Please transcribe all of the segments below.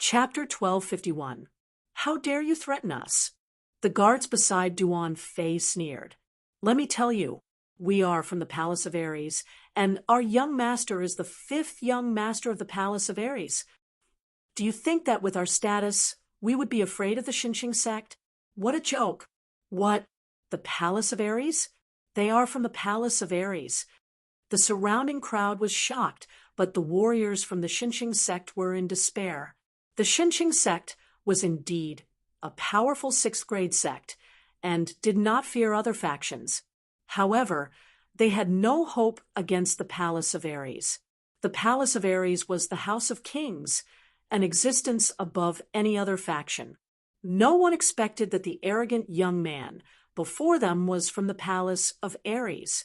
Chapter 1251. How dare you threaten us? The guards beside Duan Fei sneered. Let me tell you, we are from the Palace of Ares, and our young master is the 5th young master of the Palace of Ares. Do you think that with our status, we would be afraid of the Xinqing sect? What a joke! What? The Palace of Ares? They are from the Palace of Ares. The surrounding crowd was shocked, but the warriors from the Xinqing sect were in despair. The Xinqing sect was indeed a powerful 6th-grade sect, and did not fear other factions. However, they had no hope against the Palace of Ares. The Palace of Ares was the House of Kings, an existence above any other faction. No one expected that the arrogant young man before them was from the Palace of Ares.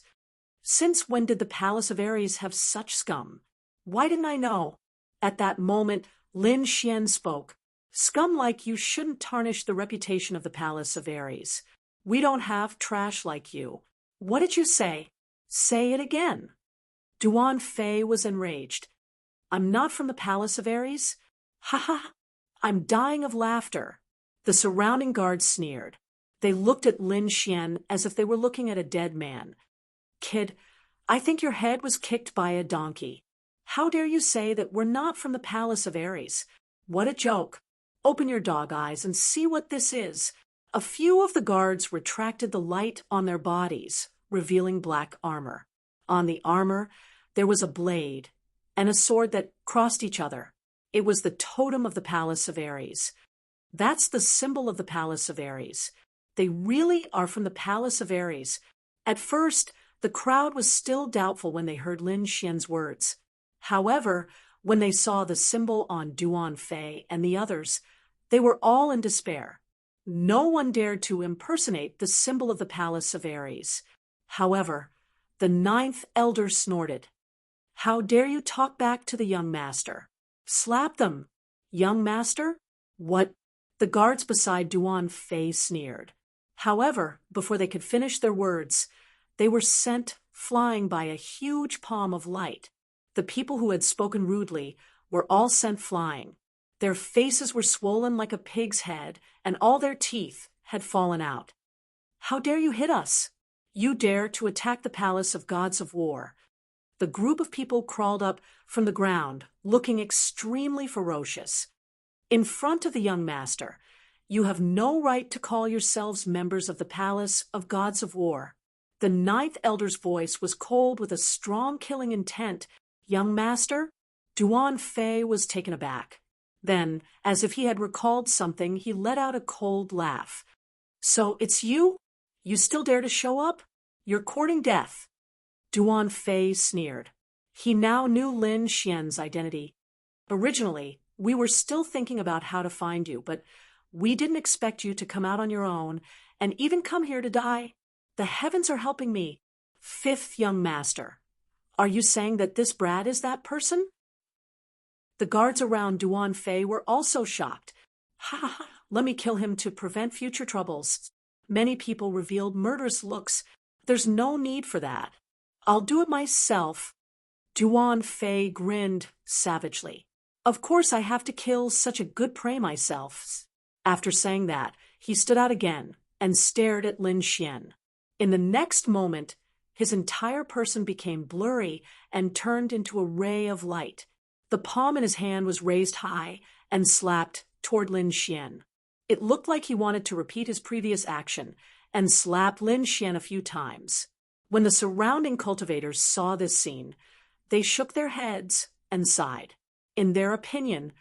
Since when did the Palace of Ares have such scum? Why didn't I know? At that moment, Lin Xian spoke. Scum like you shouldn't tarnish the reputation of the Palace of Ares. We don't have trash like you. What did you say? Say it again. Duan Fei was enraged. I'm not from the Palace of Ares? Ha ha! I'm dying of laughter. The surrounding guards sneered. They looked at Lin Xian as if they were looking at a dead man. Kid, I think your head was kicked by a donkey. How dare you say that we're not from the Palace of Ares? What a joke. Open your dog eyes and see what this is. A few of the guards retracted the light on their bodies, revealing black armor. On the armor, there was a blade and a sword that crossed each other. It was the totem of the Palace of Ares. That's the symbol of the Palace of Ares. They really are from the Palace of Ares. At first, the crowd was still doubtful when they heard Lin Xian's words. However, when they saw the symbol on Duan Fei and the others, they were all in despair. No one dared to impersonate the symbol of the Palace of Ares. However, the 9th elder snorted. How dare you talk back to the young master? Slap them. Young master? What? The guards beside Duan Fei sneered. However, before they could finish their words, they were sent flying by a huge palm of light. The people who had spoken rudely were all sent flying. Their faces were swollen like a pig's head, and all their teeth had fallen out. How dare you hit us? You dare to attack the palace of gods of war. The group of people crawled up from the ground, looking extremely ferocious. In front of the young master, you have no right to call yourselves members of the palace of gods of war. The 9th elder's voice was cold with a strong killing intent. Young master? Duan Fei was taken aback. Then, as if he had recalled something, he let out a cold laugh. So it's you? You still dare to show up? You're courting death. Duan Fei sneered. He now knew Lin Xian's identity. Originally, we were still thinking about how to find you, but we didn't expect you to come out on your own and even come here to die. The heavens are helping me. 5th young master. Are you saying that this brat is that person? The guards around Duan Fei were also shocked. Ha ha ha, let me kill him to prevent future troubles. Many people revealed murderous looks. There's no need for that. I'll do it myself. Duan Fei grinned savagely. Of course I have to kill such a good prey myself. After saying that, he stood out again and stared at Lin Xian. In the next moment, his entire person became blurry and turned into a ray of light. The palm in his hand was raised high and slapped toward Lin Xian. It looked like he wanted to repeat his previous action and slap Lin Xian a few times. When the surrounding cultivators saw this scene, they shook their heads and sighed. In their opinion,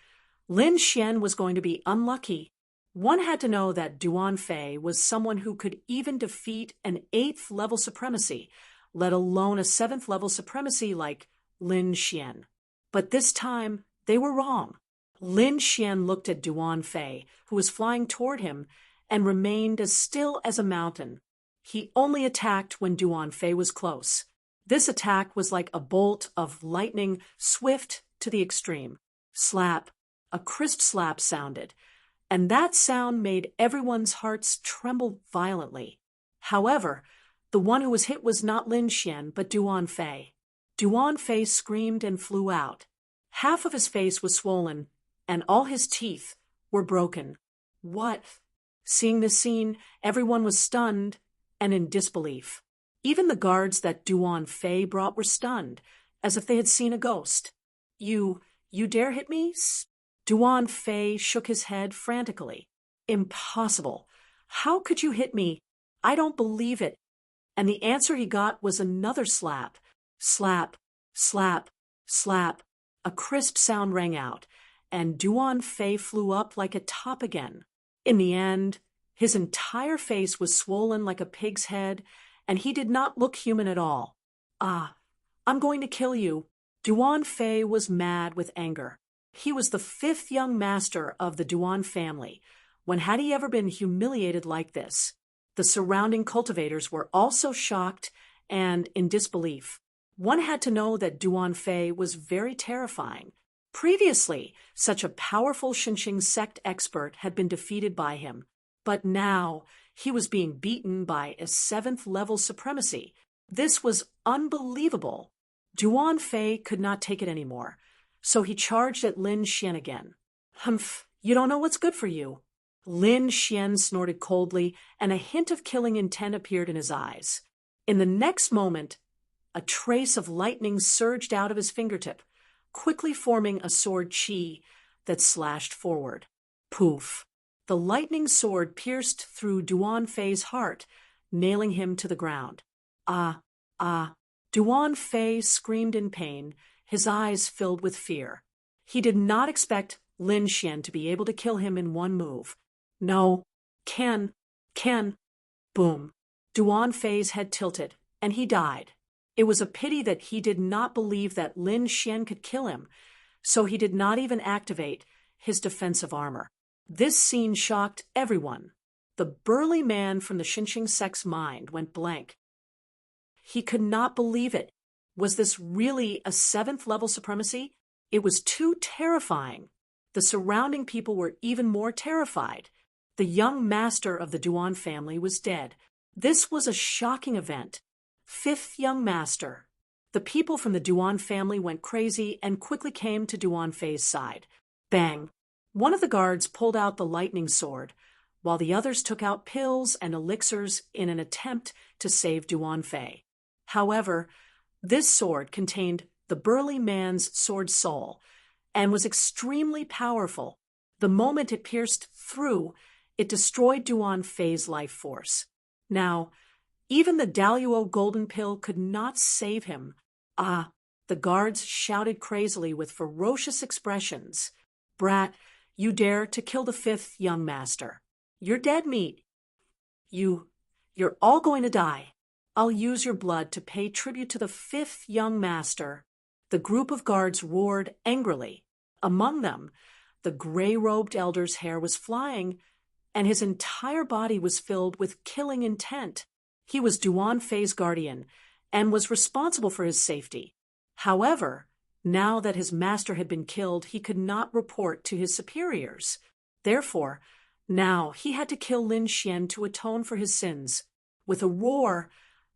Lin Xian was going to be unlucky. One had to know that Duan Fei was someone who could even defeat an 8th-level supremacy, let alone a 7th-level supremacy like Lin Xian. But this time, they were wrong. Lin Xian looked at Duan Fei, who was flying toward him, and remained as still as a mountain. He only attacked when Duan Fei was close. This attack was like a bolt of lightning, swift to the extreme. Slap. A crisp slap sounded, and that sound made everyone's hearts tremble violently. However, the one who was hit was not Lin Xian, but Duan Fei. Duan Fei screamed and flew out. Half of his face was swollen, and all his teeth were broken. What? Seeing this scene, everyone was stunned and in disbelief. Even the guards that Duan Fei brought were stunned, as if they had seen a ghost. You dare hit me? Duan Fei shook his head frantically. Impossible. How could you hit me? I don't believe it. And the answer he got was another slap. Slap, slap, slap. A crisp sound rang out, and Duan Fei flew up like a top again. In the end, his entire face was swollen like a pig's head, and he did not look human at all. Ah, I'm going to kill you. Duan Fei was mad with anger. He was the 5th young master of the Duan family. When had he ever been humiliated like this? The surrounding cultivators were also shocked and in disbelief. One had to know that Duan Fei was very terrifying. Previously, such a powerful Xinqing sect expert had been defeated by him, but now he was being beaten by a 7th-level supremacy. This was unbelievable. Duan Fei could not take it anymore, so he charged at Lin Xian again. Humph, you don't know what's good for you. Lin Xian snorted coldly, and a hint of killing intent appeared in his eyes. In the next moment, a trace of lightning surged out of his fingertip, quickly forming a sword qi that slashed forward. Poof! The lightning sword pierced through Duan Fei's heart, nailing him to the ground. Ah! Duan Fei screamed in pain, his eyes filled with fear. He did not expect Lin Xian to be able to kill him in one move. No, can. Boom. Duan Fei's head tilted, and he died. It was a pity that he did not believe that Lin Xian could kill him, so he did not even activate his defensive armor. This scene shocked everyone. The burly man from the Xinqing sect's mind went blank. He could not believe it. Was this really a 7th-level supremacy? It was too terrifying. The surrounding people were even more terrified. The young master of the Duan family was dead. This was a shocking event. 5th young master. The people from the Duan family went crazy and quickly came to Duan Fei's side. Bang! One of the guards pulled out the lightning sword, while the others took out pills and elixirs in an attempt to save Duan Fei. However, this sword contained the burly man's sword soul and was extremely powerful. The moment it pierced through, it destroyed Duan Fei's life force. Now, even the Daluo golden pill could not save him. Ah! The guards shouted crazily with ferocious expressions. Brat, you dare to kill the 5th young master. You're dead meat. You're all going to die. I'll use your blood to pay tribute to the 5th young master. The group of guards roared angrily. Among them, the gray-robed elder's hair was flying, and his entire body was filled with killing intent. He was Duan Fei's guardian and was responsible for his safety. However, now that his master had been killed, he could not report to his superiors. Therefore, now he had to kill Lin Xian to atone for his sins. With a roar,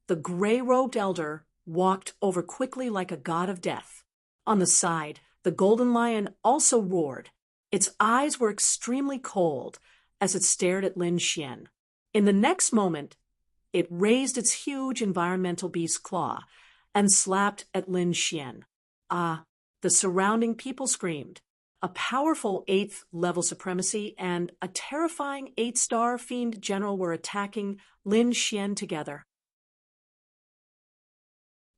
the gray-robed elder walked over quickly like a god of death. On the side, the golden lion also roared. Its eyes were extremely cold as it stared at Lin Xian. In the next moment, it raised its huge environmental beast claw and slapped at Lin Xian. Ah! The surrounding people screamed. A powerful 8th-level supremacy and a terrifying 8-star fiend general were attacking Lin Xian together.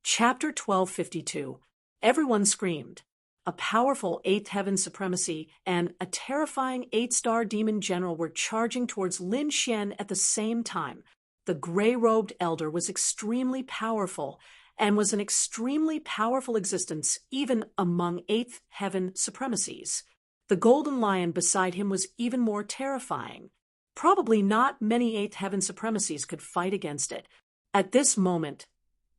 Chapter 1252. Everyone screamed. A powerful 8th heaven supremacy and a terrifying 8-star demon general were charging towards Lin Xian at the same time. The gray-robed elder was extremely powerful and was an extremely powerful existence even among 8th heaven supremacies. The golden lion beside him was even more terrifying. Probably not many 8th heaven supremacies could fight against it. At this moment,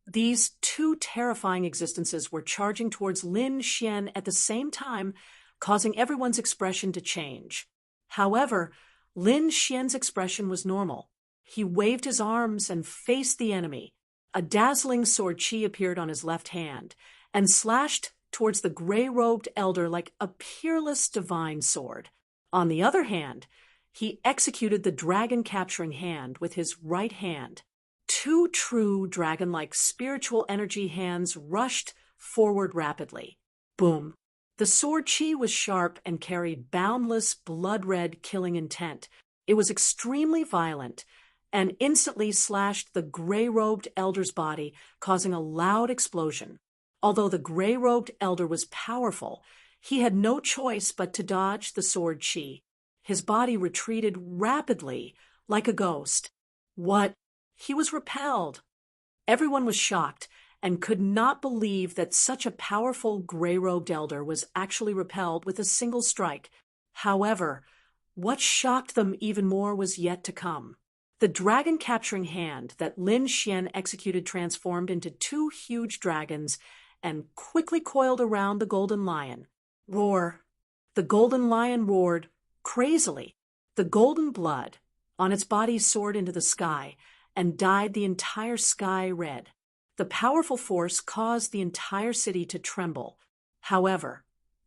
these two terrifying existences were charging towards Lin Xian at the same time, causing everyone's expression to change. However, Lin Xian's expression was normal. He waved his arms and faced the enemy. A dazzling sword qi appeared on his left hand and slashed towards the gray-robed elder like a peerless divine sword. On the other hand, he executed the dragon-capturing hand with his right hand. Two true dragon-like spiritual energy hands rushed forward rapidly. Boom! The sword chi was sharp and carried boundless, blood-red killing intent. It was extremely violent and instantly slashed the gray-robed elder's body, causing a loud explosion. Although the gray-robed elder was powerful, he had no choice but to dodge the sword chi. His body retreated rapidly, like a ghost. What? He was repelled. Everyone was shocked and could not believe that such a powerful gray-robed elder was actually repelled with a single strike. However, what shocked them even more was yet to come. The dragon-capturing hand that Lin Xian executed transformed into two huge dragons and quickly coiled around the golden lion. Roar! The golden lion roared crazily. The golden blood on its body soared into the sky and dyed the entire sky red. The powerful force caused the entire city to tremble. However,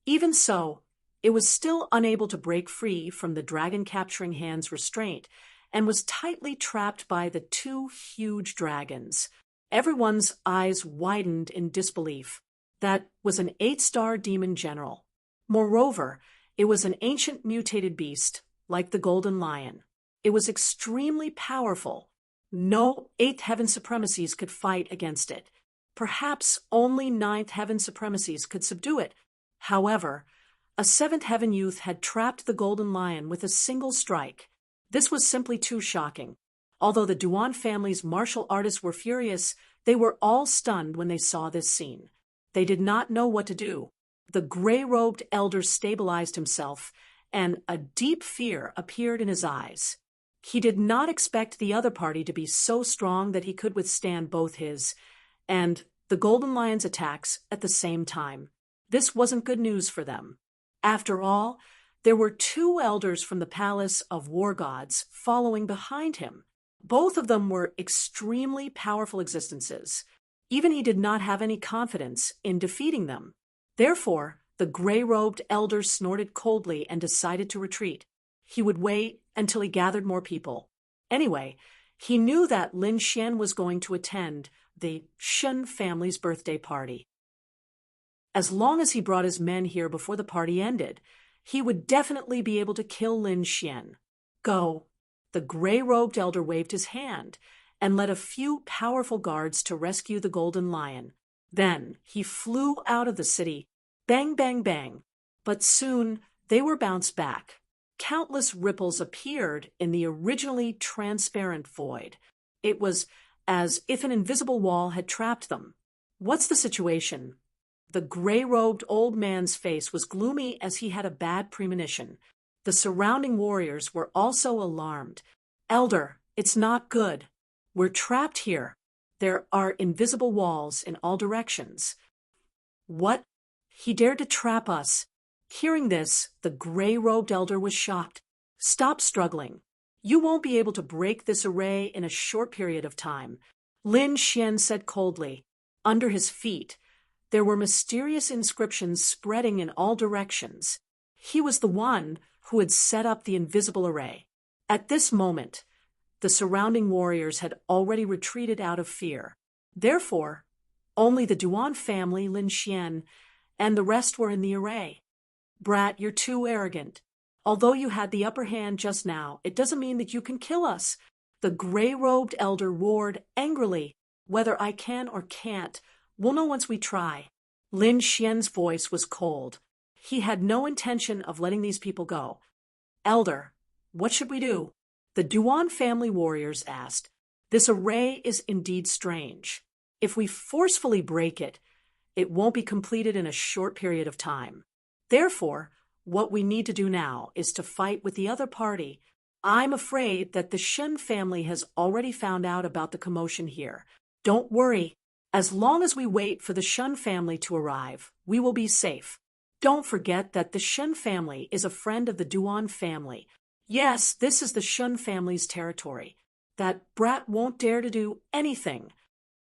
even so, it was still unable to break free from the dragon-capturing hand's restraint and was tightly trapped by the two huge dragons. Everyone's eyes widened in disbelief. That was an 8-star demon general. Moreover, it was an ancient mutated beast, like the golden lion. It was extremely powerful. No 8th heaven supremacies could fight against it. Perhaps only 9th heaven supremacies could subdue it. However, a 7th heaven youth had trapped the golden lion with a single strike. This was simply too shocking. Although the Duan family's martial artists were furious, they were all stunned when they saw this scene. They did not know what to do. The gray-robed elder stabilized himself, and a deep fear appeared in his eyes. He did not expect the other party to be so strong that he could withstand both his and the golden lion's attacks at the same time. This wasn't good news for them. After all, there were two elders from the palace of war gods following behind him. Both of them were extremely powerful existences. Even he did not have any confidence in defeating them. Therefore, the gray-robed elder snorted coldly and decided to retreat. He would wait until he gathered more people. Anyway, he knew that Lin Xian was going to attend the Shen family's birthday party. As long as he brought his men here before the party ended, he would definitely be able to kill Lin Xian. Go! The gray-robed elder waved his hand and led a few powerful guards to rescue the golden lion. Then he flew out of the city. Bang, bang, bang. But soon they were bounced back. Countless ripples appeared in the originally transparent void. It was as if an invisible wall had trapped them. What's the situation? The gray-robed old man's face was gloomy as he had a bad premonition. The surrounding warriors were also alarmed. Elder, it's not good. We're trapped here. There are invisible walls in all directions. What? He dared to trap us. Hearing this, the gray-robed elder was shocked. Stop struggling. You won't be able to break this array in a short period of time. Lin Xian said coldly. Under his feet, there were mysterious inscriptions spreading in all directions. He was the one who had set up the invisible array. At this moment, the surrounding warriors had already retreated out of fear. Therefore, only the Duan family, Lin Xian, and the rest were in the array. Brat, you're too arrogant. Although you had the upper hand just now, it doesn't mean that you can kill us. The gray-robed elder roared angrily. Whether I can or can't, we'll know once we try. Lin Xian's voice was cold. He had no intention of letting these people go. Elder, what should we do? The Duan family warriors asked. This array is indeed strange. If we forcefully break it, it won't be completed in a short period of time. Therefore, what we need to do now is to fight with the other party. I'm afraid that the Shen family has already found out about the commotion here. Don't worry. As long as we wait for the Shen family to arrive, we will be safe. Don't forget that the Shen family is a friend of the Duan family. Yes, this is the Shen family's territory. That brat won't dare to do anything.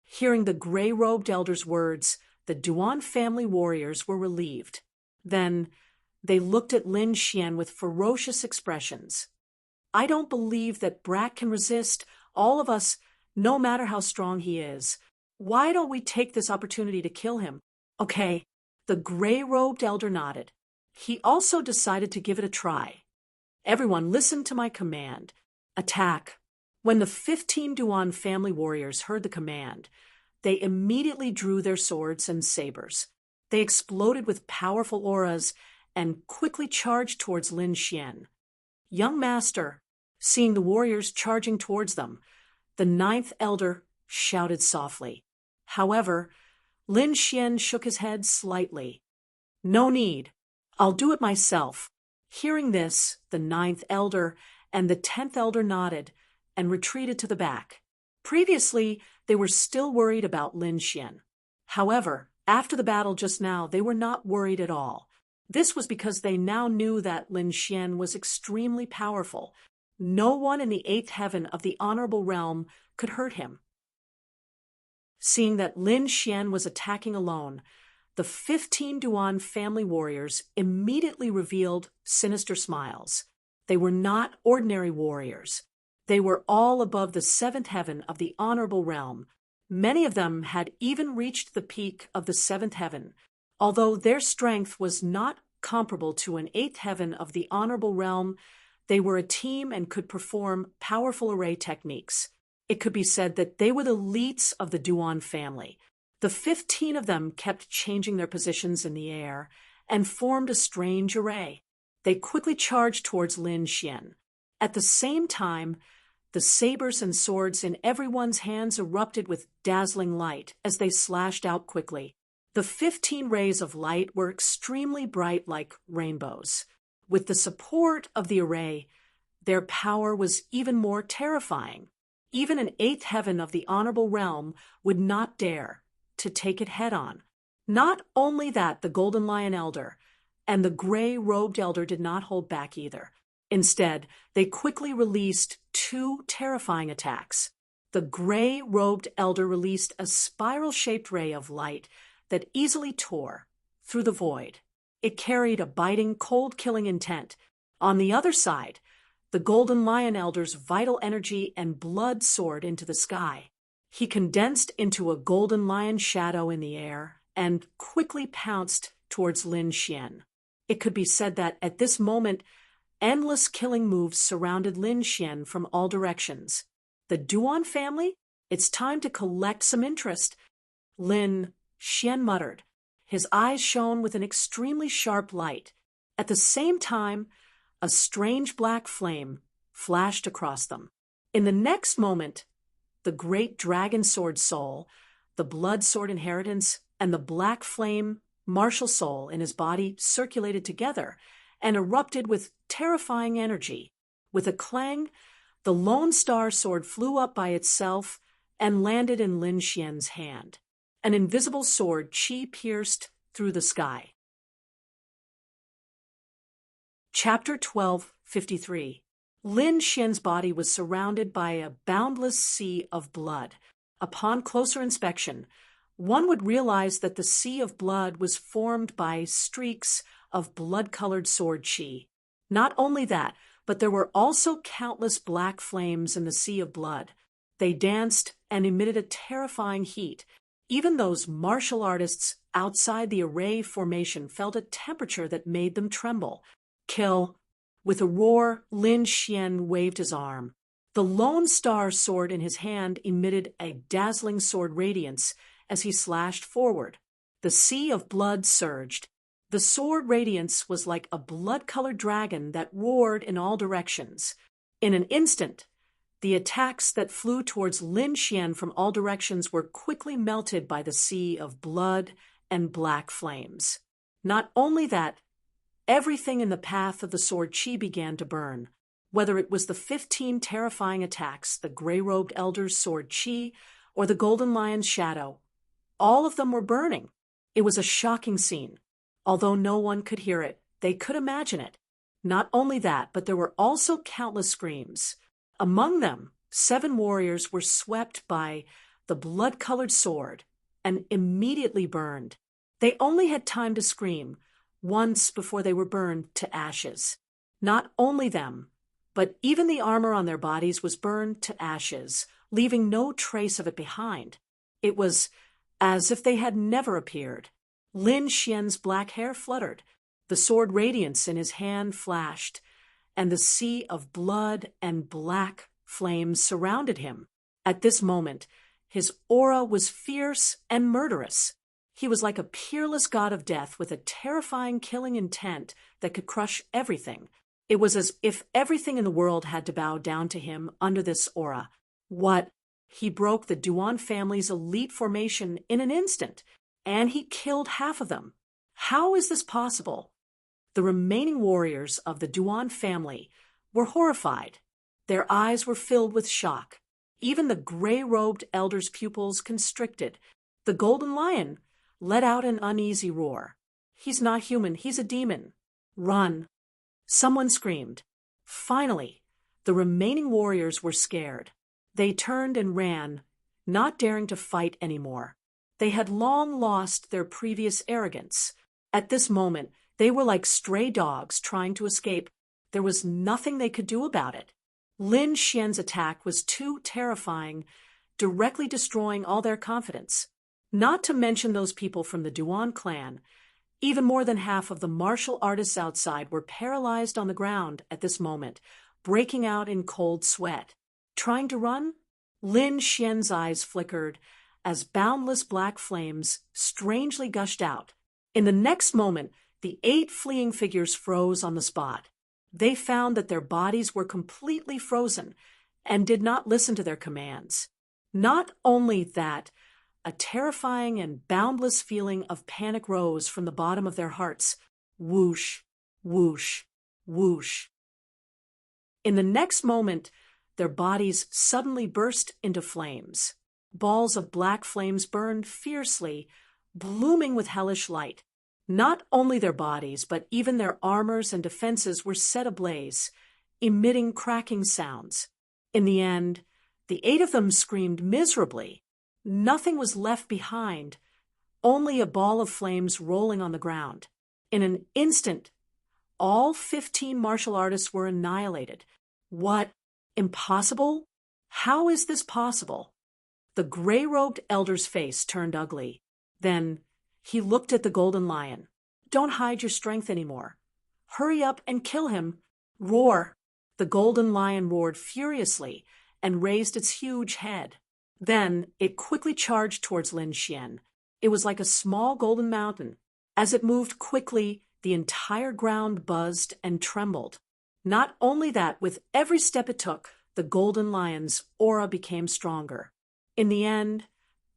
Hearing the gray-robed elder's words, the Duan family warriors were relieved. Then they looked at Lin Xian with ferocious expressions. I don't believe that Brat can resist all of us, no matter how strong he is. Why don't we take this opportunity to kill him? Okay, the gray-robed elder nodded. He also decided to give it a try. Everyone, listen to my command. Attack. When the 15 Duan family warriors heard the command, they immediately drew their swords and sabers. They exploded with powerful auras and quickly charged towards Lin Xian. Young master, seeing the warriors charging towards them, the 9th elder shouted softly. However, Lin Xian shook his head slightly. No need. I'll do it myself. Hearing this, the 9th elder and the 10th elder nodded and retreated to the back. Previously, they were still worried about Lin Xian. However, after the battle just now, they were not worried at all. This was because they now knew that Lin Xian was extremely powerful. No one in the 8th heaven of the honorable realm could hurt him. Seeing that Lin Xian was attacking alone, the 15 Duan family warriors immediately revealed sinister smiles. They were not ordinary warriors. They were all above the 7th heaven of the honorable realm. Many of them had even reached the peak of the 7th heaven, although their strength was not comparable to an 8th heaven of the honorable realm. They were a team and could perform powerful array techniques. It could be said that they were the elites of the Duan family. The 15 of them kept changing their positions in the air and formed a strange array. They quickly charged towards Lin Xian. At the same time, the sabers and swords in everyone's hands erupted with dazzling light as they slashed out quickly. The 15 rays of light were extremely bright like rainbows. With the support of the array, their power was even more terrifying. Even an 8th heaven of the honorable realm would not dare to take it head-on. Not only that, the Golden Lion Elder and the gray-robed elder did not hold back either. Instead, they quickly released 2 terrifying attacks. The gray-robed elder released a spiral-shaped ray of light that easily tore through the void. It carried a biting, cold-killing intent. On the other side, the Golden Lion Elder's vital energy and blood soared into the sky. He condensed into a golden lion shadow in the air and quickly pounced towards Lin Xian. It could be said that at this moment, endless killing moves surrounded Lin Xian from all directions. The Duan family? It's time to collect some interest. Lin Xian muttered. His eyes shone with an extremely sharp light. At the same time, a strange black flame flashed across them. In the next moment, the great dragon sword soul, the blood sword inheritance, and the black flame martial soul in his body circulated together and erupted with terrifying energy. With a clang, the Lone Star sword flew up by itself and landed in Lin Xian's hand. An invisible sword chi pierced through the sky. Chapter 12:53. Lin Xian's body was surrounded by a boundless sea of blood. Upon closer inspection, one would realize that the sea of blood was formed by streaks of blood-colored sword chi. Not only that, but there were also countless black flames in the sea of blood. They danced and emitted a terrifying heat. Even those martial artists outside the array formation felt a temperature that made them tremble. Kill. With a roar, Lin Xian waved his arm. The Lone Star sword in his hand emitted a dazzling sword radiance as he slashed forward. The sea of blood surged. The sword radiance was like a blood-colored dragon that roared in all directions. In an instant, the attacks that flew towards Lin Xian from all directions were quickly melted by the sea of blood and black flames. Not only that, everything in the path of the sword chi began to burn. Whether it was the 15 terrifying attacks, the gray-robed elder's sword chi, or the golden lion's shadow, all of them were burning. It was a shocking scene. Although no one could hear it, they could imagine it. Not only that, but there were also countless screams. Among them, 7 warriors were swept by the blood-colored sword and immediately burned. They only had time to scream once before they were burned to ashes. Not only them, but even the armor on their bodies was burned to ashes, leaving no trace of it behind. It was as if they had never appeared. Lin Xian's black hair fluttered, the sword radiance in his hand flashed, and the sea of blood and black flames surrounded him. At this moment, his aura was fierce and murderous. He was like a peerless god of death with a terrifying killing intent that could crush everything. It was as if everything in the world had to bow down to him under this aura. What? He broke the Duan family's elite formation in an instant, and he killed half of them. How is this possible? The remaining warriors of the Duan family were horrified. Their eyes were filled with shock. Even the gray-robed elder's pupils constricted. The golden lion let out an uneasy roar. He's not human, he's a demon. Run! Someone screamed. Finally, the remaining warriors were scared. They turned and ran, not daring to fight anymore. They had long lost their previous arrogance. At this moment, they were like stray dogs trying to escape. There was nothing they could do about it. Lin Xian's attack was too terrifying, directly destroying all their confidence. Not to mention those people from the Duan clan. Even more than half of the martial artists outside were paralyzed on the ground at this moment, breaking out in cold sweat. Trying to run? Lin Xian's eyes flickered as boundless black flames strangely gushed out. In the next moment, the 8 fleeing figures froze on the spot. They found that their bodies were completely frozen and did not listen to their commands. Not only that, a terrifying and boundless feeling of panic rose from the bottom of their hearts. Whoosh, whoosh, whoosh. In the next moment, their bodies suddenly burst into flames. Balls of black flames burned fiercely, blooming with hellish light. Not only their bodies, but even their armors and defenses were set ablaze, emitting cracking sounds. In the end, the 8 of them screamed miserably. Nothing was left behind, only a ball of flames rolling on the ground. In an instant, all 15 martial artists were annihilated. What? Impossible? How is this possible? The gray-robed elder's face turned ugly. Then he looked at the golden lion. Don't hide your strength anymore. Hurry up and kill him. Roar! The golden lion roared furiously and raised its huge head. Then it quickly charged towards Lin Xian. It was like a small golden mountain. As it moved quickly, the entire ground buzzed and trembled. Not only that, with every step it took, the golden lion's aura became stronger. In the end,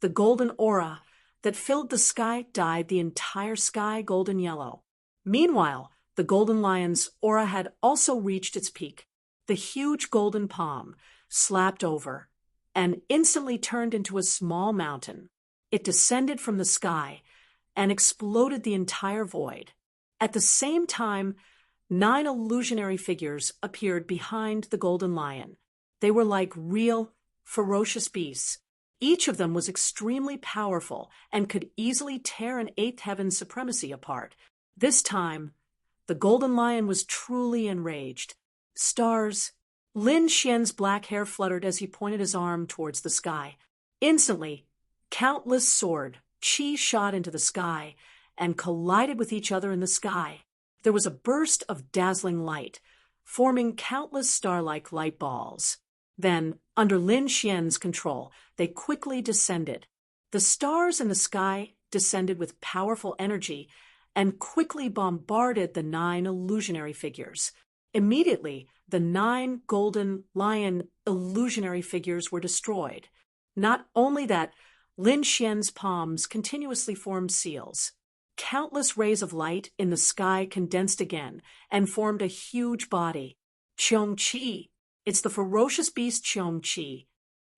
the golden aura that filled the sky dyed the entire sky golden yellow. Meanwhile, the golden lion's aura had also reached its peak. The huge golden palm slapped over and instantly turned into a small mountain. It descended from the sky and exploded the entire void. At the same time, 9 illusionary figures appeared behind the golden lion. They were like real, ferocious beasts. Each of them was extremely powerful and could easily tear an 8th heaven's supremacy apart. This time, the golden lion was truly enraged. Stars! Lin Xian's black hair fluttered as he pointed his arm towards the sky. Instantly, countless sword chi shot into the sky and collided with each other in the sky. There was a burst of dazzling light, forming countless star-like light balls. Then, under Lin Xian's control, they quickly descended. The stars in the sky descended with powerful energy and quickly bombarded the 9 illusionary figures. Immediately, the 9 golden lion illusionary figures were destroyed. Not only that, Lin Xian's palms continuously formed seals. Countless rays of light in the sky condensed again and formed a huge body. Qiong-Qi. It's the ferocious beast Qiong-Qi.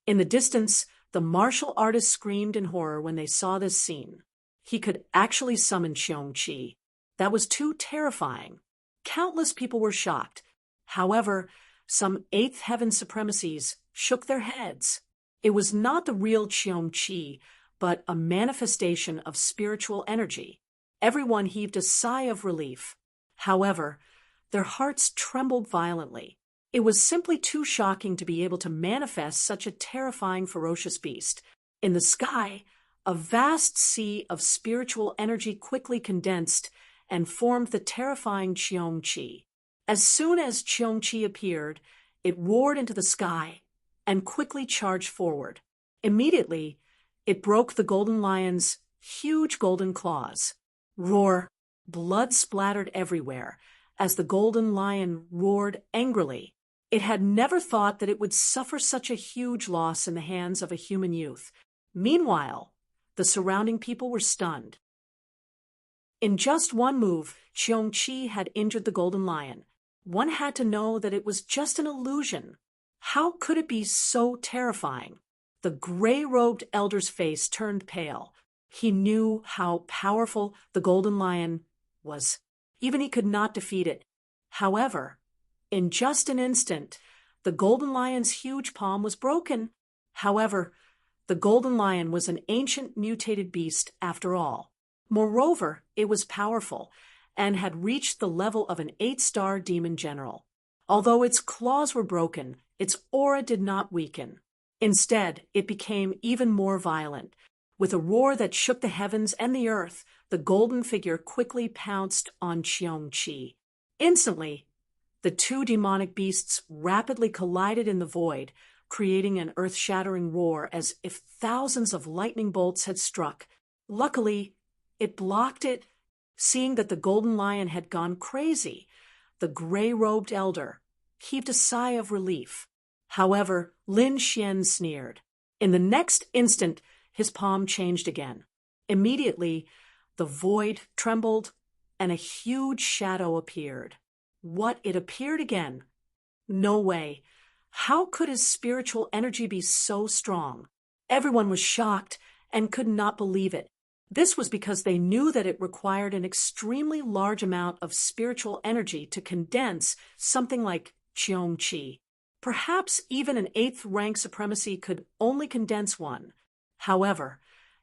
In the distance, the martial artists screamed in horror when they saw this scene. He could actually summon Qiong-Qi. That was too terrifying. Countless people were shocked. However, some 8th heaven supremacies shook their heads. It was not the real Qiong-Qi, but a manifestation of spiritual energy. Everyone heaved a sigh of relief. However, their hearts trembled violently. It was simply too shocking to be able to manifest such a terrifying, ferocious beast. In the sky, a vast sea of spiritual energy quickly condensed and formed the terrifying Cheongchi. As soon as Cheongchi appeared, it roared into the sky and quickly charged forward. Immediately, it broke the golden lion's huge golden claws. Roar! Blood splattered everywhere as the golden lion roared angrily. It had never thought that it would suffer such a huge loss in the hands of a human youth. Meanwhile, the surrounding people were stunned. In just one move, Cheongchi had injured the golden lion. One had to know that it was just an illusion. How could it be so terrifying? The gray-robed elder's face turned pale. He knew how powerful the golden lion was. Even he could not defeat it. However, in just an instant, the golden lion's huge palm was broken. However, the golden lion was an ancient mutated beast after all. Moreover, it was powerful and had reached the level of an 8-star demon general. Although its claws were broken, its aura did not weaken. Instead, it became even more violent. With a roar that shook the heavens and the earth, the golden figure quickly pounced on Cheongchi. Instantly, the two demonic beasts rapidly collided in the void, creating an earth-shattering roar as if thousands of lightning bolts had struck. Luckily, it blocked it. Seeing that the golden lion had gone crazy, the gray-robed elder heaved a sigh of relief. However, Lin Xian sneered. In the next instant, his palm changed again. Immediately, the void trembled, and a huge shadow appeared. What? It appeared again? No way. How could his spiritual energy be so strong? Everyone was shocked and could not believe it. This was because they knew that it required an extremely large amount of spiritual energy to condense something like Cheongchi. Perhaps even an 8th rank supremacy could only condense one. However,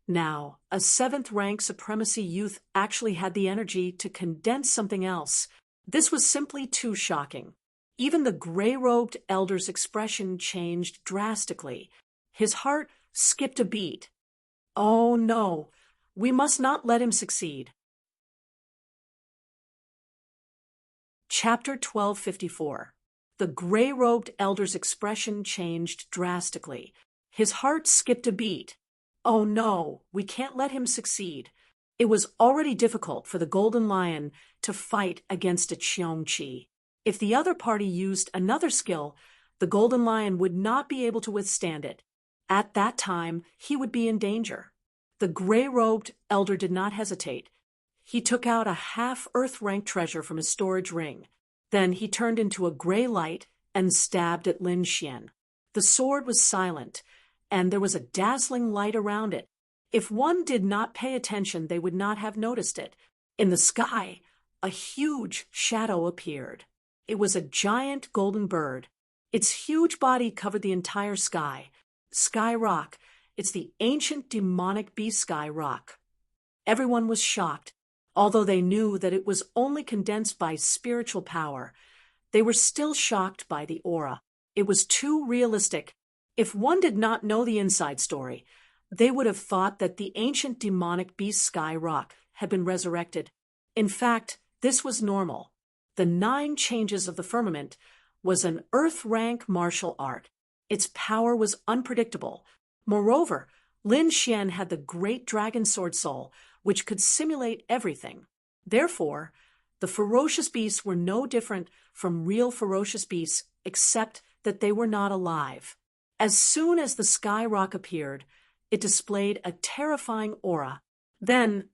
now a 7th rank supremacy youth actually had the energy to condense something else. This was simply too shocking. Even the gray-robed elder's expression changed drastically. His heart skipped a beat. Oh no, we must not let him succeed. Chapter 1254. The gray-robed elder's expression changed drastically. His heart skipped a beat. Oh no, we can't let him succeed. It was already difficult for the golden lion to fight against a Cheongchi. If the other party used another skill, the golden lion would not be able to withstand it. At that time, he would be in danger. The gray-robed elder did not hesitate. He took out a half-Earth-rank treasure from his storage ring. Then he turned into a gray light and stabbed at Lin Xian. The sword was silent, and there was a dazzling light around it. If one did not pay attention, they would not have noticed it. In the sky, a huge shadow appeared. It was a giant golden bird. Its huge body covered the entire sky. Sky Rock. It's the ancient demonic beast Sky Rock. Everyone was shocked. Although they knew that it was only condensed by spiritual power, they were still shocked by the aura. It was too realistic. If one did not know the inside story, they would have thought that the ancient demonic beast Sky Rock had been resurrected. In fact, this was normal. The 9 changes of the firmament was an Earth-rank martial art. Its power was unpredictable. Moreover, Lin Xian had the great dragon sword soul, which could simulate everything. Therefore, the ferocious beasts were no different from real ferocious beasts, except that they were not alive. As soon as the Sky Rock appeared, it displayed a terrifying aura. Then,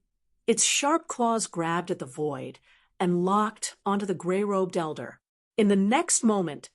its sharp claws grabbed at the void and locked onto the gray-robed elder. In the next moment,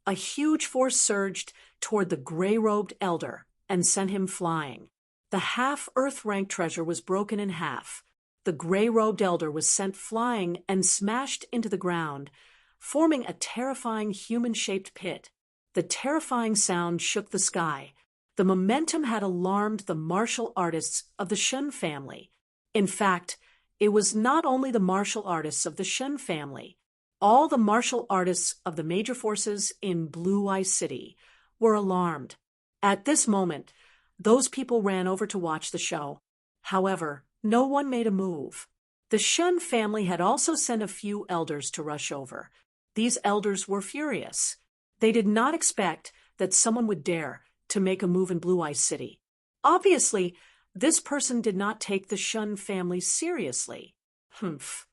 a huge force surged toward the gray-robed elder and sent him flying. The half-Earth-rank treasure was broken in half. The gray-robed elder was sent flying and smashed into the ground, forming a terrifying human-shaped pit. The terrifying sound shook the sky. The momentum had alarmed the martial artists of the Shun family. In fact, it was not only the martial artists of the Shun family. All the martial artists of the major forces in Blue Eye City were alarmed. At this moment, those people ran over to watch the show. However, no one made a move. The Shun family had also sent a few elders to rush over. These elders were furious. They did not expect that someone would dare to make a move in Blue Eye City. Obviously, this person did not take the Shun family seriously. Humph.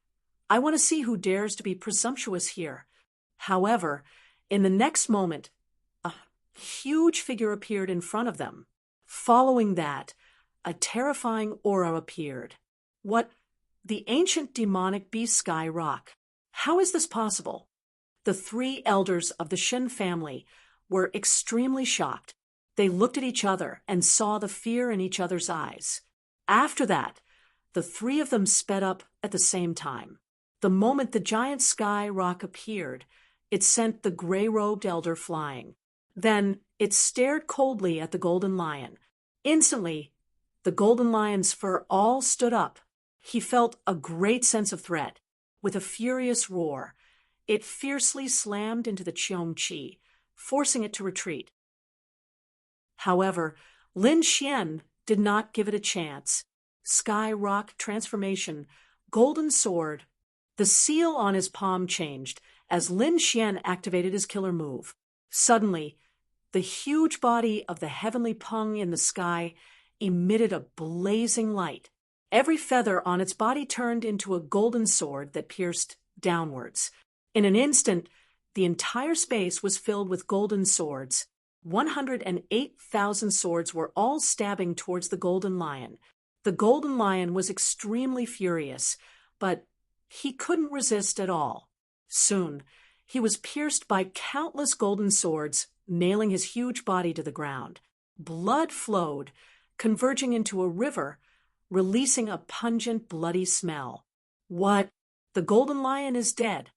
I want to see who dares to be presumptuous here. However, in the next moment, a huge figure appeared in front of them. Following that, a terrifying aura appeared. What? The ancient demonic beast Sky Rock. How is this possible? The three elders of the Shin family were extremely shocked. They looked at each other and saw the fear in each other's eyes. After that, the three of them sped up at the same time. The moment the giant Sky Rock appeared, it sent the gray-robed elder flying. Then it stared coldly at the golden lion. Instantly, the golden lion's fur all stood up. He felt a great sense of threat. With a furious roar, it fiercely slammed into the Cheong-Chi, forcing it to retreat. However, Lin Xian did not give it a chance. Sky Rock transformation, golden sword. The seal on his palm changed as Lin Xian activated his killer move. Suddenly, the huge body of the heavenly Peng in the sky emitted a blazing light. Every feather on its body turned into a golden sword that pierced downwards. In an instant, the entire space was filled with golden swords. 108,000 swords were all stabbing towards the golden lion. The golden lion was extremely furious, but he couldn't resist at all. Soon, he was pierced by countless golden swords, nailing his huge body to the ground. Blood flowed, converging into a river, releasing a pungent, bloody smell. What? The golden lion is dead.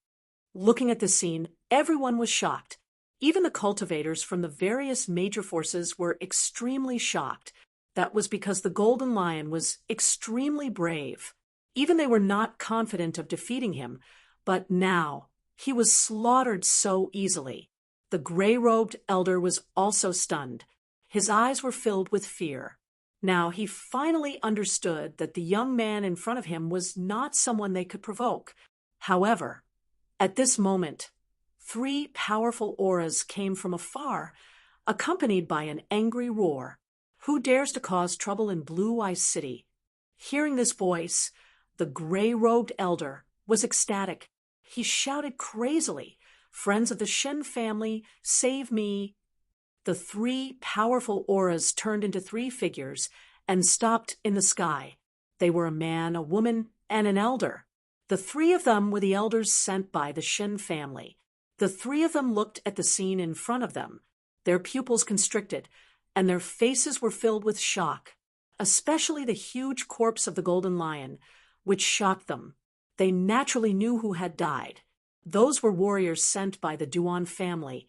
Looking at the scene, everyone was shocked. Even the cultivators from the various major forces were extremely shocked. That was because the golden lion was extremely brave. Even they were not confident of defeating him, but now he was slaughtered so easily. The gray-robed elder was also stunned. His eyes were filled with fear. Now he finally understood that the young man in front of him was not someone they could provoke. However, at this moment, 3 powerful auras came from afar, accompanied by an angry roar. Who dares to cause trouble in Blue Eye City? Hearing this voice, the gray-robed elder was ecstatic. He shouted crazily, "Friends of the Shin family, save me!" The 3 powerful auras turned into 3 figures and stopped in the sky. They were a man, a woman, and an elder. The 3 of them were the elders sent by the Shin family. The 3 of them looked at the scene in front of them. Their pupils constricted, and their faces were filled with shock, especially the huge corpse of the golden lion, which shocked them. They naturally knew who had died. Those were warriors sent by the Duan family,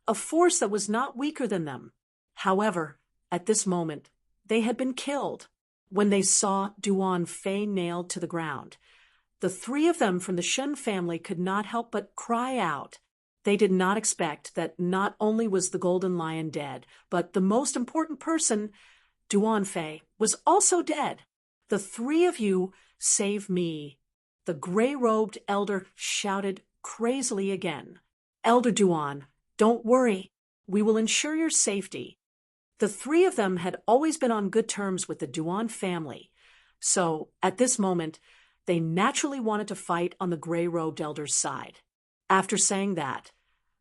a force that was not weaker than them. However, at this moment, they had been killed. When they saw Duan Fei nailed to the ground, the 3 of them from the Shen family could not help but cry out. They did not expect that not only was the golden lion dead, but the most important person, Duan Fei, was also dead. "The 3 of you save me," the gray-robed elder shouted crazily again. "Elder Duan, don't worry. We will ensure your safety." The 3 of them had always been on good terms with the Duan family, so at this moment, they naturally wanted to fight on the gray-robed elder's side. After saying that,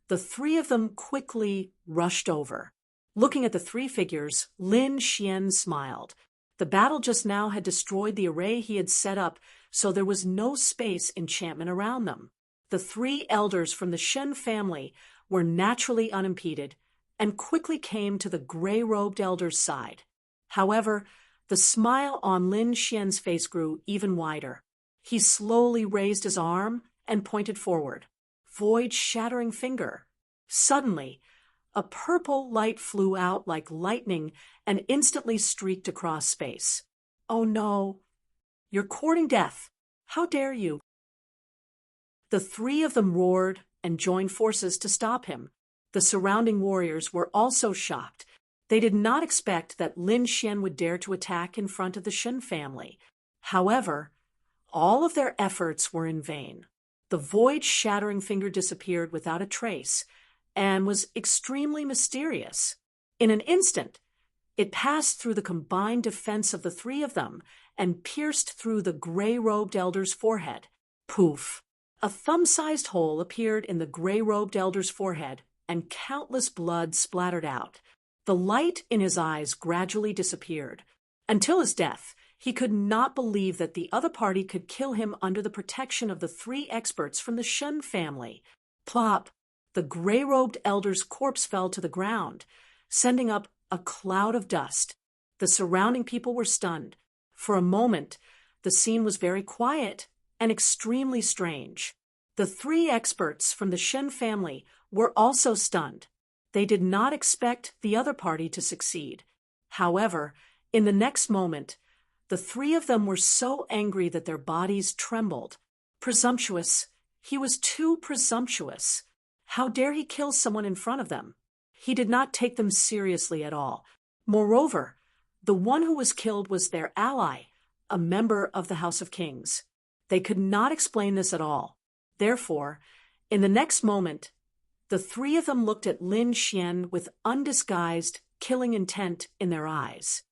the 3 of them quickly rushed over. Looking at the 3 figures, Lin Xian smiled. The battle just now had destroyed the array he had set up, so there was no space enchantment around them. The 3 elders from the Shen family were naturally unimpeded and quickly came to the gray-robed elder's side. However, the smile on Lin Xian's face grew even wider. He slowly raised his arm and pointed forward. Void-shattering finger. Suddenly, A purple light flew out like lightning and instantly streaked across space. "Oh no! You're courting death! How dare you!" The three of them roared and joined forces to stop him. The surrounding warriors were also shocked. They did not expect that Lin Xian would dare to attack in front of the Shen family. However, all of their efforts were in vain. The void-shattering finger disappeared without a trace and was extremely mysterious. In an instant, it passed through the combined defense of the three of them and pierced through the gray-robed elder's forehead. Poof! A thumb-sized hole appeared in the gray-robed elder's forehead, and countless blood splattered out. The light in his eyes gradually disappeared. Until his death, he could not believe that the other party could kill him under the protection of the three experts from the Shen family. Plop! The gray-robed elder's corpse fell to the ground, sending up a cloud of dust. The surrounding people were stunned. For a moment, the scene was very quiet and extremely strange. The three experts from the Shen family were also stunned. They did not expect the other party to succeed. However, in the next moment, the three of them were so angry that their bodies trembled. Presumptuous. He was too presumptuous. How dare he kill someone in front of them? He did not take them seriously at all. Moreover, the one who was killed was their ally, a member of the House of Kings. They could not explain this at all. Therefore, in the next moment, the three of them looked at Lin Xian with undisguised, killing intent in their eyes.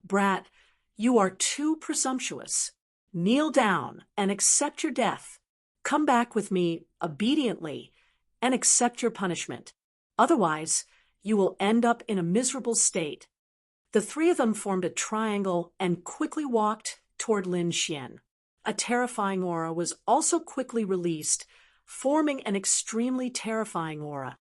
"Brat, you are too presumptuous. Kneel down and accept your death. Come back with me obediently and accept your punishment. Otherwise, you will end up in a miserable state." The three of them formed a triangle and quickly walked toward Lin Xian. A terrifying aura was also quickly released, forming an extremely terrifying aura.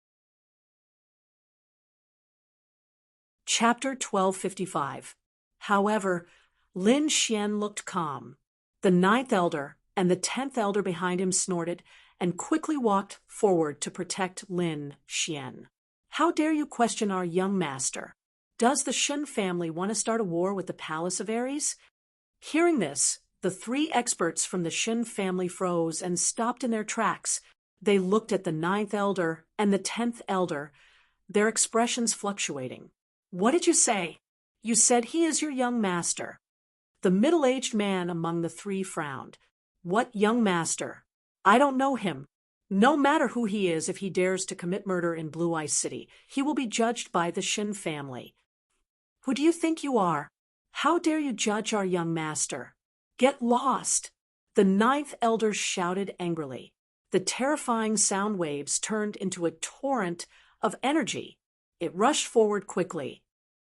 Chapter 1255. However, Lin Xian looked calm. The 9th elder and the 10th elder behind him snorted and quickly walked forward to protect Lin Xian. "How dare you question our young master? Does the Shen family want to start a war with the Palace of Ares?" Hearing this, the three experts from the Shen family froze and stopped in their tracks. They looked at the 9th elder and the 10th elder, their expressions fluctuating. "What did you say?" "You said he is your young master." The middle-aged man among the three frowned. "What young master? I don't know him. No matter who he is, if he dares to commit murder in Blue Ice City, he will be judged by the Shen family." "Who do you think you are? How dare you judge our young master? Get lost!" The 9th elder shouted angrily. The terrifying sound waves turned into a torrent of energy. It rushed forward quickly.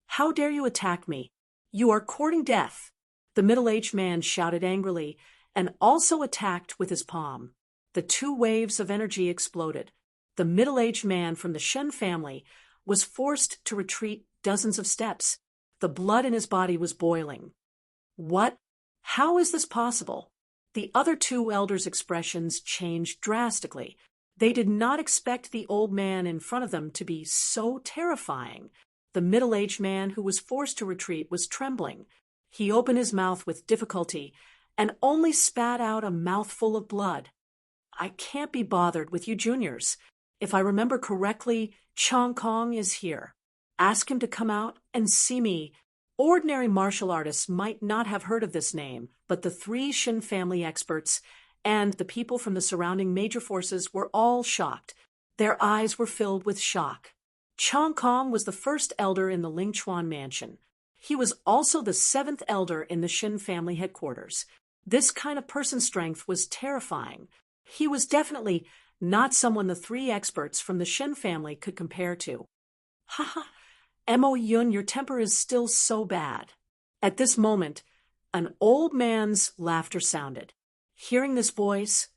"How dare you attack me? You are courting death!" The middle-aged man shouted angrily and also attacked with his palm. The two waves of energy exploded. The middle-aged man from the Shen family was forced to retreat dozens of steps. The blood in his body was boiling. "What? How is this possible?" The other two elders' expressions changed drastically. They did not expect the old man in front of them to be so terrifying. The middle-aged man who was forced to retreat was trembling. He opened his mouth with difficulty and only spat out a mouthful of blood. "I can't be bothered with you juniors. If I remember correctly, Chong Kong is here. Ask him to come out and see me." Ordinary martial artists might not have heard of this name, but the three Shen family experts and the people from the surrounding major forces were all shocked. Their eyes were filled with shock. Chong Kong was the first elder in the Lingchuan mansion. He was also the 7th elder in the Shen family headquarters. This kind of person strength was terrifying. He was definitely not someone the three experts from the Shen family could compare to. "Ha ha! Mo Yun, your temper is still so bad." At this moment, an old man's laughter sounded. Hearing this voice,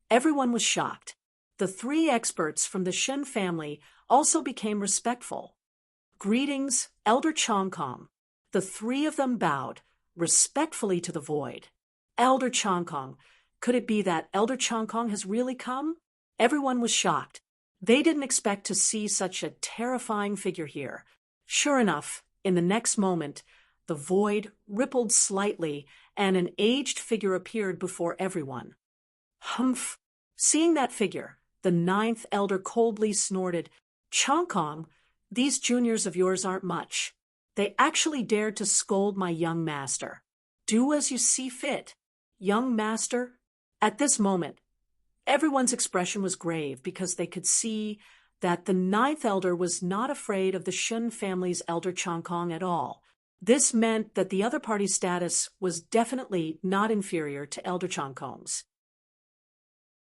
everyone was shocked. The three experts from the Shen family also became respectful. "Greetings, Elder Chong Kong." The three of them bowed respectfully to the void. "Elder Chong Kong, could it be that Elder Chong Kong has really come?" Everyone was shocked. They didn't expect to see such a terrifying figure here. Sure enough, in the next moment, the void rippled slightly and an aged figure appeared before everyone. Humph! Seeing that figure, the ninth elder coldly snorted, "Chonkong, these juniors of yours aren't much. They actually dared to scold my young master. Do as you see fit. Young master?" At this moment, everyone's expression was grave because they could see that the ninth elder was not afraid of the Shun family's elder Chonkong at all. This meant that the other party's status was definitely not inferior to elder Chonkong's.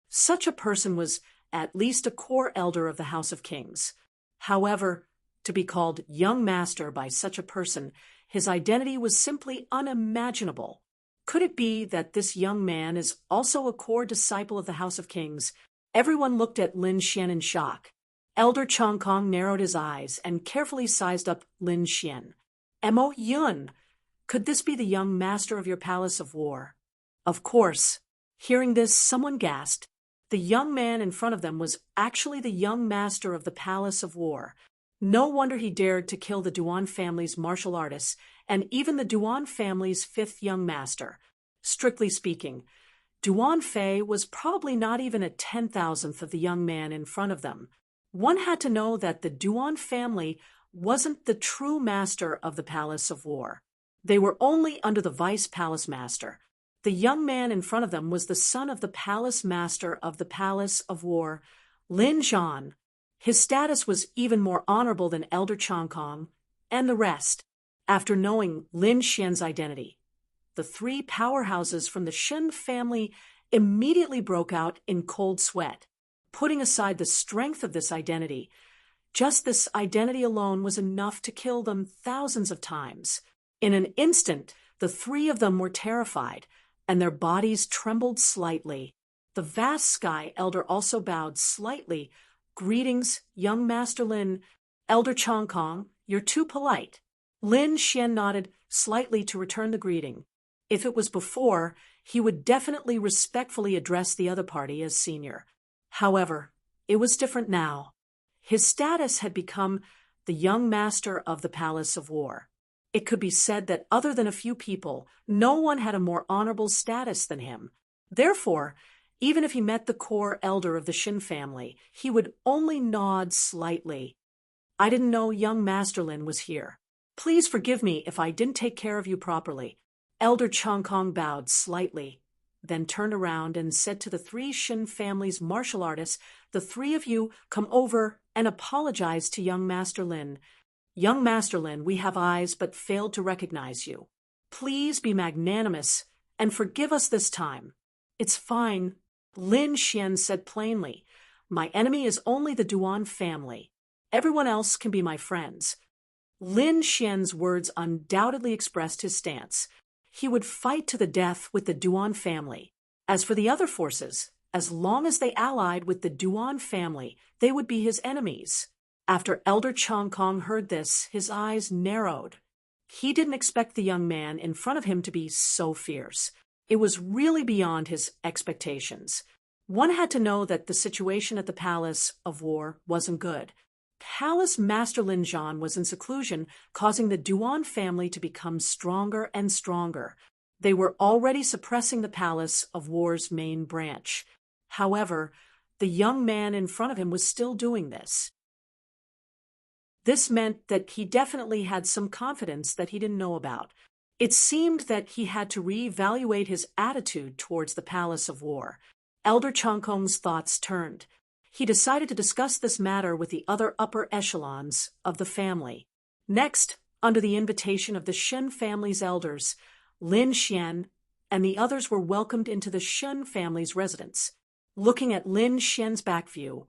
Such a person was at least a core elder of the House of Kings. However, to be called young master by such a person, his identity was simply unimaginable. Could it be that this young man is also a core disciple of the House of Kings? Everyone looked at Lin Xian in shock. Elder Chonkong narrowed his eyes and carefully sized up Lin Xian. "Mo Yun, could this be the young master of your palace of war?" Of course. Hearing this, someone gasped. The young man in front of them was actually the young master of the Palace of War. No wonder he dared to kill the Duan family's martial artists and even the Duan family's fifth young master. Strictly speaking, Duan Fei was probably not even a 10,000th of the young man in front of them. One had to know that the Duan family wasn't the true master of the Palace of War. They were only under the vice palace master. The young man in front of them was the son of the palace master of the Palace of War, Lin Zhan. His status was even more honorable than Elder Chonkong and the rest. After knowing Lin Xian's identity, the three powerhouses from the Shen family immediately broke out in cold sweat. Putting aside the strength of this identity, just this identity alone was enough to kill them thousands of times. In an instant, the three of them were terrified, and their bodies trembled slightly. The vast sky elder also bowed slightly. "Greetings, young Master Lin. Elder Chonkong, you're too polite." Lin Xian nodded slightly to return the greeting. If it was before, he would definitely respectfully address the other party as senior. However, it was different now. His status had become the young master of the Palace of War. It could be said that other than a few people, no one had a more honorable status than him. Therefore, even if he met the core elder of the Shin family, he would only nod slightly. "I didn't know young Master Lin was here. Please forgive me if I didn't take care of you properly." Elder Chonkong bowed slightly, then turned around and said to the three Shin family's martial artists, "The three of you come over and apologize to young Master Lin. Young Master Lin, we have eyes but failed to recognize you. Please be magnanimous and forgive us this time." "It's fine," Lin Xian said plainly. "My enemy is only the Duan family. Everyone else can be my friends." Lin Xian's words undoubtedly expressed his stance. He would fight to the death with the Duan family. As for the other forces, as long as they allied with the Duan family, they would be his enemies. After Elder Chonkong heard this, his eyes narrowed. He didn't expect the young man in front of him to be so fierce. It was really beyond his expectations. One had to know that the situation at the Palace of War wasn't good. Palace Master Lin Zhan was in seclusion, causing the Duan family to become stronger and stronger. They were already suppressing the Palace of War's main branch. However, the young man in front of him was still doing this. This meant that he definitely had some confidence that he didn't know about. It seemed that he had to reevaluate his attitude towards the Palace of War. Elder Chonkong's thoughts turned. He decided to discuss this matter with the other upper echelons of the family. Next, under the invitation of the Shen family's elders, Lin Xian and the others were welcomed into the Shen family's residence. Looking at Lin Xian's back view,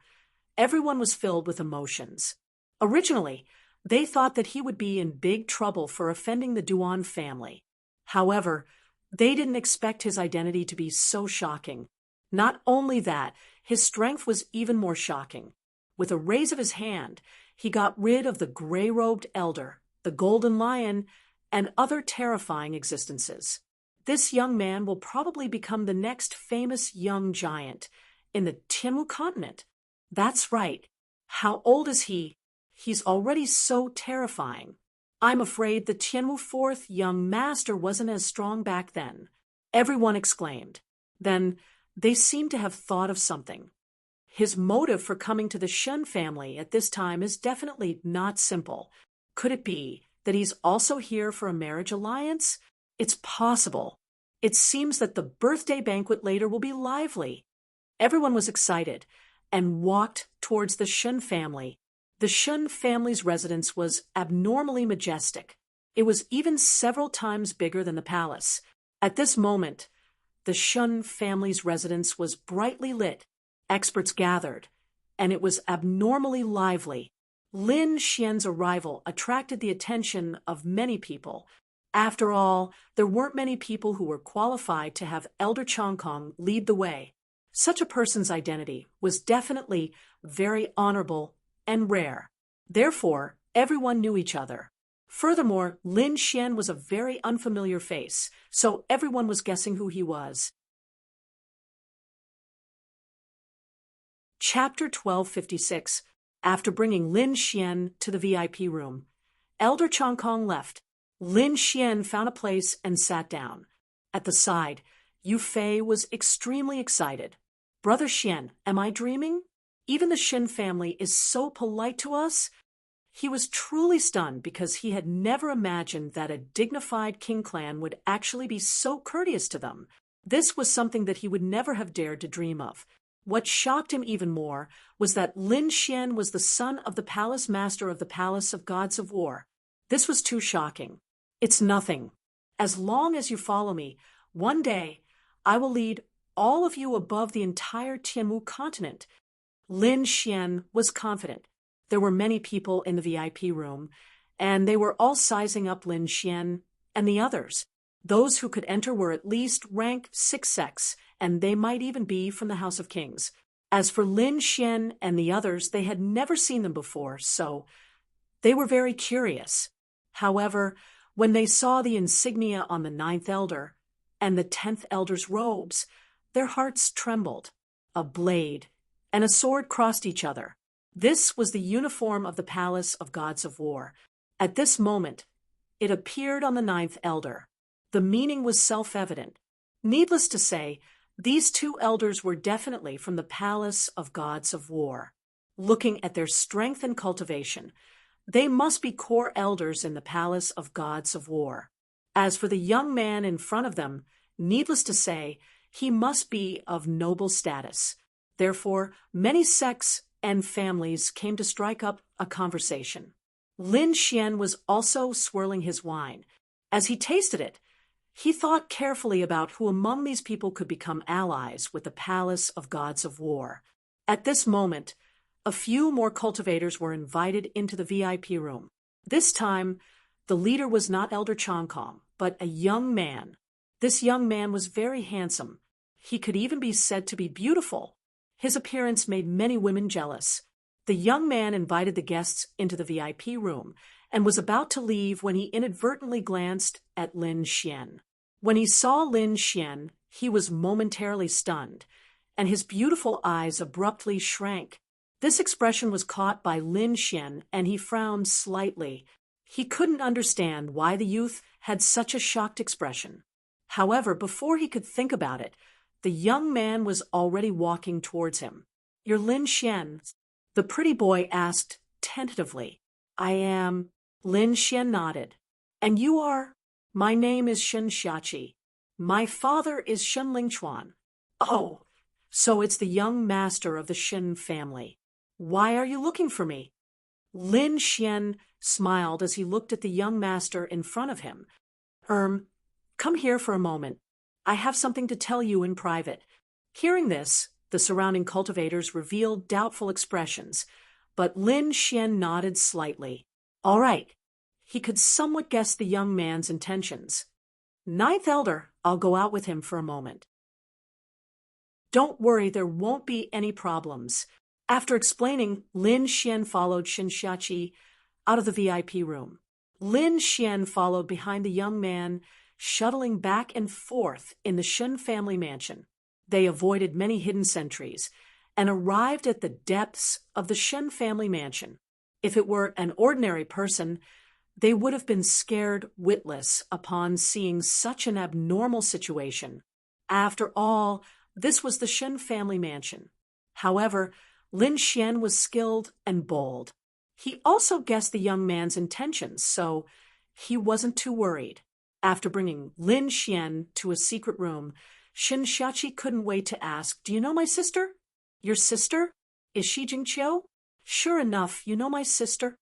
everyone was filled with emotions. Originally, they thought that he would be in big trouble for offending the Duan family. However, they didn't expect his identity to be so shocking. Not only that, his strength was even more shocking. With a raise of his hand, he got rid of the gray-robed elder, the golden lion, and other terrifying existences. This young man will probably become the next famous young giant in the Timu continent. That's right. How old is he? He's already so terrifying. I'm afraid the Tianwu fourth young master wasn't as strong back then. Everyone exclaimed. Then they seemed to have thought of something. His motive for coming to the Shun family at this time is definitely not simple. Could it be that he's also here for a marriage alliance? It's possible. It seems that the birthday banquet later will be lively. Everyone was excited and walked towards the Shun family. The Shun family's residence was abnormally majestic. It was even several times bigger than the palace. At this moment, the Shun family's residence was brightly lit. Experts gathered, and it was abnormally lively. Lin Xian's arrival attracted the attention of many people. After all, there weren't many people who were qualified to have Elder Chongkong lead the way. Such a person's identity was definitely very honorable and rare. Therefore, everyone knew each other. Furthermore, Lin Xian was a very unfamiliar face, so everyone was guessing who he was. Chapter 1256. After bringing Lin Xian to the VIP room, Elder Chongkong left. Lin Xian found a place and sat down. At the side, Yu Fei was extremely excited. Brother Xian, am I dreaming? Even the Shin family is so polite to us. He was truly stunned because he had never imagined that a dignified king clan would actually be so courteous to them. This was something that he would never have dared to dream of. What shocked him even more was that Lin Xian was the son of the palace master of the Palace of Gods of War. This was too shocking. It's nothing. As long as you follow me, one day I will lead all of you above the entire Tianwu continent. Lin Xian was confident. There were many people in the VIP room, and they were all sizing up Lin Xian and the others. Those who could enter were at least rank 6X, and they might even be from the House of Kings. As for Lin Xian and the others, they had never seen them before, so they were very curious. However, when they saw the insignia on the 9th elder and the 10th elder's robes, their hearts trembled. A blade and a sword crossed each other. This was the uniform of the Palace of Gods of War. At this moment, it appeared on the 9th elder. The meaning was self-evident. Needless to say, these two elders were definitely from the Palace of Gods of War. Looking at their strength and cultivation, they must be core elders in the Palace of Gods of War. As for the young man in front of them, needless to say, he must be of noble status. Therefore, many sects and families came to strike up a conversation. Lin Xian was also swirling his wine. As he tasted it, he thought carefully about who among these people could become allies with the Palace of Gods of War. At this moment, a few more cultivators were invited into the VIP room. This time, the leader was not Elder Chongkong, but a young man. This young man was very handsome. He could even be said to be beautiful. His appearance made many women jealous. The young man invited the guests into the VIP room and was about to leave when he inadvertently glanced at Lin Xian. When he saw Lin Xian, he was momentarily stunned, and his beautiful eyes abruptly shrank. This expression was caught by Lin Xian, and he frowned slightly. He couldn't understand why the youth had such a shocked expression. However, before he could think about it, the young man was already walking towards him. "You're Lin Xian?" the pretty boy asked tentatively. "I am." Lin Xian nodded. "And you are?" "My name is Shen Xiaqi. My father is Shen Lingchuan." "Oh, so it's the young master of the Shen family. Why are you looking for me?" Lin Xian smiled as he looked at the young master in front of him. Come here for a moment. I have something to tell you in private." Hearing this, the surrounding cultivators revealed doubtful expressions, but Lin Xian nodded slightly. All right. He could somewhat guess the young man's intentions. "Ninth elder, I'll go out with him for a moment." "Don't worry, there won't be any problems." After explaining, Lin Xian followed Shen Xiaqi out of the VIP room. Lin Xian followed behind the young man, shuttling back and forth in the Shen family mansion. They avoided many hidden sentries, and arrived at the depths of the Shen family mansion. If it were an ordinary person, they would have been scared witless upon seeing such an abnormal situation. After all, this was the Shen family mansion. However, Lin Xian was skilled and bold. He also guessed the young man's intentions, so he wasn't too worried. After bringing Lin Xian to a secret room, Shen Xiaqi couldn't wait to ask, "Do you know my sister?" "Your sister? Is she Jingqiu?" "Sure enough, you know my sister."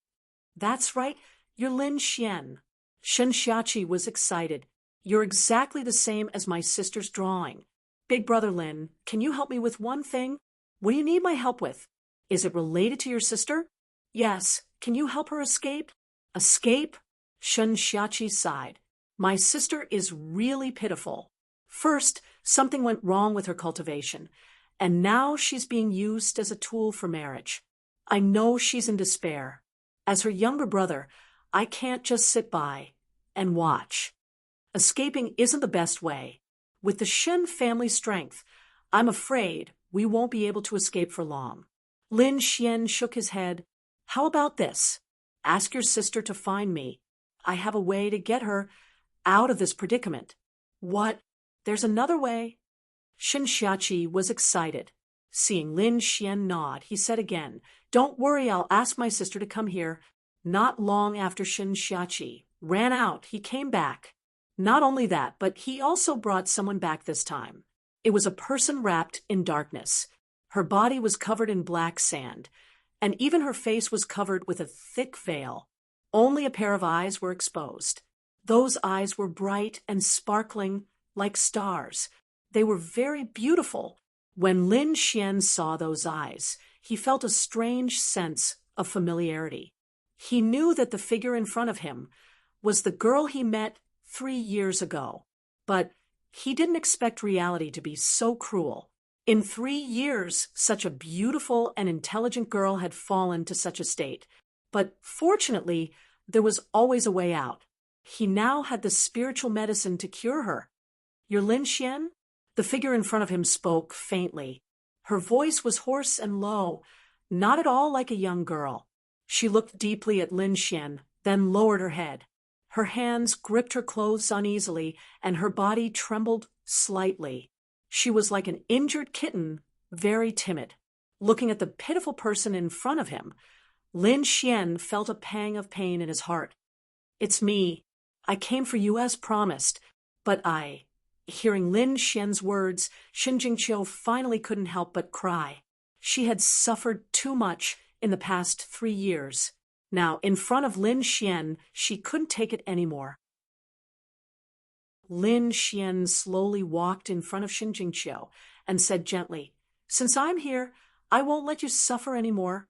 "That's right, you're Lin Xian." Shen Xiaqi was excited. "You're exactly the same as my sister's drawing. Big brother Lin, can you help me with one thing?" "What do you need my help with?" "Is it related to your sister?" "Yes. Can you help her escape?" "Escape?" Shen Xiaqi sighed. "My sister is really pitiful. First, something went wrong with her cultivation, and now she's being used as a tool for marriage. I know she's in despair. As her younger brother, I can't just sit by and watch. Escaping isn't the best way. With the Shen family strength, I'm afraid we won't be able to escape for long." Lin Xian shook his head. "How about this? Ask your sister to find me. I have a way to get her out of this predicament." "What? There's another way?" Shen Xiaqi was excited. Seeing Lin Xian nod, he said again, "Don't worry, I'll ask my sister to come here." Not long after Shen Xiaqi ran out, he came back. Not only that, but he also brought someone back this time. It was a person wrapped in darkness. Her body was covered in black sand, and even her face was covered with a thick veil. Only a pair of eyes were exposed. Those eyes were bright and sparkling like stars. They were very beautiful. When Lin Xian saw those eyes, he felt a strange sense of familiarity. He knew that the figure in front of him was the girl he met 3 years ago, but he didn't expect reality to be so cruel. In 3 years, such a beautiful and intelligent girl had fallen to such a state, but fortunately, there was always a way out. He now had the spiritual medicine to cure her. "You're Lin Xian?" The figure in front of him spoke faintly. Her voice was hoarse and low, not at all like a young girl. She looked deeply at Lin Xian, then lowered her head. Her hands gripped her clothes uneasily, and her body trembled slightly. She was like an injured kitten, very timid. Looking at the pitiful person in front of him, Lin Xian felt a pang of pain in his heart. "It's me. I came for you as promised, but Hearing Lin Xian's words, Shen Jingqiu finally couldn't help but cry. She had suffered too much in the past 3 years. Now, in front of Lin Xian, she couldn't take it anymore. Lin Xian slowly walked in front of Shen Jingqiu and said gently, "Since I'm here, I won't let you suffer anymore."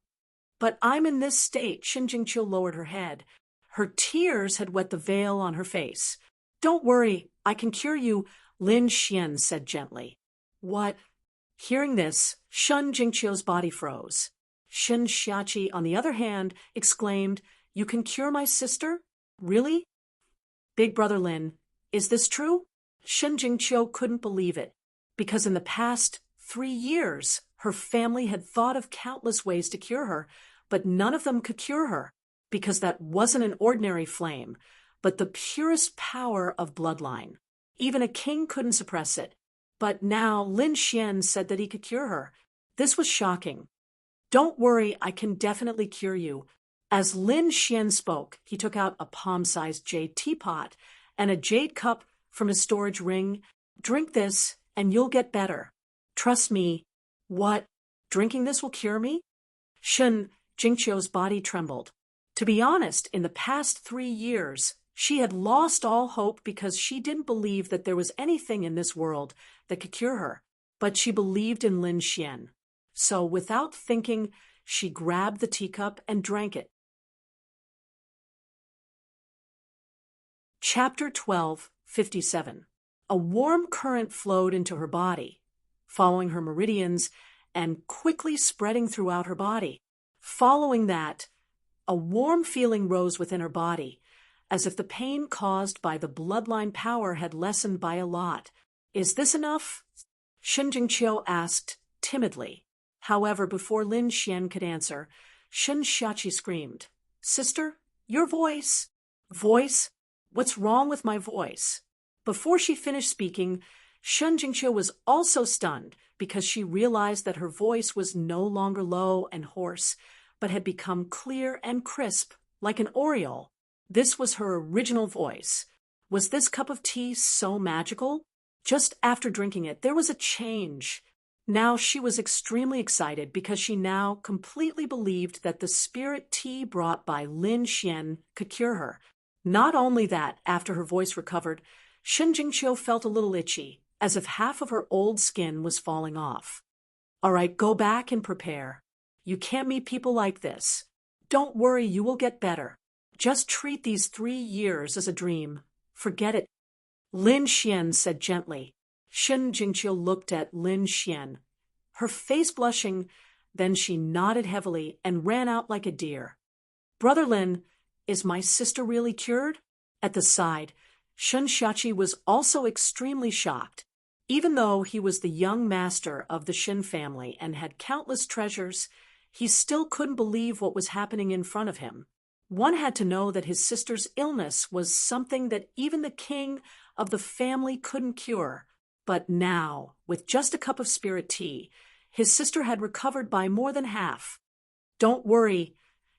"But I'm in this state." Shen Jingqiu lowered her head. Her tears had wet the veil on her face. "Don't worry, I can cure you," Lin Xian said gently. "What?" Hearing this, Shen Jingqiu's body froze. Shen Xiaqi, on the other hand, exclaimed, "You can cure my sister? Really?" "Big brother Lin, is this true?" Shen Jingqiu couldn't believe it, because in the past 3 years, her family had thought of countless ways to cure her, but none of them could cure her, because that wasn't an ordinary flame, but the purest power of bloodline. Even a king couldn't suppress it. But now Lin Xian said that he could cure her. This was shocking. "Don't worry, I can definitely cure you." As Lin Xian spoke, he took out a palm-sized jade teapot and a jade cup from his storage ring. "Drink this, and you'll get better. Trust me." "What? Drinking this will cure me?" Shen Jingqiu's body trembled. To be honest, in the past 3 years, she had lost all hope because she didn't believe that there was anything in this world that could cure her. But she believed in Lin Xian. So without thinking, she grabbed the teacup and drank it. Chapter 12:57. A warm current flowed into her body, following her meridians and quickly spreading throughout her body. Following that, a warm feeling rose within her body, as if the pain caused by the bloodline power had lessened by a lot. "Is this enough?" Shen Jingqiu asked timidly. However, before Lin Xian could answer, Shen Xiaqi screamed, "Sister, your voice! Voice? What's wrong with my voice?" Before she finished speaking, Shen Jingqiu was also stunned because she realized that her voice was no longer low and hoarse, but had become clear and crisp, like an oriole. This was her original voice. Was this cup of tea so magical? Just after drinking it, there was a change. Now she was extremely excited because she now completely believed that the spirit tea brought by Lin Xian could cure her. Not only that, after her voice recovered, Shen Jingqiu felt a little itchy, as if half of her old skin was falling off. "All right, go back and prepare. You can't meet people like this. Don't worry, you will get better. Just treat these 3 years as a dream. Forget it." Lin Xian said gently. Shen Jingqiu looked at Lin Xian, her face blushing, then she nodded heavily and ran out like a deer. "Brother Lin, is my sister really cured?" At the side, Shen Xiaqi was also extremely shocked. Even though he was the young master of the Shen family and had countless treasures, he still couldn't believe what was happening in front of him. One had to know that his sister's illness was something that even the king of the family couldn't cure. But now, with just a cup of spirit tea, his sister had recovered by more than half. "Don't worry,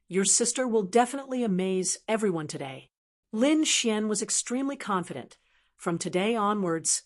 your sister will definitely amaze everyone today." Lin Xian was extremely confident. "From today onwards,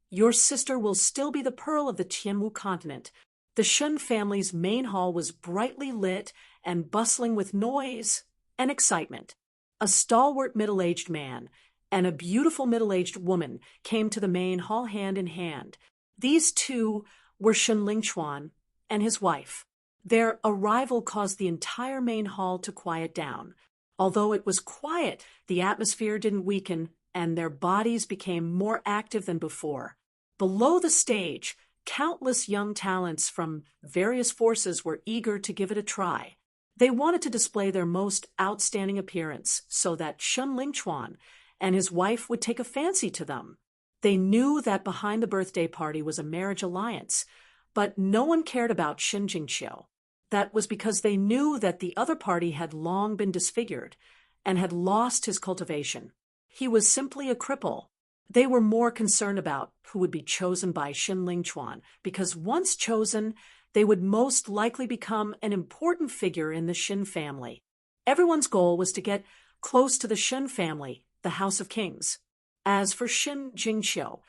your sister will still be the pearl of the Tianwu continent." The Shen family's main hall was brightly lit and bustling with noise and excitement. A stalwart middle-aged man and a beautiful middle-aged woman came to the main hall hand in hand. These two were Shen Lingchuan and his wife. Their arrival caused the entire main hall to quiet down. Although it was quiet, the atmosphere didn't weaken, and their bodies became more active than before. Below the stage, countless young talents from various forces were eager to give it a try. They wanted to display their most outstanding appearance so that Shen Lingchuan and his wife would take a fancy to them. They knew that behind the birthday party was a marriage alliance, but no one cared about Shen Jingqiu. That was because they knew that the other party had long been disfigured and had lost his cultivation. He was simply a cripple. They were more concerned about who would be chosen by Shen Lingchuan, because once chosen, they would most likely become an important figure in the Shen family. Everyone's goal was to get close to the Shen family, the House of Kings. As for Shen Jingqiu,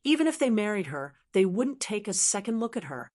even if they married her, they wouldn't take a second look at her.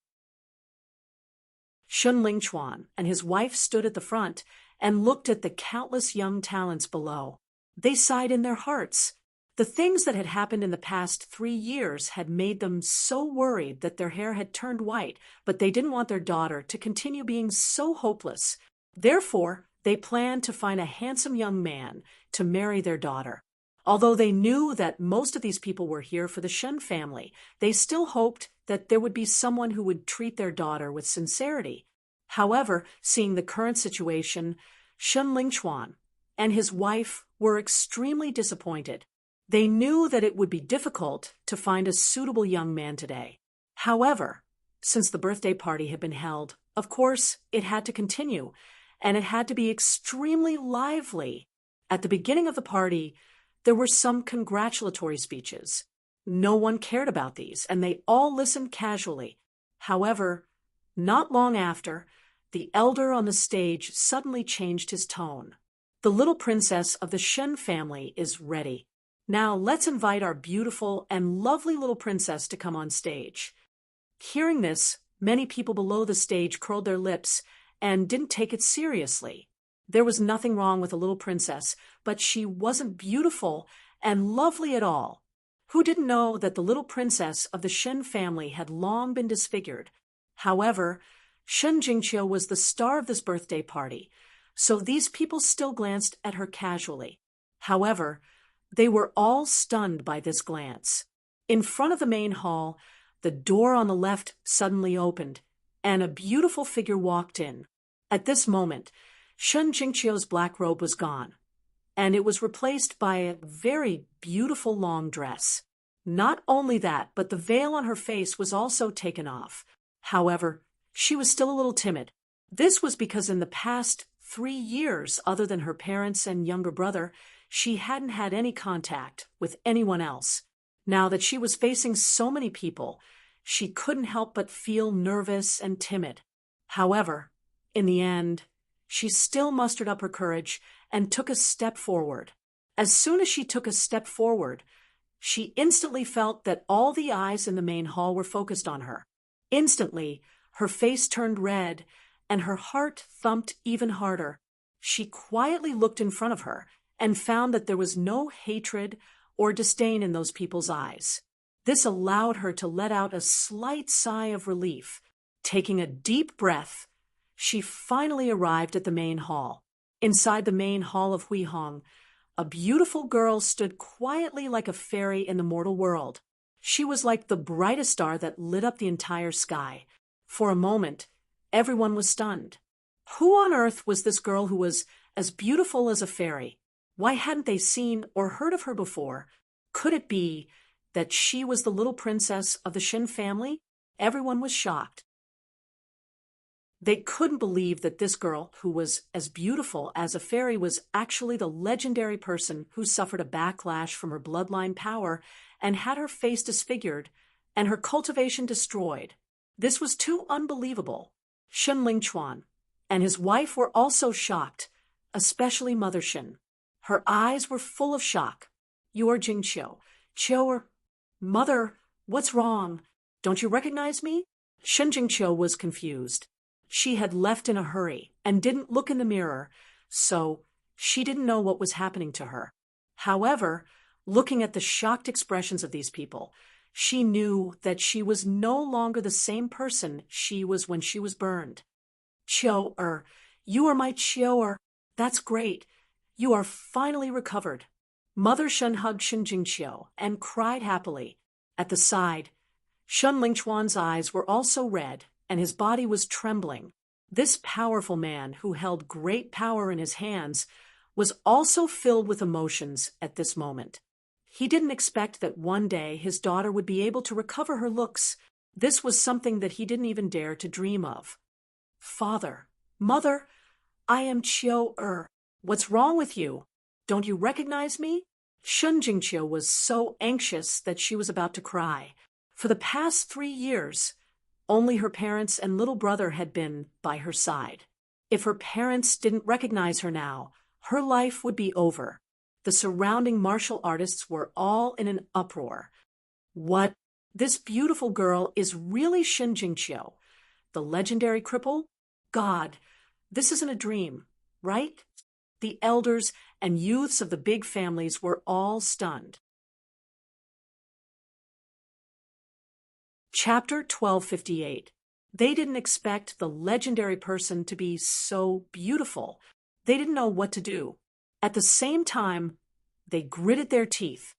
Shen Lingchuan and his wife stood at the front and looked at the countless young talents below. They sighed in their hearts. The things that had happened in the past 3 years had made them so worried that their hair had turned white, but they didn't want their daughter to continue being so hopeless. Therefore, they planned to find a handsome young man to marry their daughter. Although they knew that most of these people were here for the Shen family, they still hoped that there would be someone who would treat their daughter with sincerity. However, seeing the current situation, Shen Lingchuan and his wife were extremely disappointed. They knew that it would be difficult to find a suitable young man today. However, since the birthday party had been held, of course, it had to continue, and it had to be extremely lively. At the beginning of the party, there were some congratulatory speeches. No one cared about these, and they all listened casually. However, not long after, the elder on the stage suddenly changed his tone. "The little princess of the Shen family is ready. Now let's invite our beautiful and lovely little princess to come on stage." Hearing this, many people below the stage curled their lips and didn't take it seriously. There was nothing wrong with a little princess, but she wasn't beautiful and lovely at all. Who didn't know that the little princess of the Shen family had long been disfigured? However, Shen Jingqiu was the star of this birthday party, so these people still glanced at her casually. However, they were all stunned by this glance. In front of the main hall, the door on the left suddenly opened, and a beautiful figure walked in. At this moment, Shen Jingqiu's black robe was gone, and it was replaced by a very beautiful long dress. Not only that, but the veil on her face was also taken off. However, she was still a little timid. This was because in the past 3 years, other than her parents and younger brother, she hadn't had any contact with anyone else. Now that she was facing so many people, she couldn't help but feel nervous and timid. However, in the end, she still mustered up her courage and took a step forward. As soon as she took a step forward, she instantly felt that all the eyes in the main hall were focused on her. Instantly, her face turned red and her heart thumped even harder. She quietly looked in front of her and found that there was no hatred or disdain in those people's eyes. This allowed her to let out a slight sigh of relief. Taking a deep breath, she finally arrived at the main hall. Inside the main hall of Huihong, a beautiful girl stood quietly like a fairy in the mortal world. She was like the brightest star that lit up the entire sky. For a moment, everyone was stunned. Who on earth was this girl who was as beautiful as a fairy? Why hadn't they seen or heard of her before? Could it be that she was the little princess of the Shin family? Everyone was shocked. They couldn't believe that this girl, who was as beautiful as a fairy, was actually the legendary person who suffered a backlash from her bloodline power and had her face disfigured and her cultivation destroyed. This was too unbelievable. Shen Lingchuan and his wife were also shocked, especially Mother Shen. Her eyes were full of shock. "You are Jingqiu. Qiu, Mother, what's wrong? Don't you recognize me?" Shen Jingqiu was confused. She had left in a hurry and didn't look in the mirror, so she didn't know what was happening to her. However, looking at the shocked expressions of these people, she knew that she was no longer the same person she was when she was burned. "Qiu, you are my Qiu. That's great. You are finally recovered." Mother Shen hugged Shen Jingqiu and cried happily. At the side, Shen Lingchuan's eyes were also red, and his body was trembling. This powerful man, who held great power in his hands, was also filled with emotions at this moment. He didn't expect that one day his daughter would be able to recover her looks. This was something that he didn't even dare to dream of. "Father, Mother, I am Qiu. What's wrong with you? Don't you recognize me?" Shen Jingqiu was so anxious that she was about to cry. For the past 3 years, only her parents and little brother had been by her side. If her parents didn't recognize her now, her life would be over. The surrounding martial artists were all in an uproar. What? This beautiful girl is really Shen Jingqiu, the legendary cripple? God, this isn't a dream, right? The elders and youths of the big families were all stunned. Chapter 1258. They didn't expect the legendary person to be so beautiful. They didn't know what to do. At the same time, they gritted their teeth.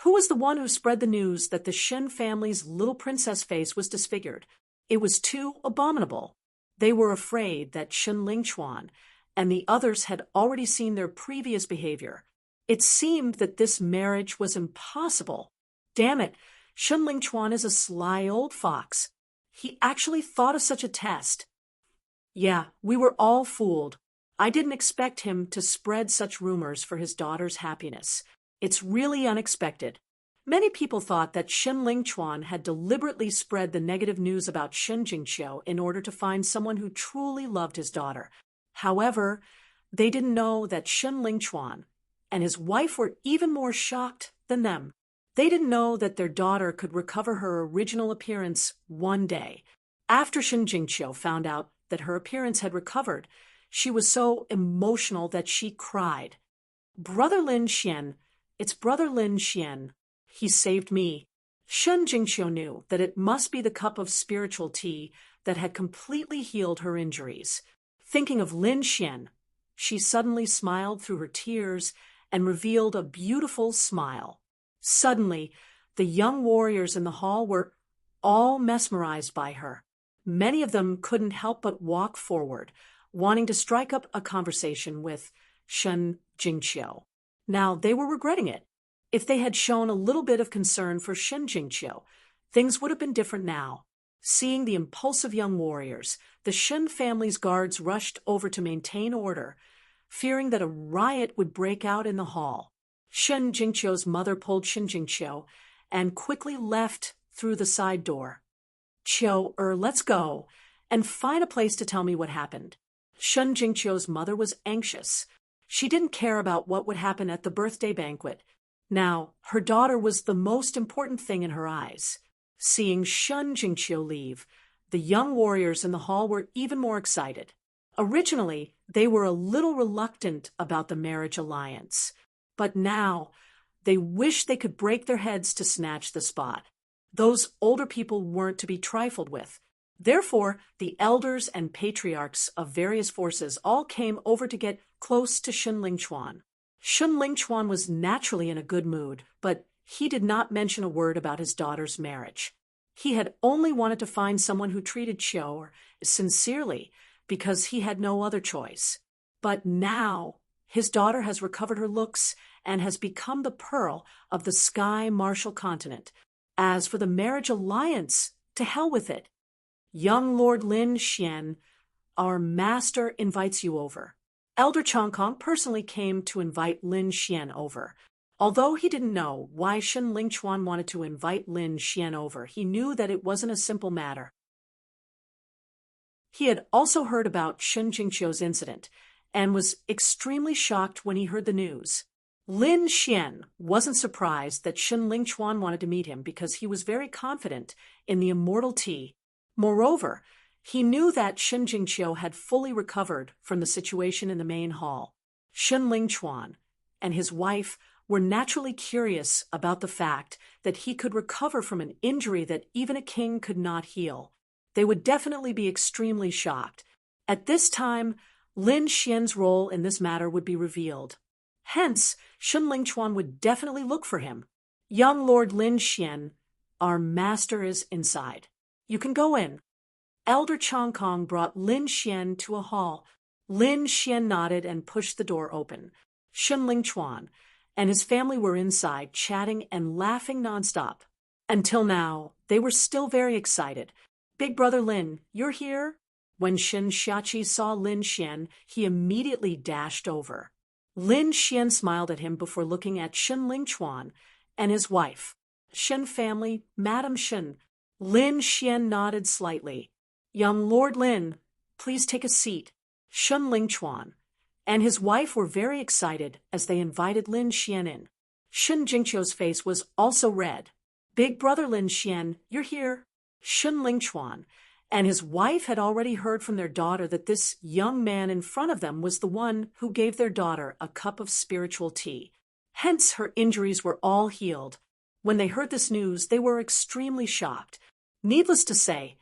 Who was the one who spread the news that the Shen family's little princess face was disfigured? It was too abominable. They were afraid that Shen Lingchuan and the others had already seen their previous behavior. It seemed that this marriage was impossible. Damn it, Shen Lingchuan is a sly old fox. He actually thought of such a test. Yeah, we were all fooled. I didn't expect him to spread such rumors for his daughter's happiness. It's really unexpected. Many people thought that Shen Lingchuan had deliberately spread the negative news about Shen Jingqiu in order to find someone who truly loved his daughter. However, they didn't know that Shen Lingchuan and his wife were even more shocked than them. They didn't know that their daughter could recover her original appearance one day. After Shen Jingqiu found out that her appearance had recovered, she was so emotional that she cried. "Brother Lin Xian, it's Brother Lin Xian. He saved me." Shen Jingqiu knew that it must be the cup of spiritual tea that had completely healed her injuries. Thinking of Lin Xian, she suddenly smiled through her tears and revealed a beautiful smile. Suddenly, the young warriors in the hall were all mesmerized by her. Many of them couldn't help but walk forward, wanting to strike up a conversation with Shen Jingqiu. Now they were regretting it. If they had shown a little bit of concern for Shen Jingqiu, things would have been different now. Seeing the impulsive young warriors, the Shen family's guards rushed over to maintain order, fearing that a riot would break out in the hall. Shen Jingqiu's mother pulled Shen Jingqiu and quickly left through the side door. Qiu, let's go, and find a place to tell me what happened. Shen Jingqiu's mother was anxious. She didn't care about what would happen at the birthday banquet. Now, her daughter was the most important thing in her eyes. Seeing Shen Jingqiu leave, the young warriors in the hall were even more excited. Originally, they were a little reluctant about the marriage alliance, but now they wished they could break their heads to snatch the spot. Those older people weren't to be trifled with. Therefore, the elders and patriarchs of various forces all came over to get close to Shen Lingchuan. Shen Lingchuan was naturally in a good mood, but he did not mention a word about his daughter's marriage. He had only wanted to find someone who treated Qiu sincerely because he had no other choice. But now, his daughter has recovered her looks and has become the pearl of the Sky Martial Continent. As for the marriage alliance, to hell with it. Young Lord Lin Xian, our master invites you over. Elder Chongkong personally came to invite Lin Xian over. Although he didn't know why Shen Lingchuan wanted to invite Lin Xian over, he knew that it wasn't a simple matter. He had also heard about Shen Jingqiu's incident and was extremely shocked when he heard the news. Lin Xian wasn't surprised that Shen Lingchuan wanted to meet him because he was very confident in the immortal tea. Moreover, he knew that Shen Jingqiu had fully recovered from the situation in the main hall. Shen Lingchuan and his wife were naturally curious about the fact that he could recover from an injury that even a king could not heal. They would definitely be extremely shocked. At this time, Lin Xian's role in this matter would be revealed. Hence, Shen Lingchuan would definitely look for him. Young Lord Lin Xian, our master is inside. You can go in. Elder Chongkong brought Lin Xian to a hall. Lin Xian nodded and pushed the door open. Shen Lingchuan and his family were inside, chatting and laughing nonstop. Until now, they were still very excited. Big brother Lin, you're here? When Shen Xiaqi saw Lin Xian, he immediately dashed over. Lin Xian smiled at him before looking at Shen Lingchuan and his wife. Shen family, Madam Shen. Lin Xian nodded slightly. Young Lord Lin, please take a seat. Shen Lingchuan and his wife were very excited as they invited Lin Xian in. Shen Jingqiu's face was also red. Big brother Lin Xian, you're here. Shen Lingchuan and his wife had already heard from their daughter that this young man in front of them was the one who gave their daughter a cup of spiritual tea. Hence, her injuries were all healed. When they heard this news, they were extremely shocked. Needless to say,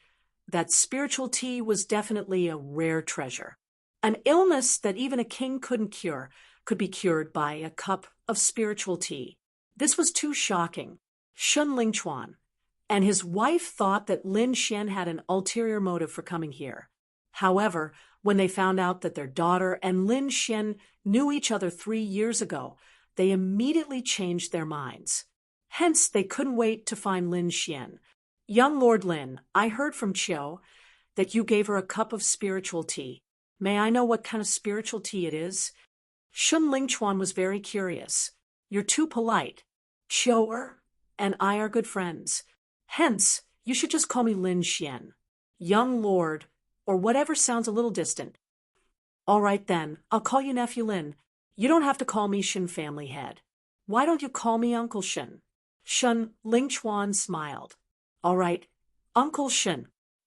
that spiritual tea was definitely a rare treasure. An illness that even a king couldn't cure could be cured by a cup of spiritual tea. This was too shocking. Shen Lingchuan and his wife thought that Lin Xian had an ulterior motive for coming here. However, when they found out that their daughter and Lin Xian knew each other 3 years ago, they immediately changed their minds. Hence, they couldn't wait to find Lin Xian. Young Lord Lin, I heard from Qiu that you gave her a cup of spiritual tea. May I know what kind of spiritual tea it is? Shen Lingchuan was very curious. You're too polite. Qiu and I are good friends. Hence, you should just call me Lin Xian. Young Lord, or whatever sounds a little distant. All right then, I'll call you Nephew Lin. You don't have to call me Shen family head. Why don't you call me Uncle Shen? Shen Lingchuan smiled. All right, Uncle Shen.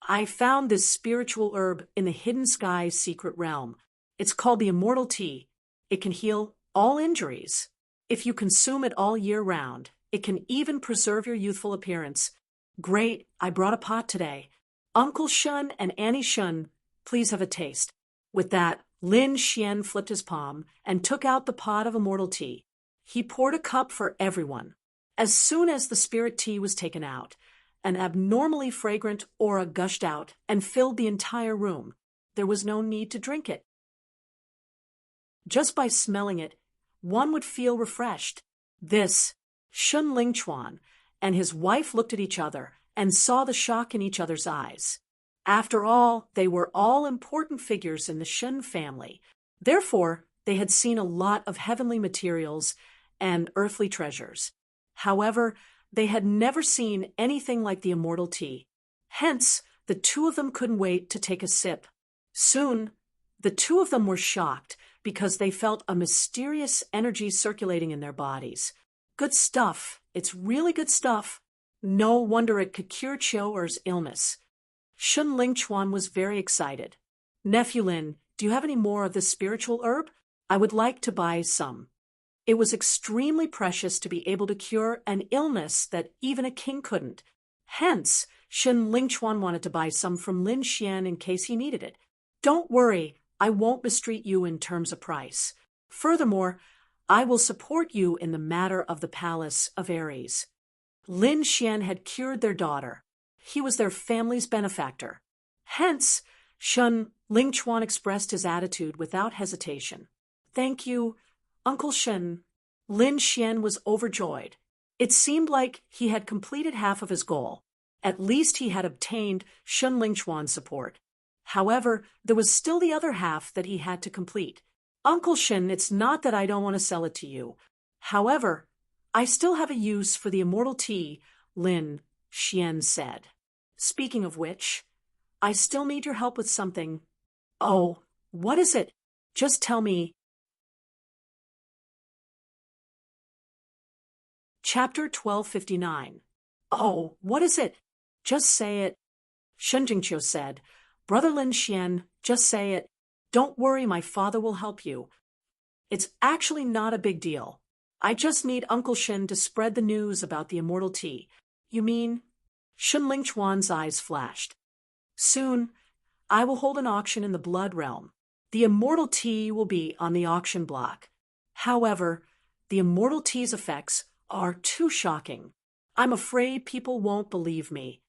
I found this spiritual herb in the Hidden Sky's secret realm. It's called the Immortal Tea. It can heal all injuries. If you consume it all year round, it can even preserve your youthful appearance. Great, I brought a pot today. Uncle Shen and Annie Shen, please have a taste. With that, Lin Xian flipped his palm and took out the pot of immortal tea. He poured a cup for everyone. As soon as the spirit tea was taken out, an abnormally fragrant aura gushed out and filled the entire room. There was no need to drink it. Just by smelling it, one would feel refreshed. This, Shen Lingchuan and his wife looked at each other and saw the shock in each other's eyes. After all, they were all important figures in the Shen family. Therefore, they had seen a lot of heavenly materials and earthly treasures. However, they had never seen anything like the immortal tea. Hence, the two of them couldn't wait to take a sip. Soon, the two of them were shocked because they felt a mysterious energy circulating in their bodies. Good stuff. It's really good stuff. No wonder it could cure Qiuer's illness. Shun Lingchuan was very excited. Nephew Lin, do you have any more of this spiritual herb? I would like to buy some. It was extremely precious to be able to cure an illness that even a king couldn't. Hence, Shun Lingchuan wanted to buy some from Lin Xian in case he needed it. Don't worry, I won't mistreat you in terms of price. Furthermore, I will support you in the matter of the palace of Aries. Lin Xian had cured their daughter. He was their family's benefactor. Hence, Shun Lingchuan expressed his attitude without hesitation. Thank you, Uncle Shen. Lin Xian was overjoyed. It seemed like he had completed half of his goal. At least he had obtained Shun Lingchuan's support. However, there was still the other half that he had to complete. Uncle Shen, it's not that I don't want to sell it to you. However, I still have a use for the immortal tea, Lin Xian said. Speaking of which, I still need your help with something. Oh, what is it? Just tell me. Chapter 1259. Oh, what is it? Just say it. Shen Jingqiu said. Brother Lin Xian, just say it. Don't worry, my father will help you. It's actually not a big deal. I just need Uncle Shen to spread the news about the immortal tea. You mean? Shun Lingchuan's eyes flashed. Soon, I will hold an auction in the Blood Realm. The immortal tea will be on the auction block. However, the immortal tea's effects are too shocking. I'm afraid people won't believe me.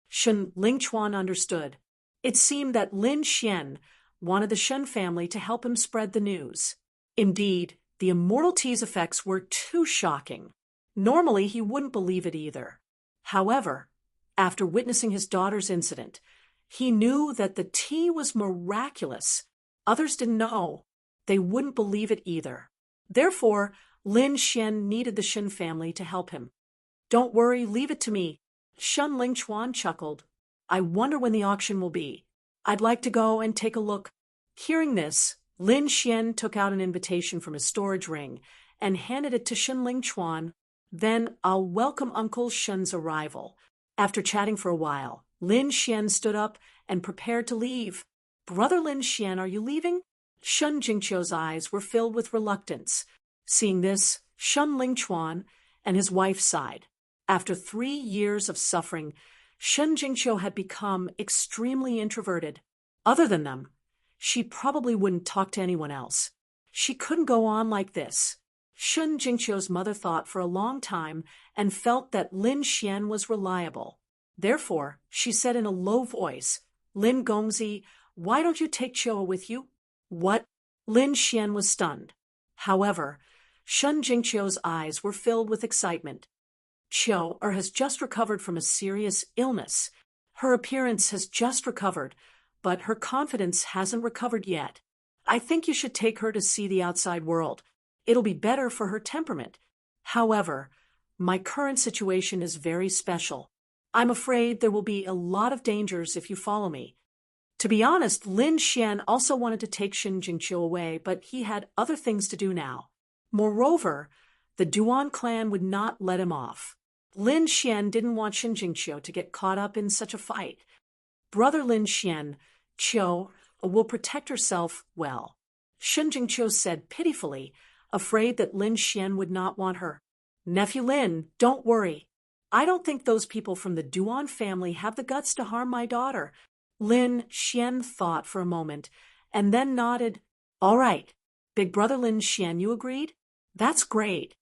Shun Lingchuan understood. It seemed that Lin Xian wanted the Shen family to help him spread the news. Indeed, the immortal tea's effects were too shocking. Normally, he wouldn't believe it either. However, after witnessing his daughter's incident, he knew that the tea was miraculous. Others didn't know. They wouldn't believe it either. Therefore, Lin Xian needed the Shen family to help him. Don't worry, leave it to me. Shun Lingchuan chuckled. I wonder when the auction will be. I'd like to go and take a look. Hearing this, Lin Xian took out an invitation from his storage ring and handed it to Shun Lingchuan. Then I'll welcome Uncle Shun's arrival. After chatting for a while, Lin Xian stood up and prepared to leave. Brother Lin Xian, are you leaving? Shun Jingqiu's eyes were filled with reluctance. Seeing this, Shun Lingchuan and his wife sighed. After 3 years of suffering, Shun Jingqiu had become extremely introverted. Other than them, she probably wouldn't talk to anyone else. She couldn't go on like this. Shun Jingqiu's mother thought for a long time and felt that Lin Xian was reliable. Therefore, she said in a low voice, Lin Gongzi, why don't you take Qiu with you? What? Lin Xian was stunned. However, Shun Jingqiu's eyes were filled with excitement. Qiu has just recovered from a serious illness. Her appearance has just recovered, but her confidence hasn't recovered yet. I think you should take her to see the outside world. It'll be better for her temperament. However, my current situation is very special. I'm afraid there will be a lot of dangers if you follow me. To be honest, Lin Xian also wanted to take Shen Jingqiu away, but he had other things to do now. Moreover, the Duan clan would not let him off. Lin Xian didn't want Shen Jingqiu to get caught up in such a fight. Brother Lin Xian, Qiu will protect herself well. Shen Jingqiu said pitifully, afraid that Lin Xian would not want her. Nephew Lin, don't worry. I don't think those people from the Duan family have the guts to harm my daughter. Lin Xian thought for a moment, and then nodded. All right. Big brother Lin Xian, you agreed? That's great.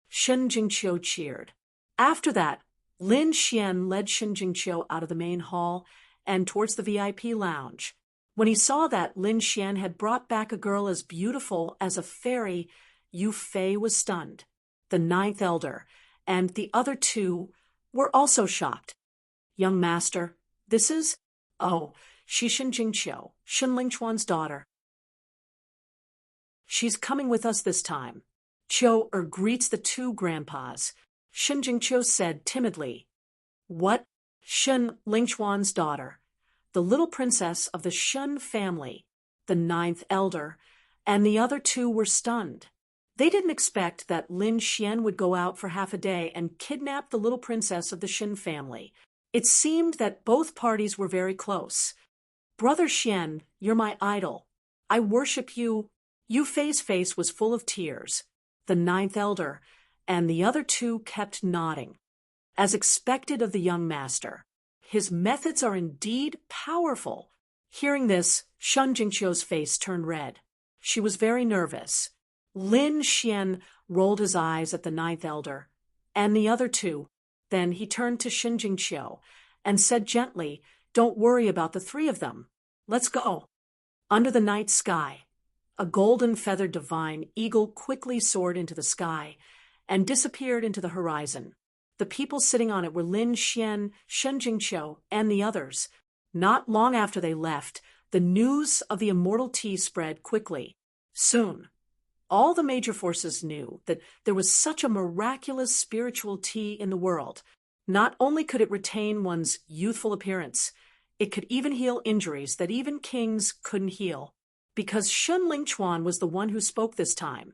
Shen Jingqiu cheered. After that, Lin Xian led Shen Jingqiu out of the main hall and towards the VIP lounge. When he saw that Lin Xian had brought back a girl as beautiful as a fairy, Yu Fei was stunned. The 9th elder and the other 2 were also shocked. Young master, this is? Oh, she's Shin Jingqiu, Shin Lingchuan's daughter. She's coming with us this time. Qiu greets the two grandpas. Shin Jingqiu said timidly. What? Shin Lingchuan's daughter, the little princess of the Shen family, the ninth elder, and the other two were stunned. They didn't expect that Lin Xian would go out for half a day and kidnap the little princess of the Shin family. It seemed that both parties were very close. Brother Xian, you're my idol. I worship you. Yu Fei's face was full of tears. The ninth elder and the other two kept nodding. As expected of the young master, his methods are indeed powerful. Hearing this, Shen Jingqiu's face turned red. She was very nervous. Lin Xian rolled his eyes at the ninth elder and the other two. Then he turned to Shin Jingqiu and said gently, Don't worry about the three of them. Let's go. Under the night sky, a golden feathered divine eagle quickly soared into the sky and disappeared into the horizon. The people sitting on it were Lin Xian, Shen Jingqiu, and the others. Not long after they left, the news of the immortal tea spread quickly. Soon, all the major forces knew that there was such a miraculous spiritual tea in the world. Not only could it retain one's youthful appearance, it could even heal injuries that even kings couldn't heal. Because Shen Lingchuan was the one who spoke this time,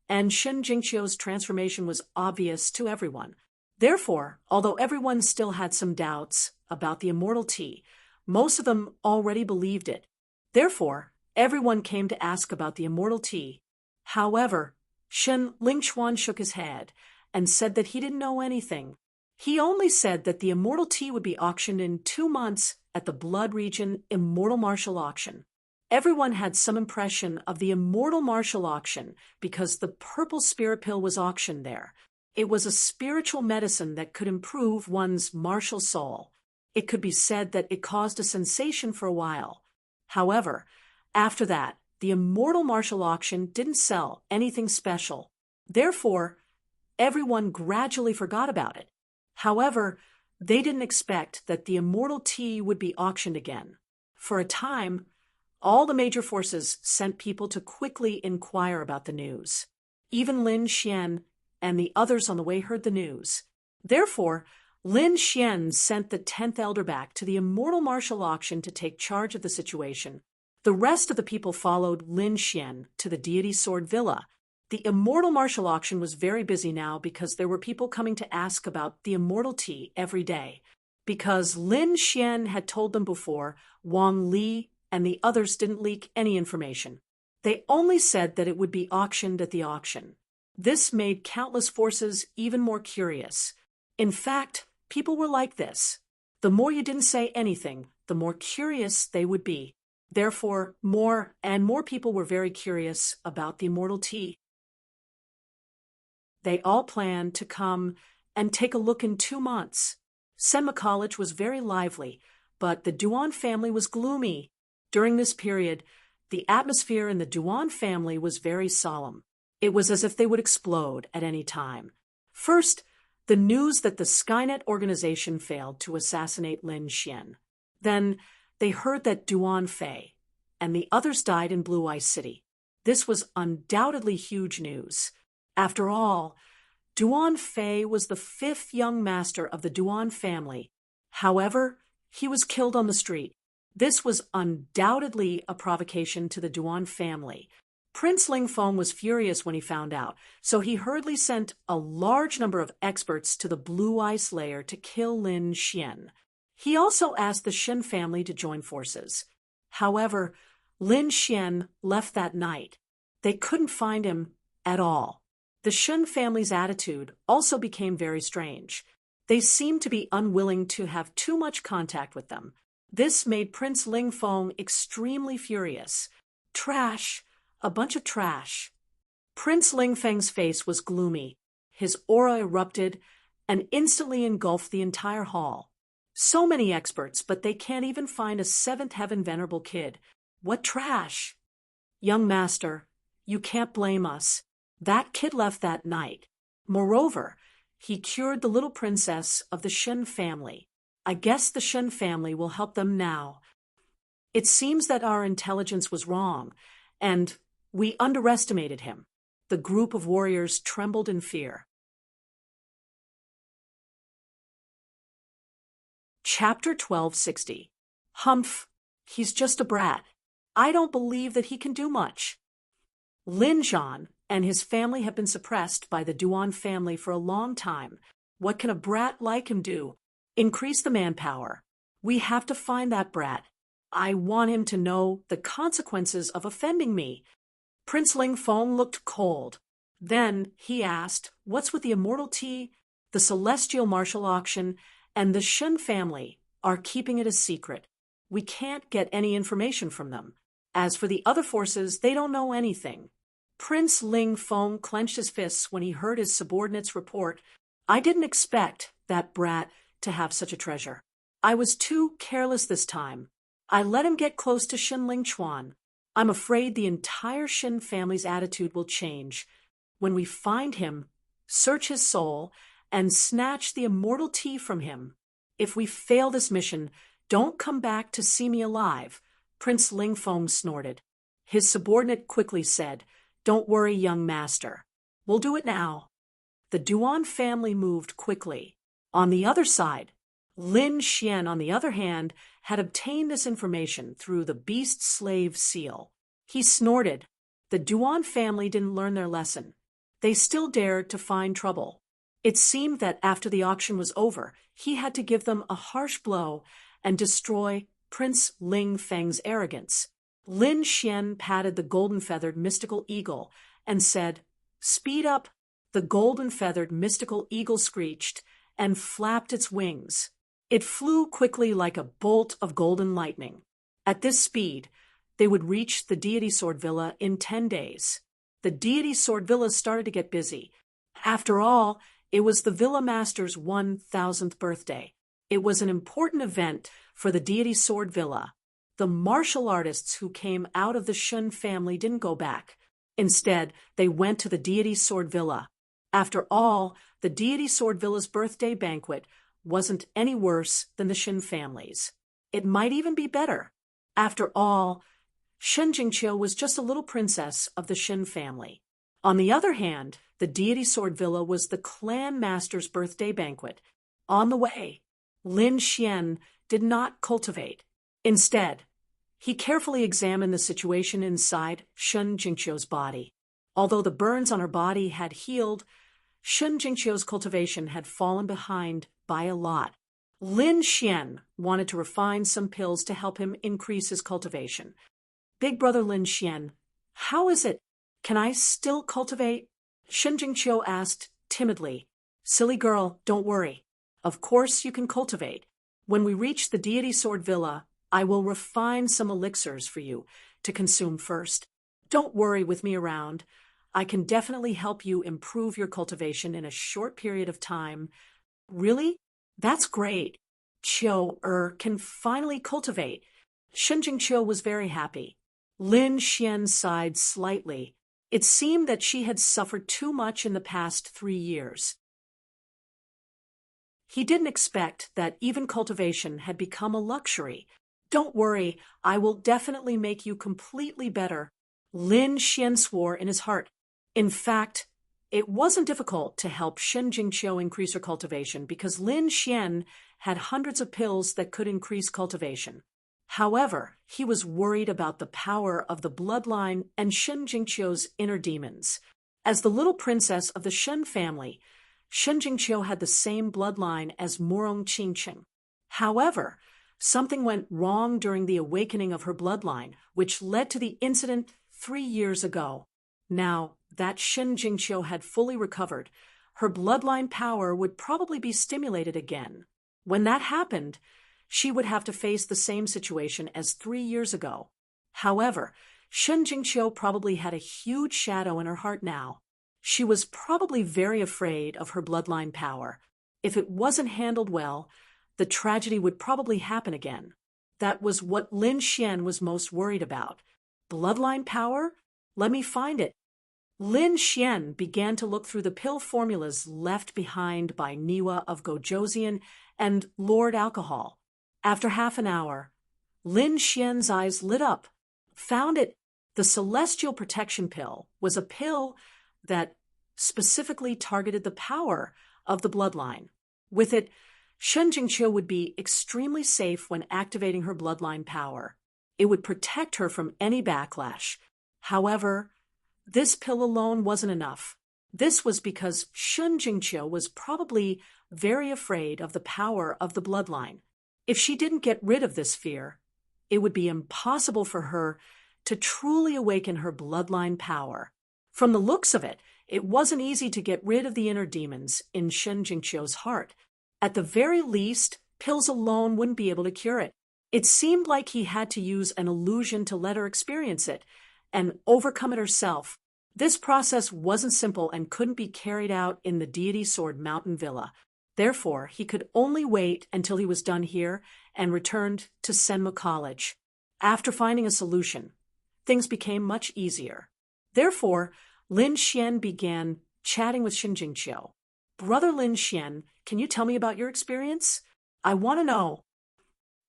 and Shen Jingqiu's transformation was obvious to everyone. Therefore, although everyone still had some doubts about the immortal tea, most of them already believed it. Therefore, everyone came to ask about the immortal tea. However, Shen Lingchuan shook his head and said that he didn't know anything. He only said that the immortal tea would be auctioned in 2 months at the Blood Region Immortal Martial Auction. Everyone had some impression of the Immortal Martial Auction because the purple spirit pill was auctioned there. It was a spiritual medicine that could improve one's martial soul. It could be said that it caused a sensation for a while. However, after that, the Immortal Martial Auction didn't sell anything special. Therefore, everyone gradually forgot about it. However, they didn't expect that the immortal tea would be auctioned again. For a time, all the major forces sent people to quickly inquire about the news. Even Lin Xian and the others on the way heard the news. Therefore, Lin Xian sent the 10th elder back to the Immortal Martial Auction to take charge of the situation. The rest of the people followed Lin Xian to the Deity Sword Villa. The Immortal Martial Auction was very busy now because there were people coming to ask about the immortal tea every day. Because Lin Xian had told them before, Wang Li and the others didn't leak any information. They only said that it would be auctioned at the auction. This made countless forces even more curious. In fact, people were like this. The more you didn't say anything, the more curious they would be. Therefore, more and more people were very curious about the immortal tea. They all planned to come and take a look in 2 months. Senma College was very lively, but the Duan family was gloomy. During this period, the atmosphere in the Duan family was very solemn. It was as if they would explode at any time. First, the news that the Skynet organization failed to assassinate Lin Xian. Then, they heard that Duan Fei and the others died in Blue Ice City. This was undoubtedly huge news. After all, Duan Fei was the 5th young master of the Duan family. However, he was killed on the street. This was undoubtedly a provocation to the Duan family. Prince Lingfeng was furious when he found out, so he hurriedly sent a large number of experts to the Blue Ice Layer to kill Lin Xian. He also asked the Shen family to join forces. However, Lin Xian left that night. They couldn't find him at all. The Shen family's attitude also became very strange. They seemed to be unwilling to have too much contact with them. This made Prince Lingfeng extremely furious. Trash! A bunch of trash. Prince Lingfeng's face was gloomy. His aura erupted and instantly engulfed the entire hall. So many experts, but they can't even find a 7th heaven venerable kid. What trash! Young master, you can't blame us. That kid left that night. Moreover, he cured the little princess of the Shen family. I guess the Shun family will help them now. It seems that our intelligence was wrong, and we underestimated him. The group of warriors trembled in fear. Chapter 1260. Humph, he's just a brat. I don't believe that he can do much. Lin Zhan and his family have been suppressed by the Duan family for a long time. What can a brat like him do? Increase the manpower. We have to find that brat. I want him to know the consequences of offending me. Prince Ling Feng looked cold. Then he asked, what's with the immortal tea, the celestial martial auction, and the Shun family are keeping it a secret. We can't get any information from them. As for the other forces, they don't know anything. Prince Ling Feng clenched his fists when he heard his subordinate's report. I didn't expect that brat to have such a treasure. I was too careless this time. I let him get close to Shin Ling Chuan. I'm afraid the entire Shin family's attitude will change. When we find him, search his soul, and snatch the immortal tea from him. If we fail this mission, don't come back to see me alive. Prince Ling Feng snorted. His subordinate quickly said, Don't worry, young master. We'll do it now. The Duan family moved quickly. On the other side, Lin Xian, on the other hand, had obtained this information through the beast slave seal. He snorted. The Duan family didn't learn their lesson. They still dared to find trouble. It seemed that after the auction was over, he had to give them a harsh blow and destroy Prince Ling Feng's arrogance. Lin Xian patted the golden-feathered mystical eagle and said, Speed up. The golden-feathered mystical eagle screeched and flapped its wings. It flew quickly like a bolt of golden lightning. At this speed, they would reach the deity sword villa in 10 days. The deity sword villa started to get busy. After all, it was the villa master's 1000th birthday. It was an important event for the deity sword villa. The martial artists who came out of the Shun family didn't go back. Instead, they went to the deity sword villa. After all, the deity sword villa's birthday banquet wasn't any worse than the Shin family's. It might even be better. After all, Shen Jingqiu was just a little princess of the Shin family. On the other hand, the deity sword villa was the clan master's birthday banquet. On the way, Lin Xian did not cultivate. Instead, he carefully examined the situation inside Shen Jingqiu's body. Although the burns on her body had healed, Shen Jingqiu's cultivation had fallen behind by a lot. Lin Xian wanted to refine some pills to help him increase his cultivation. Big brother Lin Xian, how is it? Can I still cultivate? Shen Jingqiu asked timidly. Silly girl, don't worry. Of course you can cultivate. When we reach the deity sword villa, I will refine some elixirs for you to consume first. Don't worry with me around. I can definitely help you improve your cultivation in a short period of time. Really? That's great. Qiu can finally cultivate. Shen Jingqiu was very happy. Lin Xian sighed slightly. It seemed that she had suffered too much in the past 3 years. He didn't expect that even cultivation had become a luxury. Don't worry, I will definitely make you completely better. Lin Xian swore in his heart. In fact, it wasn't difficult to help Shen Jingqiu increase her cultivation because Lin Xian had hundreds of pills that could increase cultivation. However, he was worried about the power of the bloodline and Shen Jingqiu's inner demons. As the little princess of the Shen family, Shen Jingqiu had the same bloodline as Morong Qingqing. However, something went wrong during the awakening of her bloodline, which led to the incident 3 years ago. Now that Shen Jingqiu had fully recovered, her bloodline power would probably be stimulated again. When that happened, she would have to face the same situation as 3 years ago. However, Shen Jingqiu probably had a huge shadow in her heart now. She was probably very afraid of her bloodline power. If it wasn't handled well, the tragedy would probably happen again. That was what Lin Xian was most worried about. Bloodline power? Let me find it. Lin Xian began to look through the pill formulas left behind by Niwa of Gojoseon and Lord Alcohol. After half an hour, Lin Xian's eyes lit up, found it. The Celestial Protection Pill was a pill that specifically targeted the power of the bloodline. With it, Shen Jingqiu would be extremely safe when activating her bloodline power. It would protect her from any backlash. However, this pill alone wasn't enough. This was because Shen Jingqiu was probably very afraid of the power of the bloodline. If she didn't get rid of this fear, it would be impossible for her to truly awaken her bloodline power. From the looks of it, it wasn't easy to get rid of the inner demons in Shen Jingqiu's heart. At the very least, pills alone wouldn't be able to cure it. It seemed like he had to use an illusion to let her experience it and overcome it herself. This process wasn't simple and couldn't be carried out in the Deity Sword Mountain Villa. Therefore, he could only wait until he was done here and returned to Senmu College. After finding a solution, things became much easier. Therefore, Lin Xian began chatting with Shen Jingqiu. Brother Lin Xian, can you tell me about your experience? I want to know.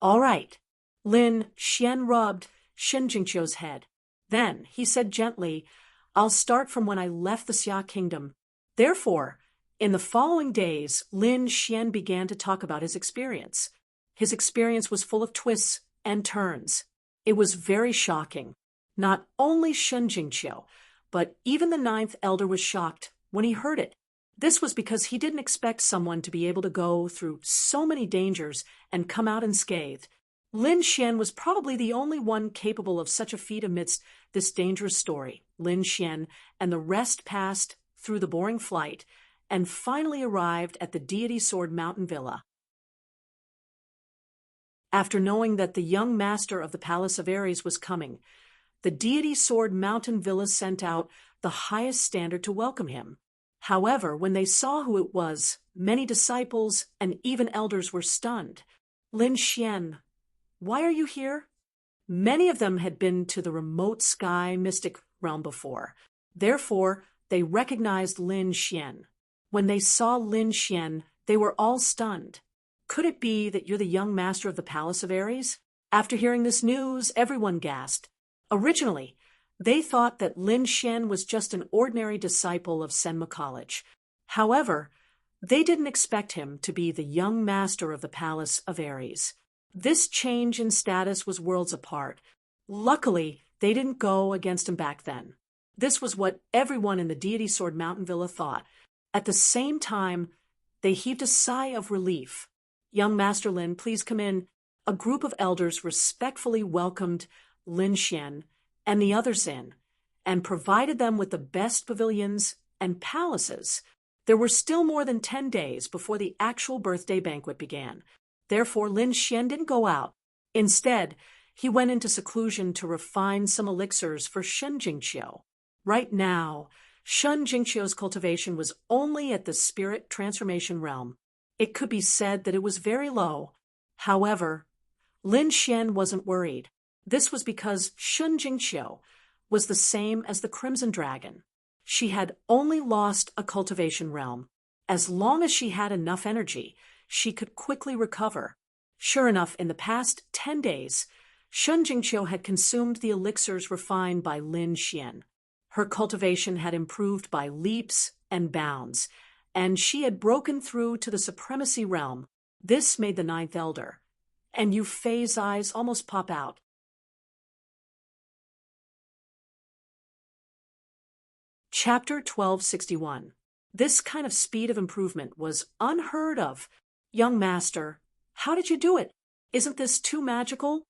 All right. Lin Xian rubbed Shen Jingqiu's head. Then he said gently, I'll start from when I left the Xia Kingdom. Therefore, in the following days, Lin Xian began to talk about his experience. His experience was full of twists and turns. It was very shocking. Not only Shen Jingqiu, but even the ninth elder was shocked when he heard it. This was because he didn't expect someone to be able to go through so many dangers and come out unscathed. Lin Xian was probably the only one capable of such a feat amidst this dangerous story. Lin Xian and the rest passed through the boring flight and finally arrived at the Deity Sword Mountain Villa. After knowing that the young master of the Palace of Ares was coming, the Deity Sword Mountain Villa sent out the highest standard to welcome him. However, when they saw who it was, many disciples and even elders were stunned. Lin Xian, why are you here? Many of them had been to the remote sky mystic realm before. Therefore, they recognized Lin Xian. When they saw Lin Xian, they were all stunned. Could it be that you're the young master of the Palace of Ares? After hearing this news, everyone gasped. Originally, they thought that Lin Xian was just an ordinary disciple of Senmu College. However, they didn't expect him to be the young master of the Palace of Ares. This change in status was worlds apart. Luckily, they didn't go against him back then. This was what everyone in the Deity Sword Mountain Villa thought. At the same time, they heaved a sigh of relief. Young Master Lin, please come in. A group of elders respectfully welcomed Lin Xian and the others in, and provided them with the best pavilions and palaces. There were still more than 10 days before the actual birthday banquet began. Therefore, Lin Xian didn't go out. Instead, he went into seclusion to refine some elixirs for Shen Jingqiu. Right now, Shen Jingqiu's cultivation was only at the spirit transformation realm. It could be said that it was very low. However, Lin Xian wasn't worried. This was because Shen Jingqiu was the same as the Crimson Dragon. She had only lost a cultivation realm. As long as she had enough energy, she could quickly recover. Sure enough, in the past 10 days, Shen Jingqiu had consumed the elixirs refined by Lin Xian. Her cultivation had improved by leaps and bounds, and she had broken through to the supremacy realm. This made the ninth elder, and Yu Fei's eyes almost pop out. Chapter 1261. This kind of speed of improvement was unheard of. Young master, how did you do it? Isn't this too magical?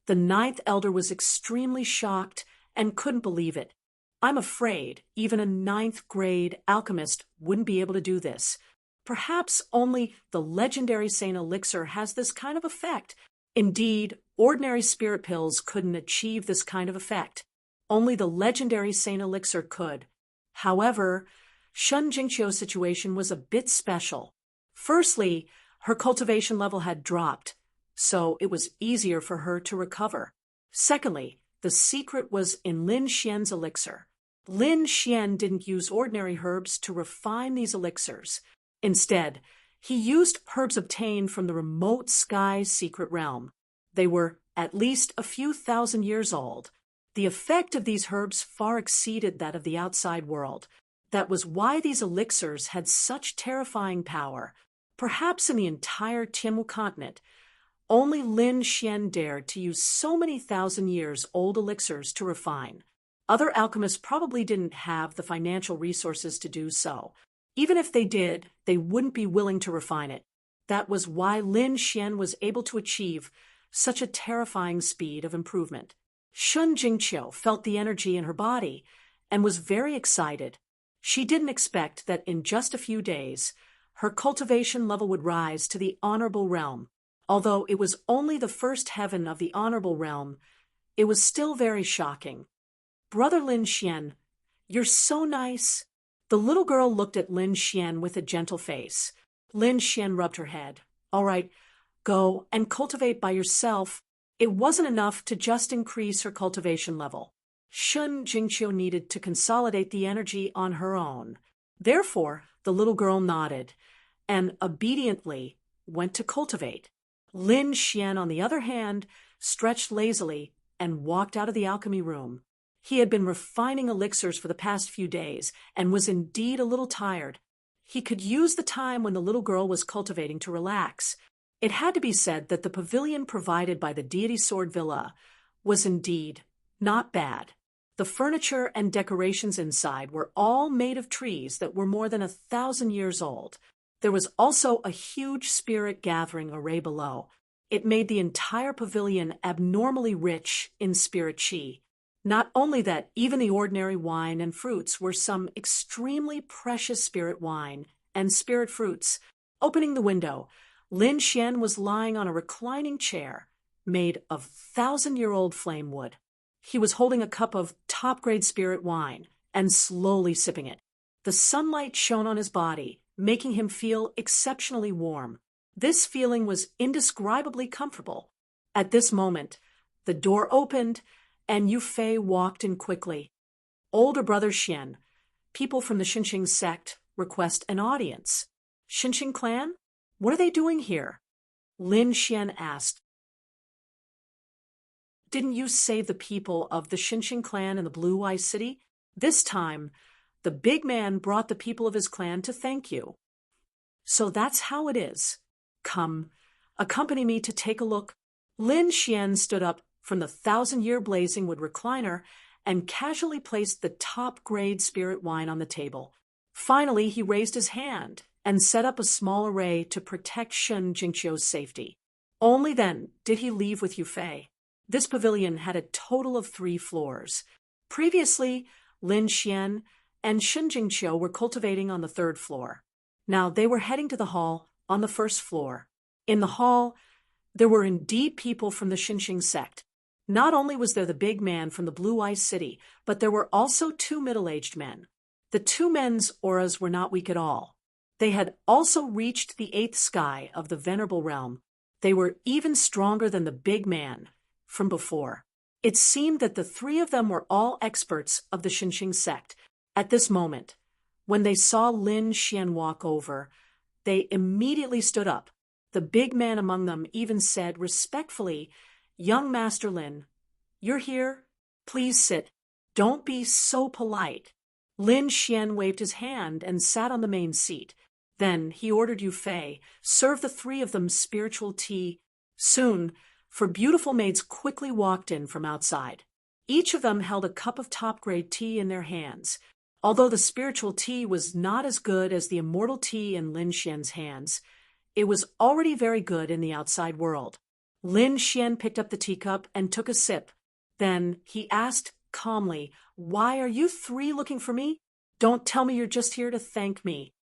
The ninth elder was extremely shocked and couldn't believe it. I'm afraid even a ninth-grade alchemist wouldn't be able to do this. Perhaps only the legendary Saint Elixir has this kind of effect. Indeed, ordinary spirit pills couldn't achieve this kind of effect. Only the legendary Saint Elixir could. However, Shen Jingqiu's situation was a bit special. Firstly, her cultivation level had dropped, so it was easier for her to recover. Secondly, the secret was in Lin Xian's elixir. Lin Xian didn't use ordinary herbs to refine these elixirs. Instead, he used herbs obtained from the remote sky's secret realm. They were at least a few thousand years old. The effect of these herbs far exceeded that of the outside world. That was why these elixirs had such terrifying power. Perhaps in the entire Tianmu continent, only Lin Xian dared to use so many thousand-years-old elixirs to refine. Other alchemists probably didn't have the financial resources to do so. Even if they did, they wouldn't be willing to refine it. That was why Lin Xian was able to achieve such a terrifying speed of improvement. Shun Jingqiu felt the energy in her body and was very excited. She didn't expect that in just a few days, her cultivation level would rise to the honorable realm. Although it was only the first heaven of the honorable realm, it was still very shocking. Brother Lin Xian, you're so nice. The little girl looked at Lin Xian with a gentle face. Lin Xian rubbed her head. All right, go and cultivate by yourself. It wasn't enough to just increase her cultivation level. Shun Jingqiu needed to consolidate the energy on her own. Therefore, the little girl nodded and obediently went to cultivate. Lin Xian, on the other hand, stretched lazily and walked out of the alchemy room. He had been refining elixirs for the past few days and was indeed a little tired. He could use the time when the little girl was cultivating to relax. It had to be said that the pavilion provided by the Deity Sword Villa was indeed not bad. The furniture and decorations inside were all made of trees that were more than 1,000 years old. There was also a huge spirit gathering array below. It made the entire pavilion abnormally rich in spirit chi. Not only that, even the ordinary wine and fruits were some extremely precious spirit wine and spirit fruits. Opening the window, Lin Xian was lying on a reclining chair made of 1,000-year-old flame wood. He was holding a cup of top-grade spirit wine and slowly sipping it. The sunlight shone on his body, making him feel exceptionally warm. This feeling was indescribably comfortable. At this moment, the door opened and Yu Fei walked in quickly. Older brother Xian, people from the Xinqing sect request an audience. Xinqing clan? What are they doing here? Lin Xian asked. Didn't you save the people of the Xinqing clan in the Blue Eye City? This time, the big man brought the people of his clan to thank you. So that's how it is. Come, accompany me to take a look. Lin Xian stood up from the 1,000-year blazing wood recliner and casually placed the top-grade spirit wine on the table. Finally, he raised his hand and set up a small array to protect Shun Jingqiu's safety. Only then did he leave with Yu Fei. This pavilion had a total of 3 floors. Previously, Lin Xian and Shun Jingqiu were cultivating on the 3rd floor. Now they were heading to the hall on the 1st floor. In the hall, there were indeed people from the Xinqing sect. Not only was there the big man from the Blue Eye City, but there were also 2 middle-aged men. The 2 men's auras were not weak at all. They had also reached the 8th sky of the Venerable Realm. They were even stronger than the big man from before. It seemed that the 3 of them were all experts of the Xinqing sect. At this moment, when they saw Lin Xian walk over, they immediately stood up. The big man among them even said respectfully, "Young Master Lin, you're here? Please sit. Don't be so polite." Lin Xian waved his hand and sat on the main seat. Then he ordered Yu Fei, serve the 3 of them spiritual tea. Soon, 4 beautiful maids quickly walked in from outside. Each of them held a cup of top-grade tea in their hands. Although the spiritual tea was not as good as the immortal tea in Lin Xian's hands, it was already very good in the outside world. Lin Xian picked up the teacup and took a sip. Then he asked calmly, "Why are you 3 looking for me? Don't tell me you're just here to thank me."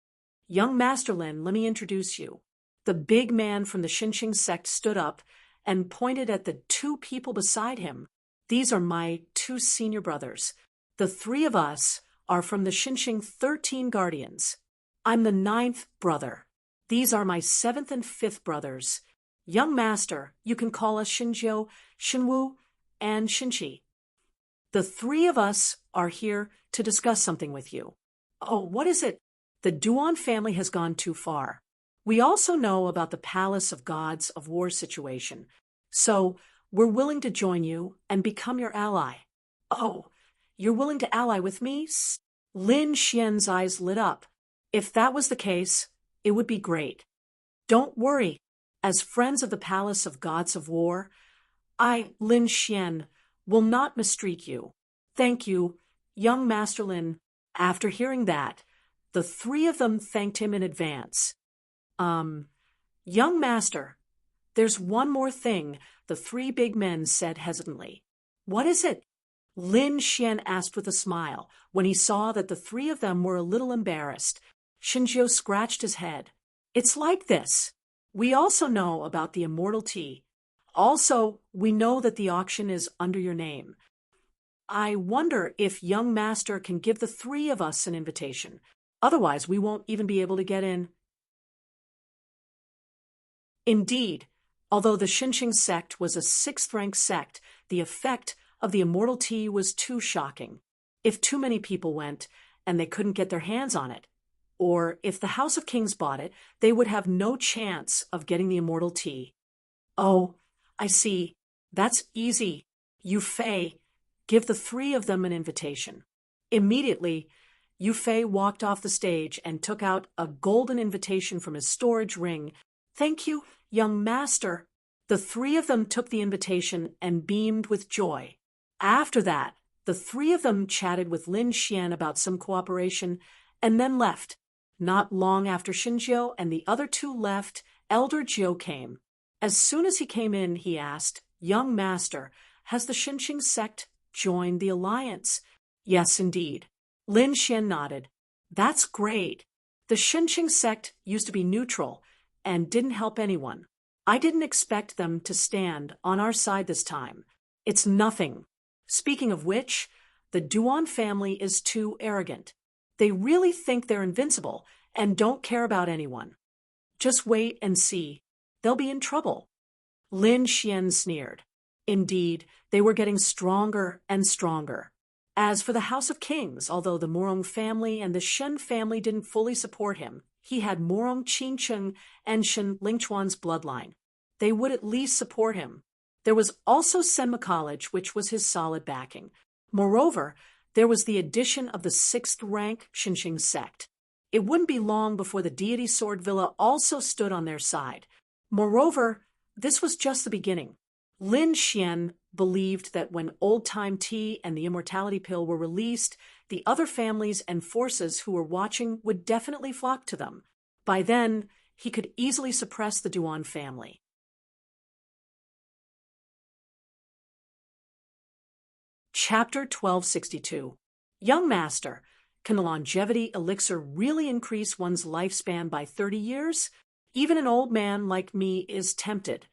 "Young Master Lin, let me introduce you." The big man from the Xinqing sect stood up and pointed at the 2 people beside him. "These are my 2 senior brothers. The 3 of us are from the Xinqing 13 Guardians. I'm the 9th brother. These are my 7th and 5th brothers. Young Master, you can call us Xinjiu, Xinwu, and Xinqi." The three of us are here to discuss something with you. Oh, what is it? The Duan family has gone too far. We also know about the Palace of Gods of War situation, so we're willing to join you and become your ally. Oh, you're willing to ally with me? Lin Xian's eyes lit up. If that was the case, it would be great. Don't worry. As friends of the Palace of Gods of War, I, Lin Xian, will not mistreat you. Thank you, young Master Lin. After hearing that, the three of them thanked him in advance. Young Master, there's one more thing, the three big men said hesitantly. What is it? Lin Xian asked with a smile, when he saw that the three of them were a little embarrassed. Xinjiu scratched his head. It's like this. We also know about the immortal tea. Also, we know that the auction is under your name. I wonder if young Master can give the three of us an invitation. Otherwise, we won't even be able to get in. Indeed, although the Xinqing sect was a sixth-rank sect, the effect of the immortal tea was too shocking. If too many people went, and they couldn't get their hands on it, or if the House of Kings bought it, they would have no chance of getting the immortal tea. Oh, I see. That's easy. Yu Fei, give the three of them an invitation. Immediately, Yu Fei walked off the stage and took out a golden invitation from his storage ring. Thank you, young Master. The three of them took the invitation and beamed with joy. After that, the three of them chatted with Lin Xian about some cooperation and then left. Not long after Xinjiu and the other two left, Elder Jiu came. As soon as he came in, he asked, Young Master, has the Xinqing sect joined the alliance? Yes, indeed. Lin Xian nodded. That's great. The Xinqing sect used to be neutral and didn't help anyone. I didn't expect them to stand on our side this time. It's nothing. Speaking of which, the Duan family is too arrogant. They really think they're invincible and don't care about anyone. Just wait and see. They'll be in trouble. Lin Xian sneered. Indeed, they were getting stronger and stronger. As for the House of Kings, although the Morong family and the Shen family didn't fully support him, he had Morong Qingcheng and Shen Lingchuan's bloodline. They would at least support him. There was also Senma College, which was his solid backing. Moreover, there was the addition of the sixth-rank Xinqing sect. It wouldn't be long before the Deity Sword Villa also stood on their side. Moreover, this was just the beginning. Lin Xian believed that when old-time tea and the immortality pill were released, the other families and forces who were watching would definitely flock to them. By then, he could easily suppress the Duan family. Chapter 1262. Young Master, can the longevity elixir really increase one's lifespan by 30 years? Even an old man like me is tempted.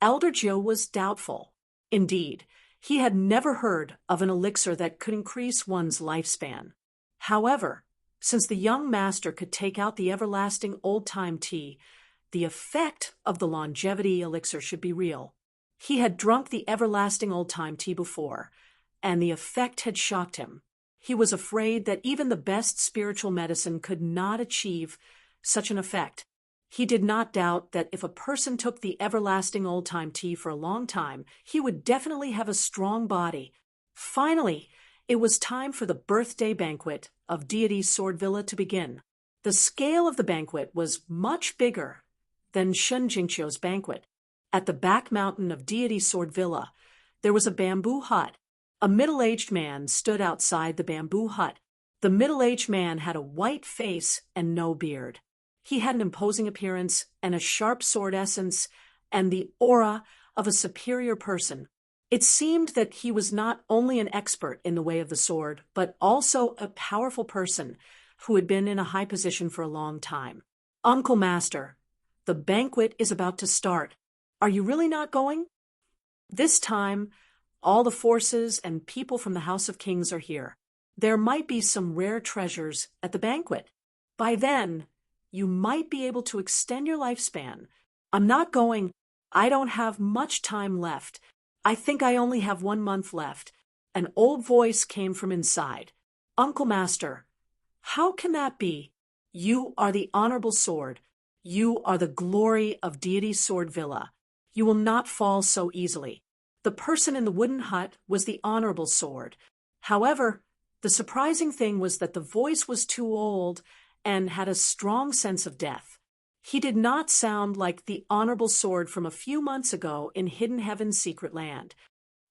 Elder Jiu was doubtful. Indeed, he had never heard of an elixir that could increase one's lifespan. However, since the young master could take out the everlasting old-time tea, the effect of the longevity elixir should be real. He had drunk the everlasting old-time tea before, and the effect had shocked him. He was afraid that even the best spiritual medicine could not achieve such an effect. He did not doubt that if a person took the everlasting old-time tea for a long time, he would definitely have a strong body. Finally, it was time for the birthday banquet of Deity Sword Villa to begin. The scale of the banquet was much bigger than Shen Jingqiu's banquet. At the back mountain of Deity Sword Villa, there was a bamboo hut. A middle-aged man stood outside the bamboo hut. The middle-aged man had a white face and no beard. He had an imposing appearance and a sharp sword essence and the aura of a superior person. It seemed that he was not only an expert in the way of the sword, but also a powerful person who had been in a high position for a long time. Uncle Master, the banquet is about to start. Are you really not going? This time, all the forces and people from the House of Kings are here. There might be some rare treasures at the banquet. By then, you might be able to extend your lifespan. I'm not going. I don't have much time left. I think I only have 1 month left. An old voice came from inside. Uncle Master, how can that be? You are the honorable sword. You are the glory of Deity Sword Villa. You will not fall so easily. The person in the wooden hut was the honorable sword. However, the surprising thing was that the voice was too old and had a strong sense of death. He did not sound like the honorable sword from a few months ago in Hidden Heaven's secret land.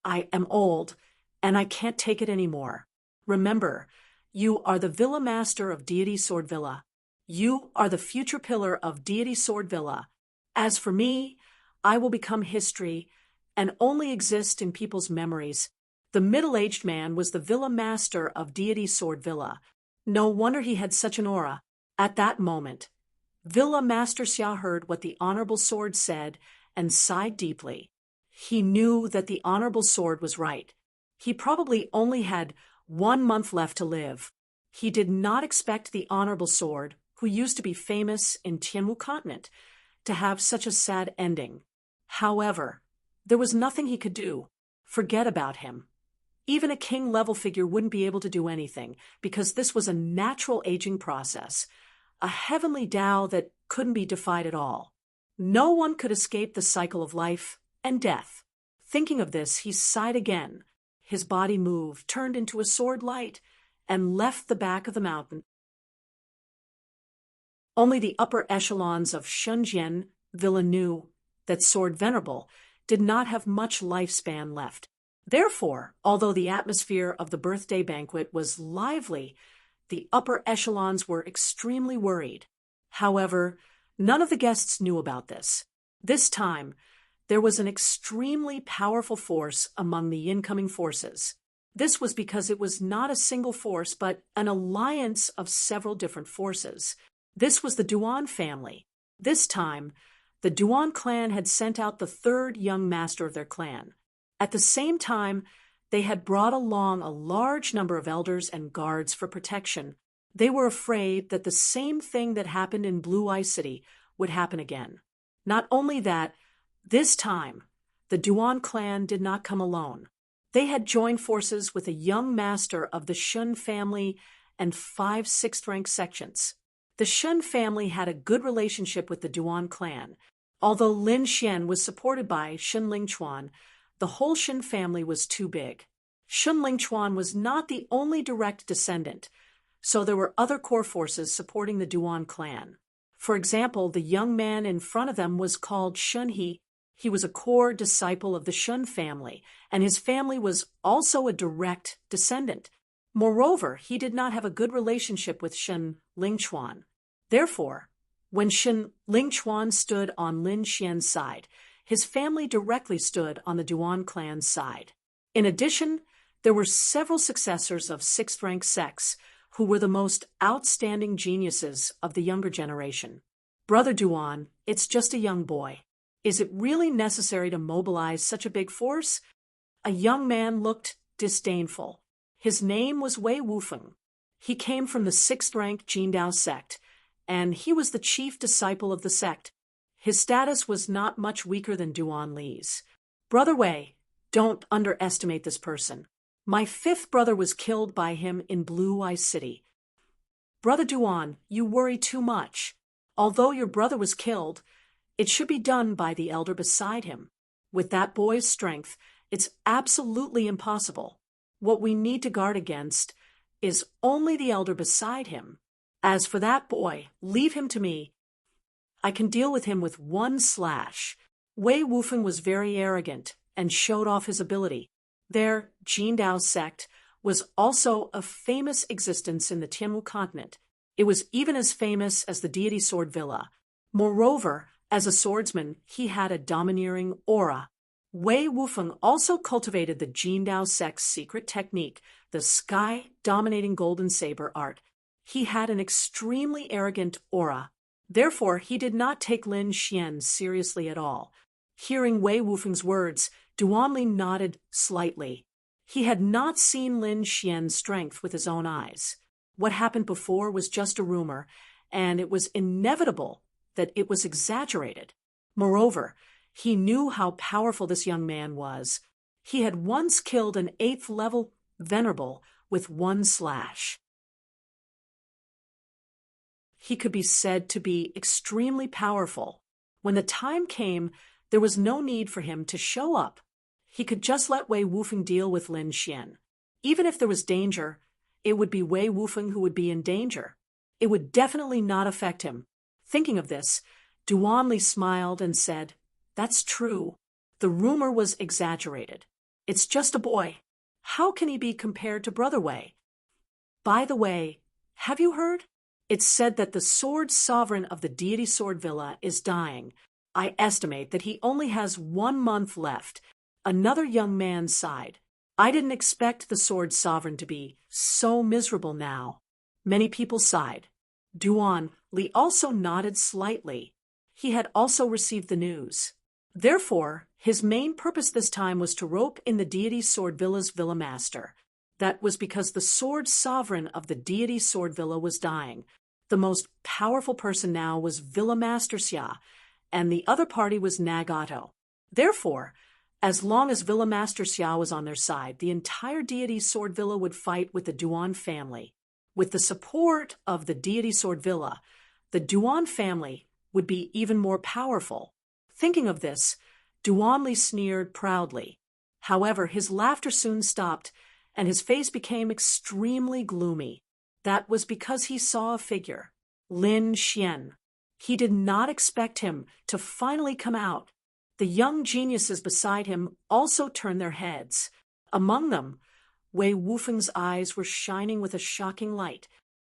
I am old, and I can't take it anymore. Remember, you are the Villa Master of Deity Sword Villa. You are the future pillar of Deity Sword Villa. As for me, I will become history and only exist in people's memories. The middle-aged man was the Villa Master of Deity Sword Villa. No wonder he had such an aura. At that moment, Villa Master Xia heard what the Honorable Sword said and sighed deeply. He knew that the Honorable Sword was right. He probably only had 1 month left to live. He did not expect the Honorable Sword, who used to be famous in Tianwu continent, to have such a sad ending. However, there was nothing he could do. Forget about him. Even a king-level figure wouldn't be able to do anything, because this was a natural aging process, a heavenly Tao that couldn't be defied at all. No one could escape the cycle of life and death. Thinking of this, he sighed again. His body moved, turned into a sword light, and left the back of the mountain. Only the upper echelons of Shenzhen Villa knew that Sword Venerable did not have much lifespan left. Therefore, although the atmosphere of the birthday banquet was lively, the upper echelons were extremely worried. However, none of the guests knew about this. This time, there was an extremely powerful force among the incoming forces. This was because it was not a single force, but an alliance of several different forces. This was the Duan family. This time, the Duan clan had sent out the third young master of their clan. At the same time, they had brought along a large number of elders and guards for protection. They were afraid that the same thing that happened in Blue Eye City would happen again. Not only that, this time, the Duan clan did not come alone. They had joined forces with a young master of the Shun family and 5 6th-rank sections. The Shun family had a good relationship with the Duan clan. Although Lin Xian was supported by Shun Lingchuan, the whole Shun family was too big. Shun Lingchuan was not the only direct descendant, so there were other core forces supporting the Duan clan. For example, the young man in front of them was called Shun He. He was a core disciple of the Shun family, and his family was also a direct descendant. Moreover, he did not have a good relationship with Shun Lingchuan. Therefore, when Shun Lingchuan stood on Lin Xian's side, his family directly stood on the Duan clan's side. In addition, there were several successors of 6th-rank sects who were the most outstanding geniuses of the younger generation. Brother Duan, it's just a young boy. Is it really necessary to mobilize such a big force? A young man looked disdainful. His name was Wei Wufeng. He came from the 6th-rank Jindao sect, and he was the chief disciple of the sect. His status was not much weaker than Duan Li's. Brother Wei, don't underestimate this person. My 5th brother was killed by him in Blue Eye City. Brother Duan, you worry too much. Although your brother was killed, it should be done by the elder beside him. With that boy's strength, it's absolutely impossible. What we need to guard against is only the elder beside him. As for that boy, leave him to me. I can deal with him with 1 slash. Wei Wufeng was very arrogant and showed off his ability. Their Jindao sect was also a famous existence in the Tianwu continent. It was even as famous as the Deity Sword Villa. Moreover, as a swordsman, he had a domineering aura. Wei Wufeng also cultivated the Jindao sect's secret technique, the sky-dominating golden saber art. He had an extremely arrogant aura. Therefore, he did not take Lin Xian seriously at all. Hearing Wei Wufeng's words, Duanli nodded slightly. He had not seen Lin Xian's strength with his own eyes. What happened before was just a rumor, and it was inevitable that it was exaggerated. Moreover, he knew how powerful this young man was. He had once killed an 8th level venerable with one slash. He could be said to be extremely powerful. When the time came, there was no need for him to show up. He could just let Wei Wufeng deal with Lin Xian. Even if there was danger, it would be Wei Wufeng who would be in danger. It would definitely not affect him. Thinking of this, Duanli smiled and said, "That's true. The rumor was exaggerated. It's just a boy. How can he be compared to Brother Wei? By the way, have you heard? It's said that the sword sovereign of the deity Sword Villa is dying. I estimate that he only has 1 month left." Another young man sighed. "I didn't expect the sword sovereign to be so miserable now." Many people sighed. Duan Li also nodded slightly. He had also received the news. Therefore, his main purpose this time was to rope in the deity Sword Villa's Villa Master. That was because the sword sovereign of the deity Sword Villa was dying. The most powerful person now was Villa Master Xia, and the other party was Nagato. Therefore, as long as Villa Master Xia was on their side, the entire deity Sword Villa would fight with the Duan family. With the support of the deity Sword Villa, the Duan family would be even more powerful. Thinking of this, Duanli sneered proudly. However, his laughter soon stopped, and his face became extremely gloomy. That was because he saw a figure, Lin Xian. He did not expect him to finally come out. The young geniuses beside him also turned their heads. Among them, Wei Wufeng's eyes were shining with a shocking light.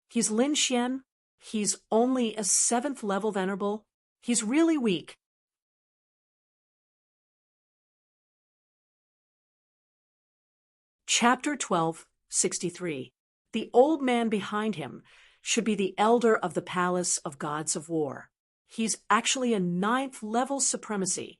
"He's Lin Xian. He's only a 7th level venerable. He's really weak." Chapter 12:63. The old man behind him should be the elder of the Palace of Gods of War. He's actually a 9th level supremacy.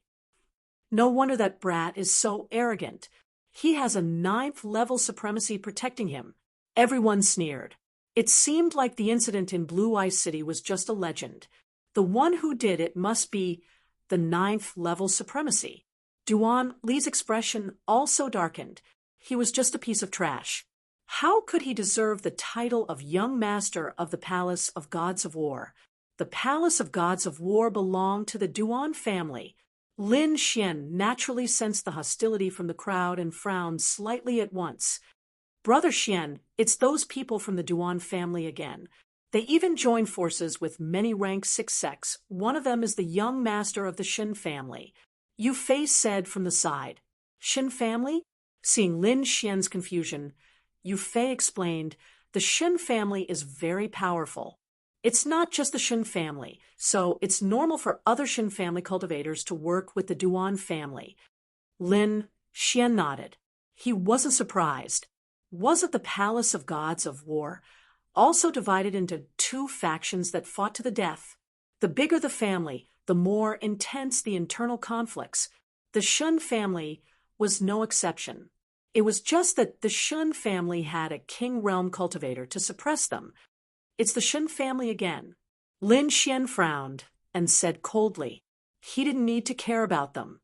No wonder that brat is so arrogant. He has a 9th level supremacy protecting him. Everyone sneered. It seemed like the incident in Blue Ice City was just a legend. The one who did it must be the 9th level supremacy. Duan Li's expression also darkened. He was just a piece of trash. How could he deserve the title of Young Master of the Palace of Gods of War? The Palace of Gods of War belonged to the Duan family. Lin Xian naturally sensed the hostility from the crowd and frowned slightly at once. "Brother Xian, it's those people from the Duan family again. They even join forces with many rank 6 sects. One of them is the young master of the Shin family." Yu Fei said from the side. "Shin family?" Seeing Lin Xian's confusion, Yu Fei explained, "The Shin family is very powerful. It's not just the Shin family, so it's normal for other Shin family cultivators to work with the Duan family." Lin Xian nodded. He wasn't surprised. Wasn't the Palace of Gods of War also divided into 2 factions that fought to the death? The bigger the family, the more intense the internal conflicts. The Shun family was no exception. It was just that the Shun family had a king realm cultivator to suppress them. "It's the Shun family again." Lin Xian frowned and said coldly. He didn't need to care about them.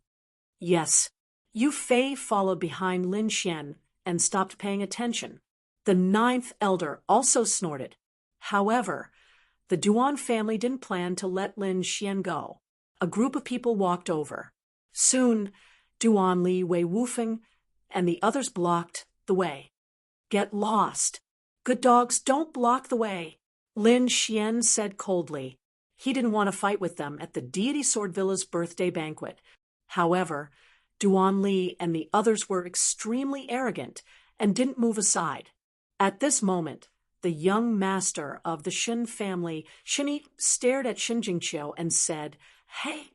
Yes. Yu Fei followed behind Lin Xian and stopped paying attention. The 9th elder also snorted. However, the Duan family didn't plan to let Lin Xian go. A group of people walked over. Soon, Duan Li, Wei Wufeng, and the others blocked the way. "Get lost. Good dogs, don't block the way," Lin Xian said coldly. He didn't want to fight with them at the deity Sword Villa's birthday banquet. However, Duan Li and the others were extremely arrogant and didn't move aside. At this moment, the young master of the Shin family, Shinny, stared at Shin Jingqiu and said, "Hey,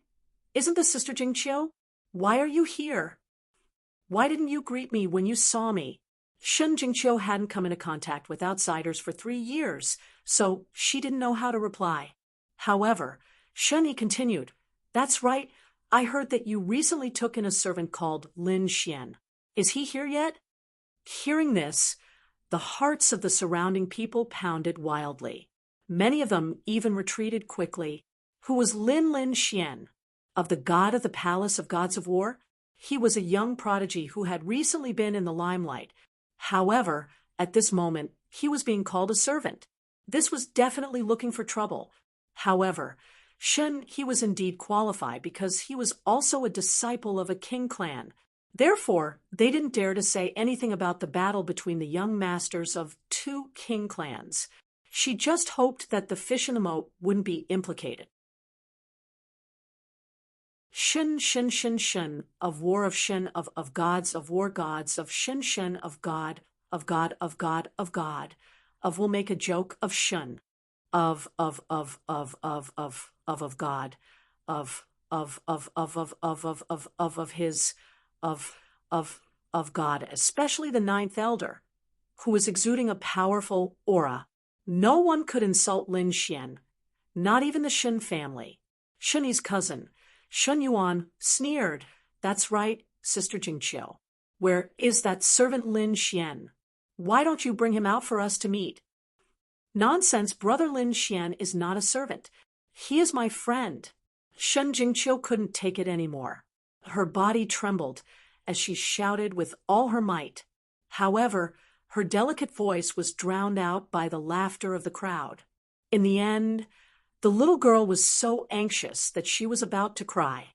isn't this Sister Jingqiu? Why are you here? Why didn't you greet me when you saw me?" Shin Jingqiu hadn't come into contact with outsiders for 3 years, so she didn't know how to reply. However, Shinny continued, "That's right, I heard that you recently took in a servant called Lin Xian. Is he here yet?" Hearing this, the hearts of the surrounding people pounded wildly. Many of them even retreated quickly. Who was Lin Xian? Of the god of the Palace of Gods of War? He was a young prodigy who had recently been in the limelight. However, at this moment, he was being called a servant. This was definitely looking for trouble. However, he was indeed qualified because he was also a disciple of a king clan. Therefore, they didn't dare to say anything about the battle between the young masters of two king clans. She just hoped that the fish in the moat wouldn't be implicated. Shin, of war of shin, of gods, of war gods, of shin, of God, of God, of God, of God, of will make a joke of shun, of God, of his, of God, especially the ninth elder, who was exuding a powerful aura. No one could insult Lin Xian, not even the Shin family. Shunyi's cousin, Shun Yuan, sneered. That's right, Sister Jingqiu. Where is that servant Lin Xian? Why don't you bring him out for us to meet? Nonsense, brother Lin Xian is not a servant. He is my friend. Shun Jingqiu couldn't take it anymore. Her body trembled as she shouted with all her might. However, her delicate voice was drowned out by the laughter of the crowd. In the end, the little girl was so anxious that she was about to cry.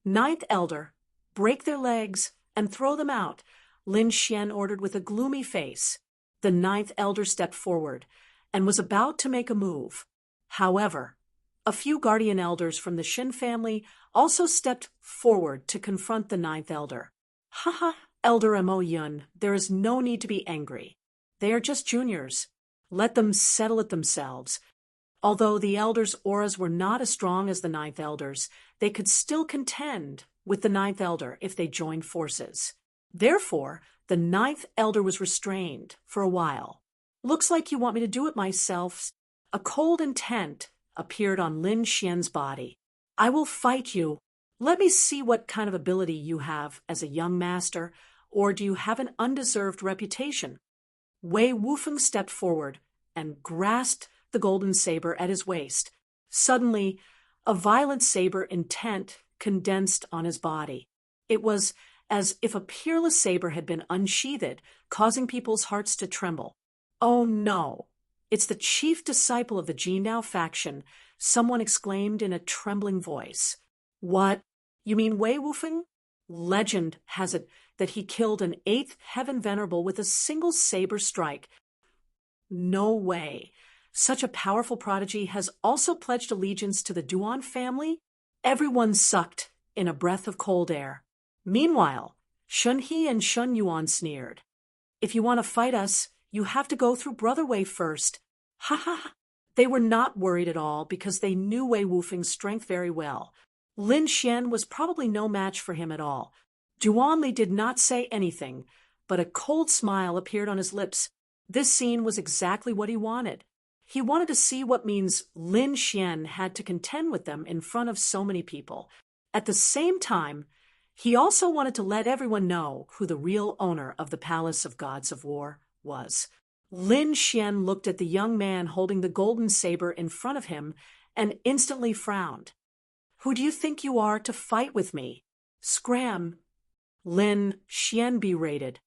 Ninth elder, break their legs and throw them out, Lin Xian ordered with a gloomy face. The ninth elder stepped forward and was about to make a move. However, a few guardian elders from the Shin family also stepped forward to confront the ninth elder. Haha, Elder Mo Yun, there is no need to be angry. They are just juniors. Let them settle it themselves. Although the elders' auras were not as strong as the ninth elders, they could still contend with the ninth elder if they joined forces. Therefore, the ninth elder was restrained for a while. Looks like you want me to do it myself. A cold intent appeared on Lin Xian's body. I will fight you. Let me see what kind of ability you have as a young master, or do you have an undeserved reputation? Wei Wufeng stepped forward and grasped the golden saber at his waist. Suddenly, a violent saber intent condensed on his body. It was as if a peerless saber had been unsheathed, causing people's hearts to tremble. Oh no! It's the chief disciple of the Jindao faction, someone exclaimed in a trembling voice. What? You mean Wei Wufeng? Legend has it that he killed an 8th heaven venerable with a single saber strike. No way. Such a powerful prodigy has also pledged allegiance to the Duan family? Everyone sucked in a breath of cold air. Meanwhile, Shun He and Shun Yuan sneered. If you want to fight us, you have to go through Brother Wei first. Ha ha ha. They were not worried at all because they knew Wei Wufeng's strength very well. Lin Xian was probably no match for him at all. Duanli did not say anything, but a cold smile appeared on his lips. This scene was exactly what he wanted. He wanted to see what means Lin Xian had to contend with them in front of so many people. At the same time, he also wanted to let everyone know who the real owner of the Palace of Gods of War was. Lin Xian looked at the young man holding the golden saber in front of him and instantly frowned. Who do you think you are to fight with me? Scram. Lin Xian berated.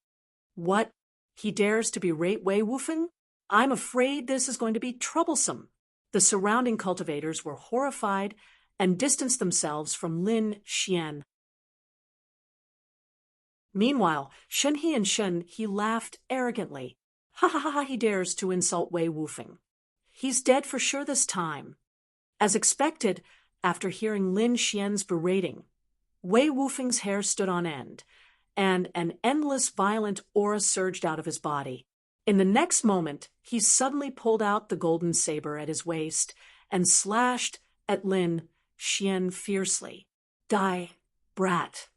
What? He dares to berate Wei Wufeng? I'm afraid this is going to be troublesome. The surrounding cultivators were horrified and distanced themselves from Lin Xian. Meanwhile, Shun He and Shun He laughed arrogantly. Ha ha ha, he dares to insult Wei Wufeng. He's dead for sure this time. As expected, after hearing Lin Xian's berating, Wei Wufeng's hair stood on end, and an endless violent aura surged out of his body. In the next moment, he suddenly pulled out the golden saber at his waist and slashed at Lin Xian fiercely. Die, brat.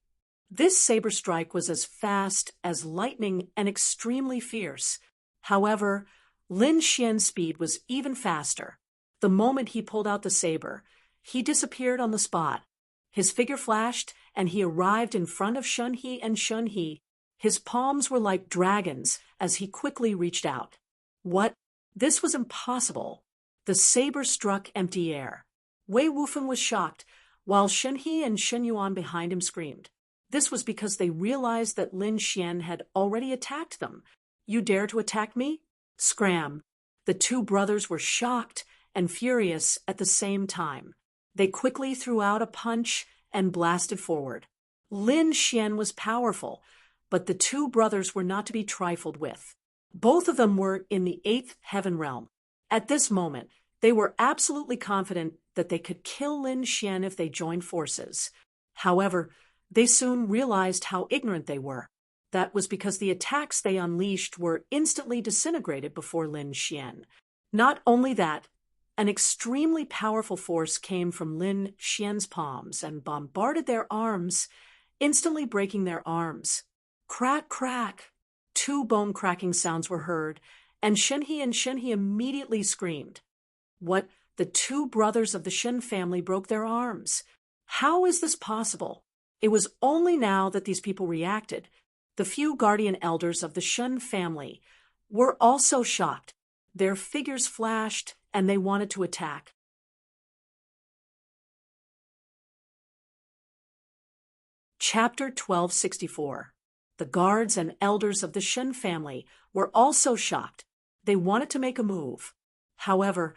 This saber strike was as fast as lightning and extremely fierce. However, Lin Xian's speed was even faster. The moment he pulled out the saber, he disappeared on the spot. His figure flashed, and he arrived in front of Shun He and Shun He. His palms were like dragons as he quickly reached out. What? This was impossible. The saber struck empty air. Wei Wufeng was shocked, while Shun He and Shun Yuan behind him screamed. This was because they realized that Lin Xian had already attacked them. You dare to attack me? Scram! The two brothers were shocked and furious at the same time. They quickly threw out a punch and blasted forward. Lin Xian was powerful, but the two brothers were not to be trifled with. Both of them were in the 8th heaven realm. At this moment, they were absolutely confident that they could kill Lin Xian if they joined forces. However, they soon realized how ignorant they were. That was because the attacks they unleashed were instantly disintegrated before Lin Xian. Not only that, an extremely powerful force came from Lin Xian's palms and bombarded their arms, instantly breaking their arms. Crack, crack! 2 bone-cracking sounds were heard, and Shenhe immediately screamed. What? The 2 brothers of the Shen family broke their arms. How is this possible? It was only now that these people reacted. The few guardian elders of the Shen family were also shocked. Their figures flashed, and they wanted to attack. Chapter 1264. The guards and elders of the Shen family were also shocked. They wanted to make a move. However,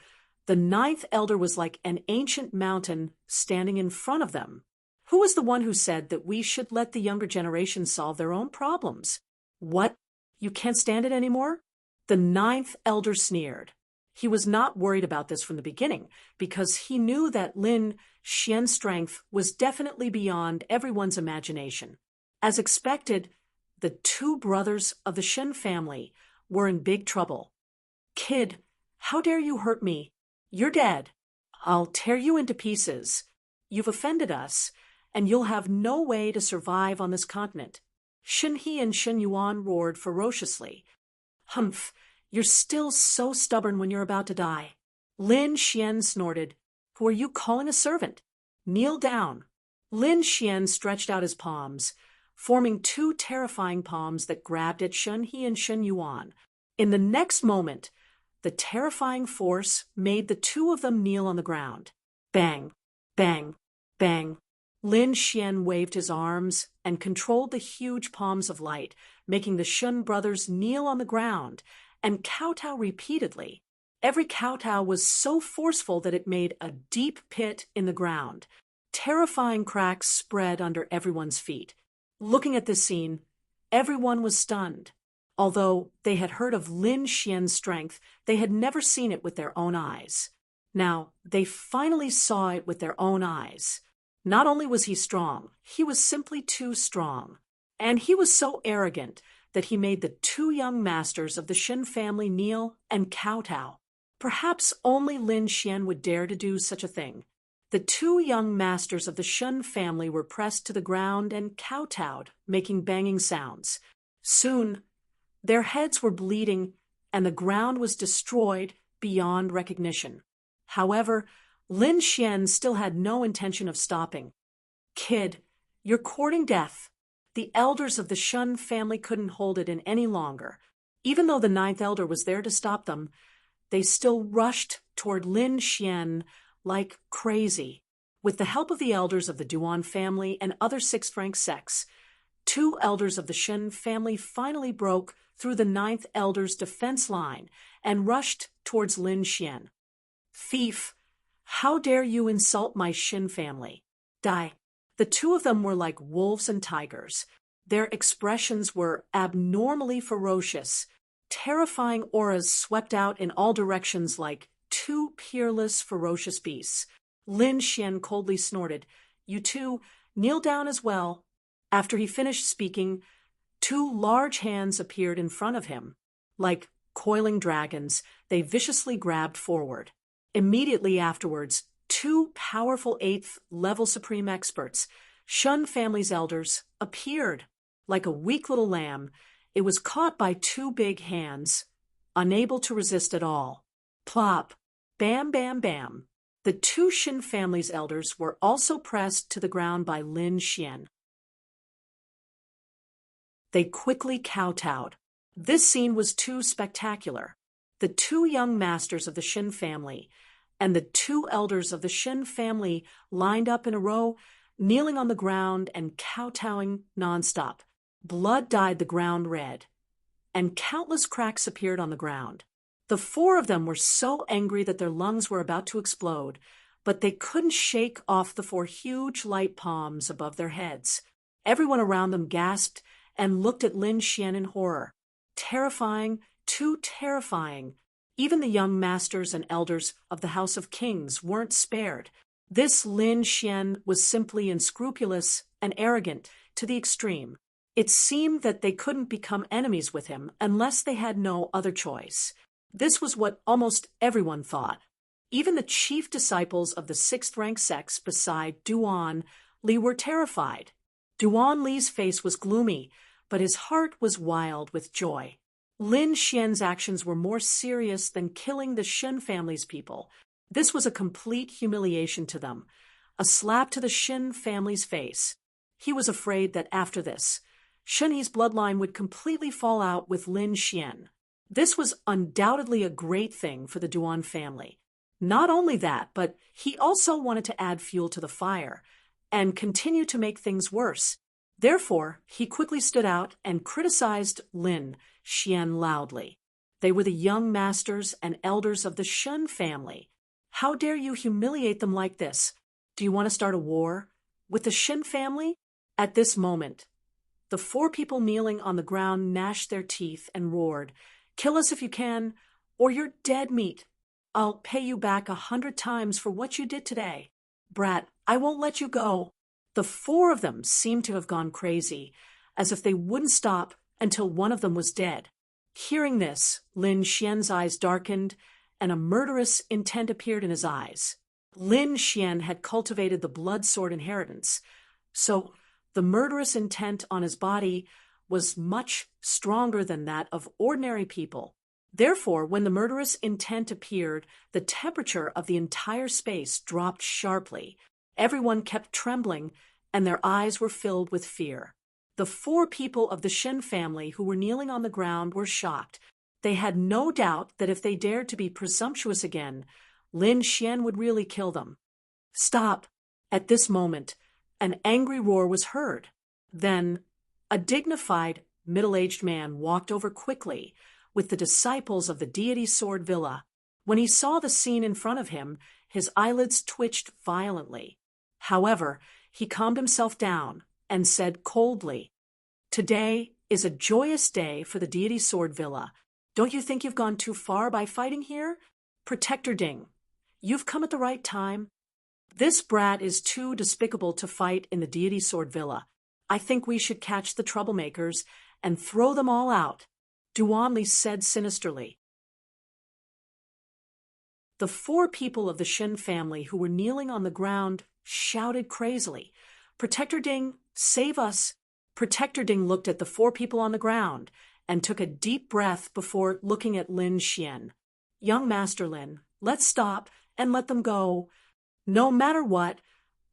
the 9th elder was like an ancient mountain standing in front of them. Who was the one who said that we should let the younger generation solve their own problems? What? You can't stand it anymore? The 9th elder sneered. He was not worried about this from the beginning, because he knew that Lin Xian's strength was definitely beyond everyone's imagination. As expected, the 2 brothers of the Shen family were in big trouble. Kid, how dare you hurt me? You're dead. I'll tear you into pieces. You've offended us, and you'll have no way to survive on this continent. Shenhe and Shen Yuan roared ferociously. Humph, you're still so stubborn when you're about to die. Lin Xian snorted. Who are you calling a servant? Kneel down. Lin Xian stretched out his palms, forming 2 terrifying palms that grabbed at Shenhe and Shen Yuan. In the next moment, the terrifying force made the 2 of them kneel on the ground. Bang, bang, bang. Lin Xian waved his arms and controlled the huge palms of light, making the Shen brothers kneel on the ground and kowtow repeatedly. Every kowtow was so forceful that it made a deep pit in the ground. Terrifying cracks spread under everyone's feet. Looking at this scene, everyone was stunned. Although they had heard of Lin Xian's strength, they had never seen it with their own eyes. Now, they finally saw it with their own eyes. Not only was he strong, he was simply too strong. And he was so arrogant that he made the 2 young masters of the Shen family kneel and kowtow. Perhaps only Lin Xian would dare to do such a thing. The 2 young masters of the Shen family were pressed to the ground and kowtowed, making banging sounds. Soon, their heads were bleeding, and the ground was destroyed beyond recognition. However, Lin Xian still had no intention of stopping. Kid, you're courting death. The elders of the Shen family couldn't hold it in any longer. Even though the 9th elder was there to stop them, they still rushed toward Lin Xian like crazy. With the help of the elders of the Duan family and other 6th rank sects, 2 elders of the Shen family finally broke through the 9th elder's defense line and rushed towards Lin Xian. Thief! How dare you insult my Shen family? Die! The 2 of them were like wolves and tigers. Their expressions were abnormally ferocious. Terrifying auras swept out in all directions like 2 peerless, ferocious beasts. Lin Xian coldly snorted, You 2, kneel down as well. After he finished speaking, 2 large hands appeared in front of him. Like coiling dragons, they viciously grabbed forward. Immediately afterwards, 2 powerful 8th level supreme experts, Shen family's elders, appeared. Like a weak little lamb, it was caught by 2 big hands, unable to resist at all. Plop! Bam, bam, bam. The 2 Shen family's elders were also pressed to the ground by Lin Xian. They quickly kowtowed. This scene was too spectacular. The 2 young masters of the Shen family and the 2 elders of the Shen family lined up in a row, kneeling on the ground and kowtowing nonstop. Blood dyed the ground red, and countless cracks appeared on the ground. The four of them were so angry that their lungs were about to explode, but they couldn't shake off the four huge light palms above their heads. Everyone around them gasped and looked at Lin Xian in horror. Terrifying, too terrifying. Even the young masters and elders of the House of Kings weren't spared. This Lin Xian was simply unscrupulous and arrogant to the extreme. It seemed that they couldn't become enemies with him unless they had no other choice. This was what almost everyone thought. Even the chief disciples of the sixth-rank sects beside Duan Li were terrified. Duan Li's face was gloomy, but his heart was wild with joy. Lin Xian's actions were more serious than killing the Shen family's people. This was a complete humiliation to them, a slap to the Shen family's face. He was afraid that after this, Shen Yi's bloodline would completely fall out with Lin Xian. This was undoubtedly a great thing for the Duan family. Not only that, but he also wanted to add fuel to the fire and continue to make things worse. Therefore, he quickly stood out and criticized Lin Xian loudly. They were the young masters and elders of the Shen family. How dare you humiliate them like this? Do you want to start a war with the Shen family? At this moment, the four people kneeling on the ground gnashed their teeth and roared, "Kill us if you can, or you're dead meat. I'll pay you back 100 times for what you did today. Brat, I won't let you go." The four of them seemed to have gone crazy, as if they wouldn't stop until one of them was dead. Hearing this, Lin Xian's eyes darkened, and a murderous intent appeared in his eyes. Lin Xian had cultivated the blood sword inheritance, so the murderous intent on his body was much stronger than that of ordinary people. Therefore, when the murderous intent appeared, the temperature of the entire space dropped sharply. Everyone kept trembling, and their eyes were filled with fear. The four people of the Shen family who were kneeling on the ground were shocked. They had no doubt that if they dared to be presumptuous again, Lin Xian would really kill them. "Stop!" At this moment, an angry roar was heard. Then, a dignified, middle-aged man walked over quickly with the disciples of the deity Sword Villa. When he saw the scene in front of him, his eyelids twitched violently. However, he calmed himself down and said coldly, "Today is a joyous day for the deity Sword Villa. Don't you think you've gone too far by fighting here? Protector Ding, you've come at the right time. This brat is too despicable to fight in the deity Sword Villa. I think we should catch the troublemakers and throw them all out," Duan Li said sinisterly. The four people of the Shen family who were kneeling on the ground shouted crazily, "Protector Ding, save us!" Protector Ding looked at the four people on the ground and took a deep breath before looking at Lin Xian. "Young Master Lin, let's stop and let them go. No matter what,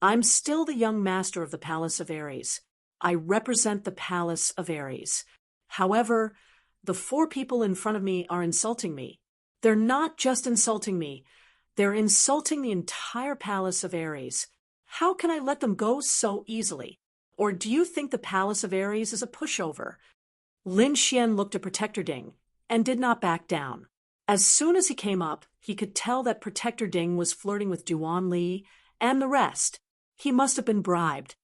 I'm still the young master of the Palace of Ares. I represent the Palace of Ares. However, the four people in front of me are insulting me. They're not just insulting me, they're insulting the entire Palace of Ares. How can I let them go so easily? Or do you think the Palace of Ares is a pushover?" Lin Xian looked at Protector Ding and did not back down. As soon as he came up, he could tell that Protector Ding was flirting with Duan Li and the rest. He must have been bribed.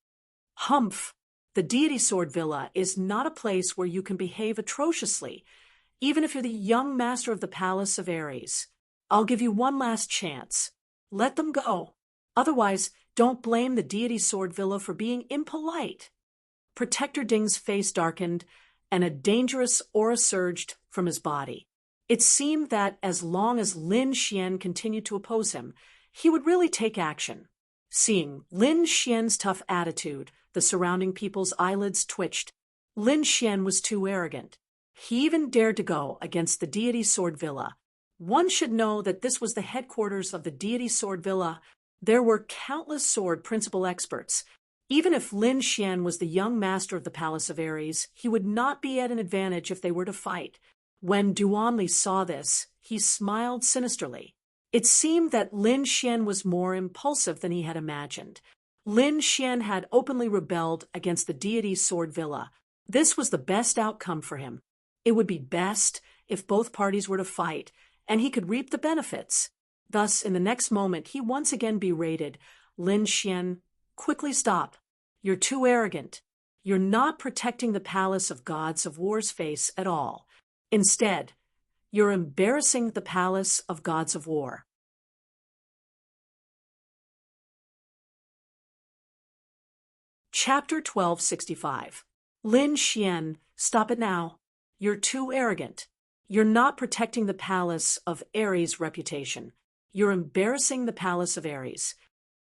"Humph! The deity Sword Villa is not a place where you can behave atrociously, even if you're the young master of the Palace of Ares. I'll give you one last chance. Let them go. Otherwise, don't blame the deity Sword Villa for being impolite." Protector Ding's face darkened, and a dangerous aura surged from his body. It seemed that as long as Lin Xian continued to oppose him, he would really take action. Seeing Lin Xian's tough attitude, the surrounding people's eyelids twitched. Lin Xian was too arrogant. He even dared to go against the deity Sword Villa. One should know that this was the headquarters of the deity Sword Villa. There were countless sword principal experts. Even if Lin Xian was the young master of the Palace of Ares, he would not be at an advantage if they were to fight. When Duan Li saw this, he smiled sinisterly. It seemed that Lin Xian was more impulsive than he had imagined. Lin Xian had openly rebelled against the deity's sword villa. This was the best outcome for him. It would be best if both parties were to fight, and he could reap the benefits. Thus, in the next moment, he once again berated Lin Xian. Quickly stop. You're too arrogant. You're not protecting the palace of gods of war's face at all. Instead, you're embarrassing the palace of gods of war. Chapter 1265. Lin Xian, stop it now. You're too arrogant. You're not protecting the palace of Ares' reputation. You're embarrassing the palace of Ares.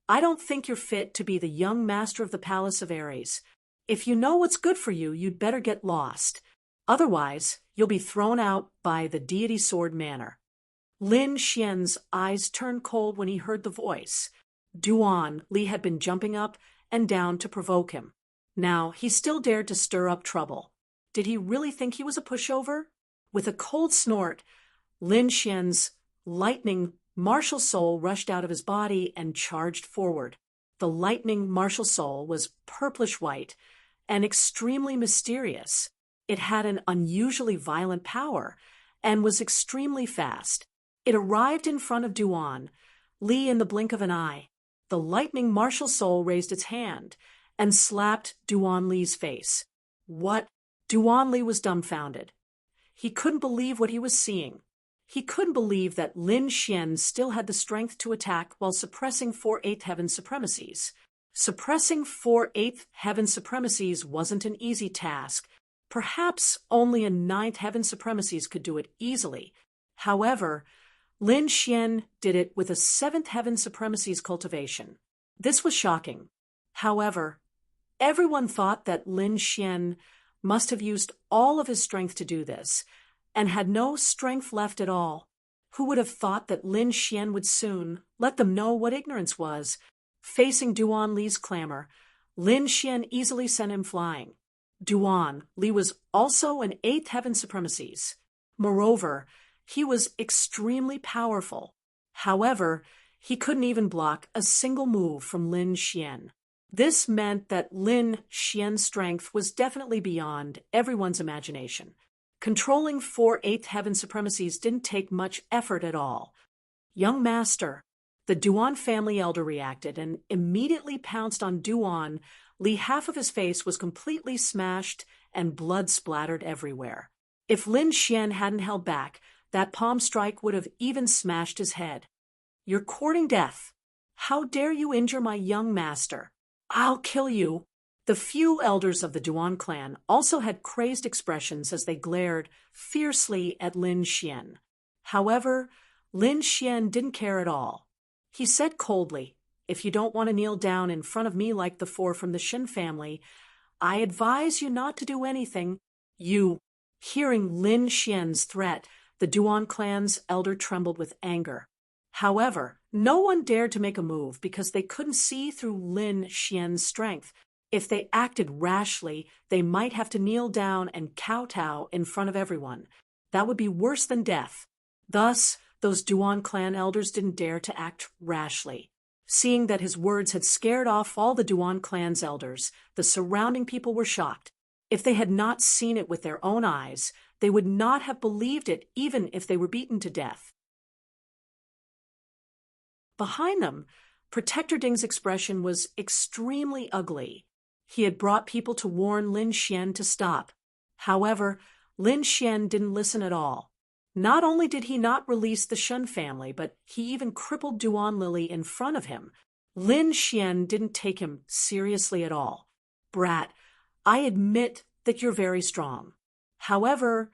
I don't think you're fit to be the young master of the palace of Ares. If you know what's good for you, you'd better get lost. Otherwise, you'll be thrown out by the deity sword manor. Lin Xian's eyes turned cold when he heard the voice. Duan Li had been jumping up and down to provoke him. Now, he still dared to stir up trouble. Did he really think he was a pushover? With a cold snort, Lin Xian's lightning martial soul rushed out of his body and charged forward. The lightning martial soul was purplish-white and extremely mysterious. It had an unusually violent power and was extremely fast. It arrived in front of Duan Li in the blink of an eye. The lightning martial soul raised its hand and slapped Duan Li's face. What? Duan Li was dumbfounded. He couldn't believe what he was seeing. He couldn't believe that Lin Xian still had the strength to attack while suppressing 4/8 heaven supremacies. Suppressing 4/8 heaven supremacies wasn't an easy task. Perhaps only a 9th heaven supremacies could do it easily. However, Lin Xian did it with a 7th heaven supremacies cultivation. This was shocking. However, everyone thought that Lin Xian must have used all of his strength to do this, and had no strength left at all. Who would have thought that Lin Xian would soon let them know what ignorance was? Facing Duan Li's clamor, Lin Xian easily sent him flying. Duan Li was also an 8th heaven supremacies. Moreover, he was extremely powerful. However, he couldn't even block a single move from Lin Xian. This meant that Lin Xian's strength was definitely beyond everyone's imagination. Controlling 4/8 heaven supremacies didn't take much effort at all. Young master, the Duan family elder reacted and immediately pounced on Duan Li. Half of his face was completely smashed and blood splattered everywhere. If Lin Xian hadn't held back, that palm strike would have even smashed his head. You're courting death. How dare you injure my young master? I'll kill you. The few elders of the Duan clan also had crazed expressions as they glared fiercely at Lin Xian. However, Lin Xian didn't care at all. He said coldly, "If you don't want to kneel down in front of me like the 4 from the Shin family, I advise you not to do anything." You. Hearing Lin Xian's threat, the Duan clan's elder trembled with anger. However, no one dared to make a move because they couldn't see through Lin Xian's strength. If they acted rashly, they might have to kneel down and kowtow in front of everyone. That would be worse than death. Thus, those Duan clan elders didn't dare to act rashly. Seeing that his words had scared off all the Duan clan's elders, the surrounding people were shocked. If they had not seen it with their own eyes, they would not have believed it even if they were beaten to death. Behind them, Protector Ding's expression was extremely ugly. He had brought people to warn Lin Xian to stop. However, Lin Xian didn't listen at all. Not only did he not release the Shun family, but he even crippled Duan Lily in front of him. Lin Xian didn't take him seriously at all. "Brat, I admit that you're very strong. However,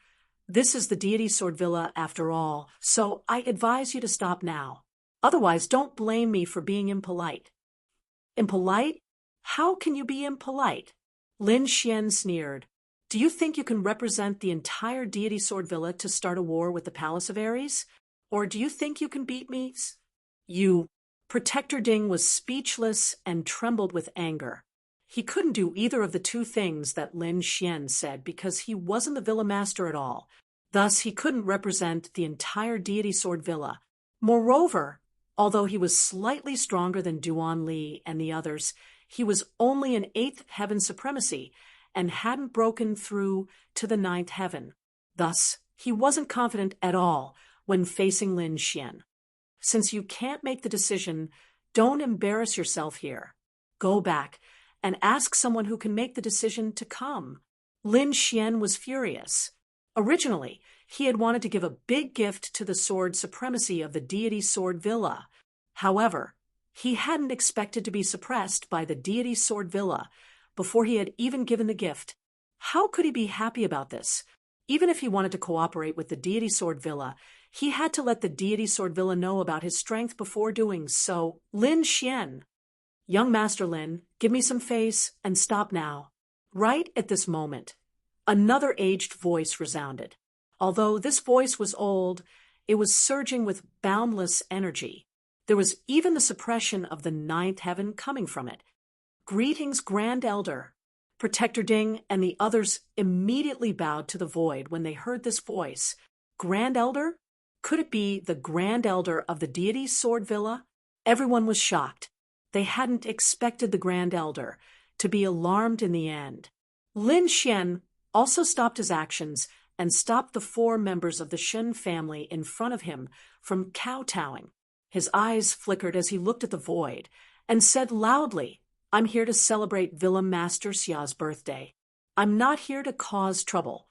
this is the deity sword villa after all, so I advise you to stop now. Otherwise, don't blame me for being impolite." "Impolite? How can you be impolite?" Lin Xian sneered. "Do you think you can represent the entire deity sword villa to start a war with the palace of Ares? Or do you think you can beat me?" You. Protector Ding was speechless and trembled with anger. He couldn't do either of the two things that Lin Xian said because he wasn't the villa master at all. Thus, he couldn't represent the entire deity sword villa. Moreover, Although he was slightly stronger than Duan Li and the others, he was only in 8th heaven supremacy and hadn't broken through to the 9th heaven. Thus, he wasn't confident at all when facing Lin Xian. Since you can't make the decision, don't embarrass yourself here. Go back and ask someone who can make the decision to come. Lin Xian was furious. Originally, he had wanted to give a big gift to the sword supremacy of the deity Sword Villa. However, he hadn't expected to be suppressed by the deity Sword Villa before he had even given the gift. How could he be happy about this? Even if he wanted to cooperate with the deity Sword Villa, he had to let the deity Sword Villa know about his strength before doing so. Lin Xian. Young Master Lin, give me some face and stop now. Right at this moment, another aged voice resounded. Although this voice was old, it was surging with boundless energy. There was even the suppression of the 9th heaven coming from it. Greetings, Grand Elder. Protector Ding and the others immediately bowed to the void when they heard this voice. Grand Elder? Could it be the Grand Elder of the deity Sword Villa? Everyone was shocked. They hadn't expected the Grand Elder to be alarmed in the end. Lin Xian also stopped his actions and stopped the 4 members of the Shun family in front of him from kowtowing. His eyes flickered as he looked at the void and said loudly, I'm here to celebrate Villa Master Xia's birthday. I'm not here to cause trouble.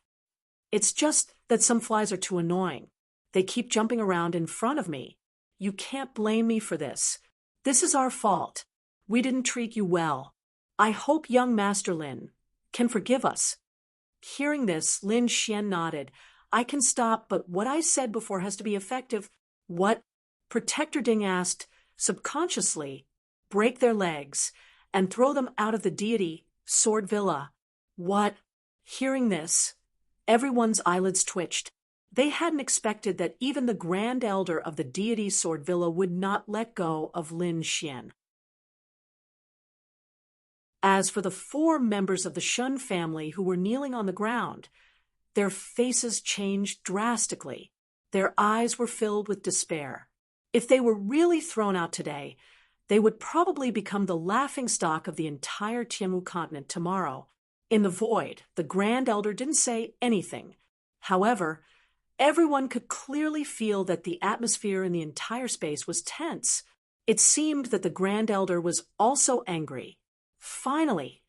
It's just that some flies are too annoying. They keep jumping around in front of me. You can't blame me for this. This is our fault. We didn't treat you well. I hope young Master Lin can forgive us. Hearing this, Lin Xian nodded. I can stop, but what I said before has to be effective. What? Protector Ding asked, subconsciously, break their legs and throw them out of the deity Sword Villa. What? Hearing this, everyone's eyelids twitched. They hadn't expected that even the Grand Elder of the deity Sword Villa would not let go of Lin Xian. As for the 4 members of the Shun family who were kneeling on the ground, their faces changed drastically. Their eyes were filled with despair. If they were really thrown out today, they would probably become the laughingstock of the entire Tianwu continent tomorrow. In the void, the Grand Elder didn't say anything. However, everyone could clearly feel that the atmosphere in the entire space was tense. It seemed that the Grand Elder was also angry. Finally,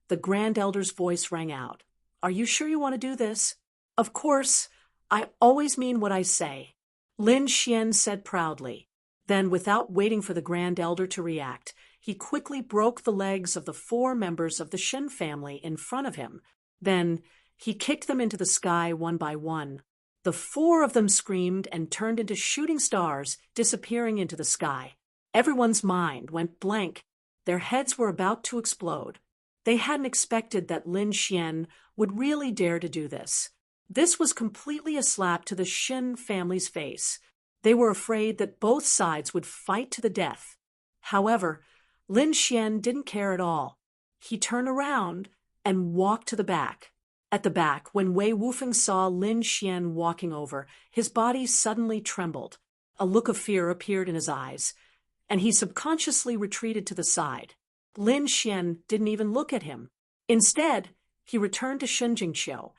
the Grand Elder's voice rang out. Are you sure you want to do this? Of course, I always mean what I say, Lin Xian said proudly. Then, without waiting for the Grand Elder to react, he quickly broke the legs of the 4 members of the Shen family in front of him. Then, he kicked them into the sky one by one. The 4 of them screamed and turned into shooting stars, disappearing into the sky. Everyone's mind went blank. Their heads were about to explode. They hadn't expected that Lin Xian would really dare to do this. This was completely a slap to the Shen family's face. They were afraid that both sides would fight to the death. However, Lin Xian didn't care at all. He turned around and walked to the back. At the back, when Wei Wufeng saw Lin Xian walking over, his body suddenly trembled. A look of fear appeared in his eyes, and he subconsciously retreated to the side. Lin Xian didn't even look at him. Instead, he returned to Shunjingqiu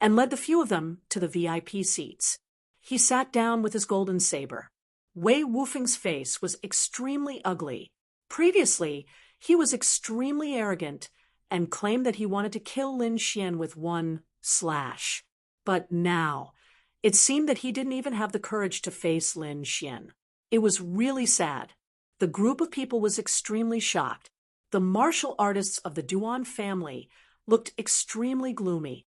and led the few of them to the VIP seats. He sat down with his golden saber. Wei Wufeng's face was extremely ugly. Previously, he was extremely arrogant and claimed that he wanted to kill Lin Xian with one slash. But now, it seemed that he didn't even have the courage to face Lin Xian. It was really sad. The group of people was extremely shocked. The martial artists of the Duan family looked extremely gloomy.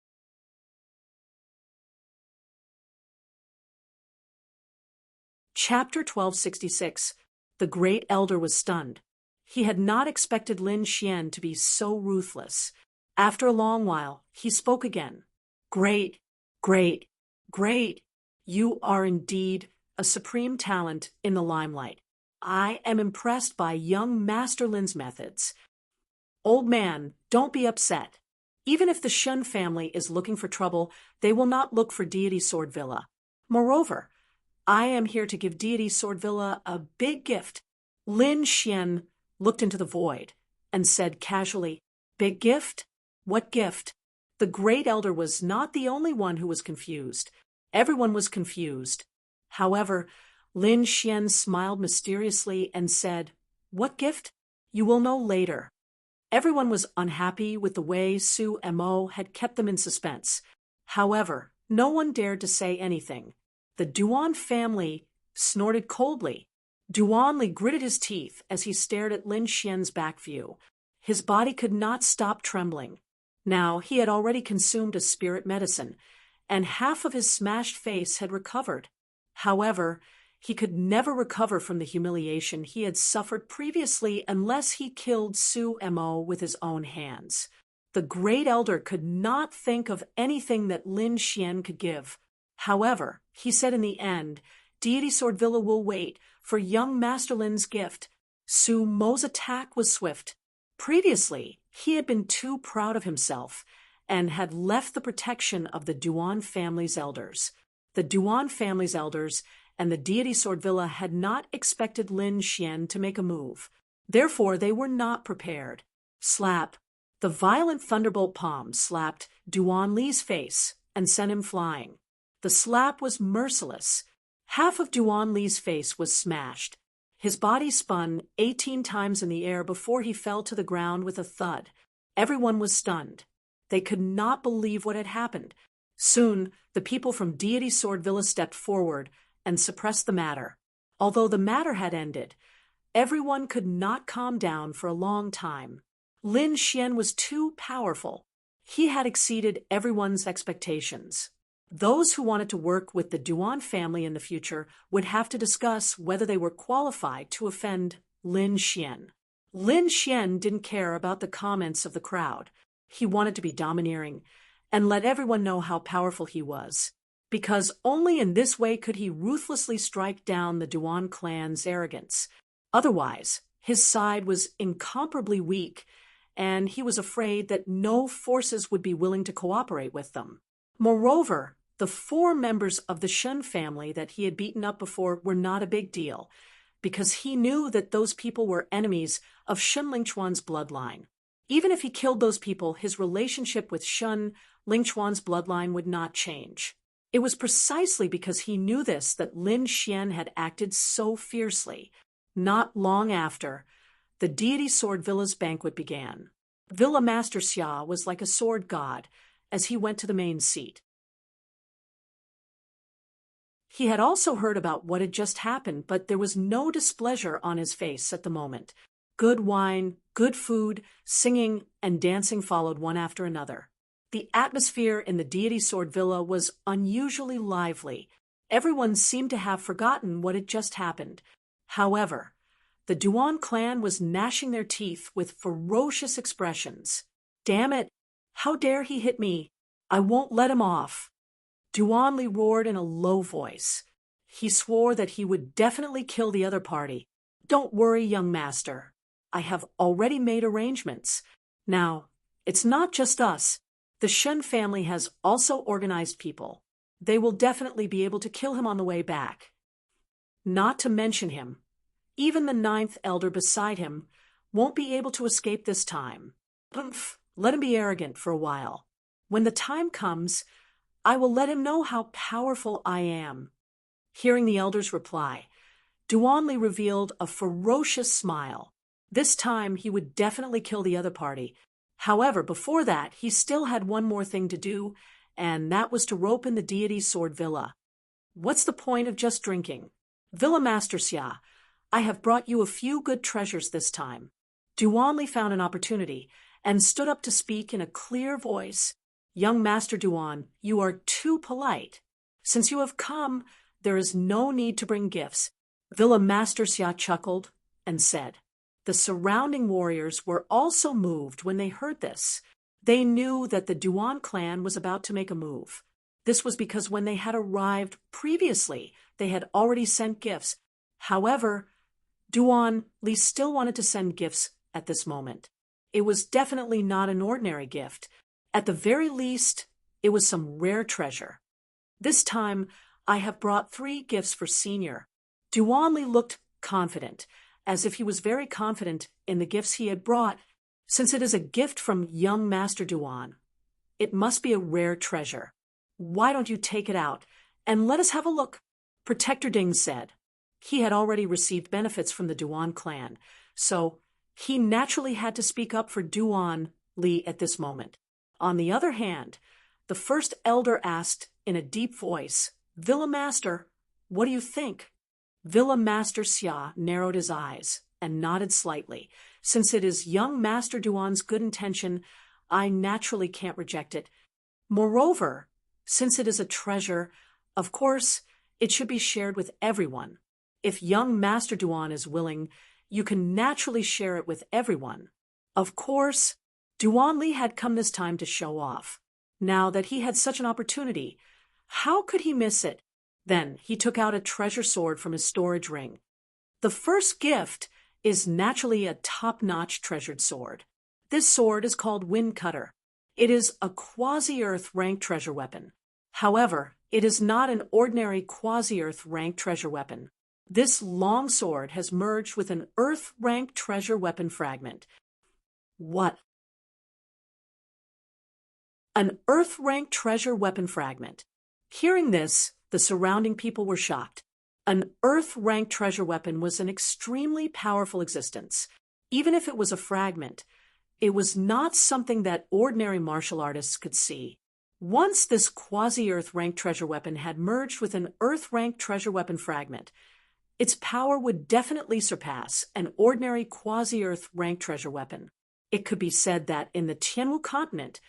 Chapter 1266. The Great Elder was stunned. He had not expected Lin Xian to be so ruthless. After a long while, he spoke again. Great, great, great. You are indeed a supreme talent in the limelight. I am impressed by young Master Lin's methods. Old man, don't be upset. Even if the Shun family is looking for trouble, they will not look for deity Sword Villa. Moreover, I am here to give deity Swordvilla a big gift. Lin Xian looked into the void and said casually, Big gift? What gift? The great elder was not the only one who was confused. Everyone was confused. However, Lin Xian smiled mysteriously and said, What gift? You will know later. Everyone was unhappy with the way Su Mo had kept them in suspense. However, no one dared to say anything. The Duan family snorted coldly. Duan Li gritted his teeth as he stared at Lin Xian's back view. His body could not stop trembling. Now he had already consumed a spirit medicine, and half of his smashed face had recovered. However, he could never recover from the humiliation he had suffered previously unless he killed Su Mo with his own hands. The great elder could not think of anything that Lin Xian could give. However, he said in the end, deity Swordvilla will wait for young Master Lin's gift. Su Mo's attack was swift. Previously, he had been too proud of himself and had left the protection of the Duan family's elders. The Duan family's elders and the deity Swordvilla had not expected Lin Xian to make a move. Therefore, they were not prepared. Slap! The violent thunderbolt palm slapped Duan Li's face and sent him flying. The slap was merciless. Half of Duan Li's face was smashed. His body spun 18 times in the air before he fell to the ground with a thud. Everyone was stunned. They could not believe what had happened. Soon, the people from deity Swordvilla stepped forward and suppressed the matter. Although the matter had ended, everyone could not calm down for a long time. Lin Xian was too powerful. He had exceeded everyone's expectations. Those who wanted to work with the Duan family in the future would have to discuss whether they were qualified to offend Lin Xian. Lin Xian didn't care about the comments of the crowd. He wanted to be domineering and let everyone know how powerful he was, because only in this way could he ruthlessly strike down the Duan clan's arrogance. Otherwise, his side was incomparably weak, and he was afraid that no forces would be willing to cooperate with them. Moreover, the 4 members of the Shen family that he had beaten up before were not a big deal, because he knew that those people were enemies of Shen Lingchuan's bloodline. Even if he killed those people, his relationship with Shen Lingchuan's bloodline would not change. It was precisely because he knew this that Lin Xian had acted so fiercely. Not long after, the deity Swordvilla's banquet began. Villa Master Xia was like a sword god as he went to the main seat. He had also heard about what had just happened, but there was no displeasure on his face at the moment. Good wine, good food, singing, and dancing followed one after another. The atmosphere in the deity Swordvilla was unusually lively. Everyone seemed to have forgotten what had just happened. However, the Duan clan was gnashing their teeth with ferocious expressions. Damn it! How dare he hit me? I won't let him off. Duan Li roared in a low voice. He swore that he would definitely kill the other party. Don't worry, young master. I have already made arrangements. Now, it's not just us. The Shen family has also organized people. They will definitely be able to kill him on the way back. Not to mention him. Even the 9th elder beside him won't be able to escape this time. Let him be arrogant for a while. When the time comes, I will let him know how powerful I am. Hearing the elder's reply, Duan Li revealed a ferocious smile. This time he would definitely kill the other party. However, before that, he still had one more thing to do, and that was to rope in the deity Swordvilla. What's the point of just drinking? Villa Master Xia, I have brought you a few good treasures this time. Duan Li found an opportunity and stood up to speak in a clear voice. Young Master Duan, you are too polite. Since you have come, there is no need to bring gifts. Villa Master Xia chuckled and said. The surrounding warriors were also moved when they heard this. They knew that the Duan clan was about to make a move. This was because when they had arrived previously, they had already sent gifts. However, Duan Li still wanted to send gifts at this moment. It was definitely not an ordinary gift. At the very least, it was some rare treasure. This time, I have brought 3 gifts for Senior. Duanli looked confident, as if he was very confident in the gifts he had brought. Since it is a gift from young Master Duan, it must be a rare treasure. Why don't you take it out and let us have a look? Protector Ding said. He had already received benefits from the Duan clan, so he naturally had to speak up for Duan Li at this moment. On the other hand, the first elder asked in a deep voice, Villa Master, what do you think? Villa Master Xia narrowed his eyes and nodded slightly. Since it is young Master Duan's good intention, I naturally can't reject it. Moreover, since it is a treasure, of course, it should be shared with everyone. If young Master Duan is willing, you can naturally share it with everyone. Of course, Duan Li had come this time to show off. Now that he had such an opportunity, how could he miss it? Then he took out a treasure sword from his storage ring. The first gift is naturally a top-notch treasured sword. This sword is called Wind Cutter. It is a quasi-earth ranked treasure weapon. However, it is not an ordinary quasi-earth ranked treasure weapon. This long sword has merged with an earth-ranked treasure weapon fragment. What? An earth-ranked treasure weapon fragment. Hearing this, the surrounding people were shocked. An earth-ranked treasure weapon was an extremely powerful existence. Even if it was a fragment, it was not something that ordinary martial artists could see. Once this quasi-earth ranked treasure weapon had merged with an earth-ranked treasure weapon fragment, its power would definitely surpass an ordinary quasi-earth ranked treasure weapon. It could be said that in the Tianwu continent,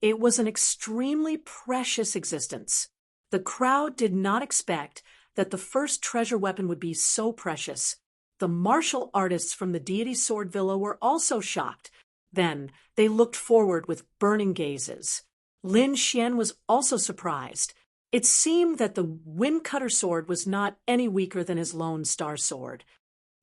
it was an extremely precious existence. The crowd did not expect that the first treasure weapon would be so precious. The martial artists from the Deity Sword Villa were also shocked. Then they looked forward with burning gazes. Lin Xian was also surprised. It seemed that the Wind Cutter sword was not any weaker than his Lone Star sword.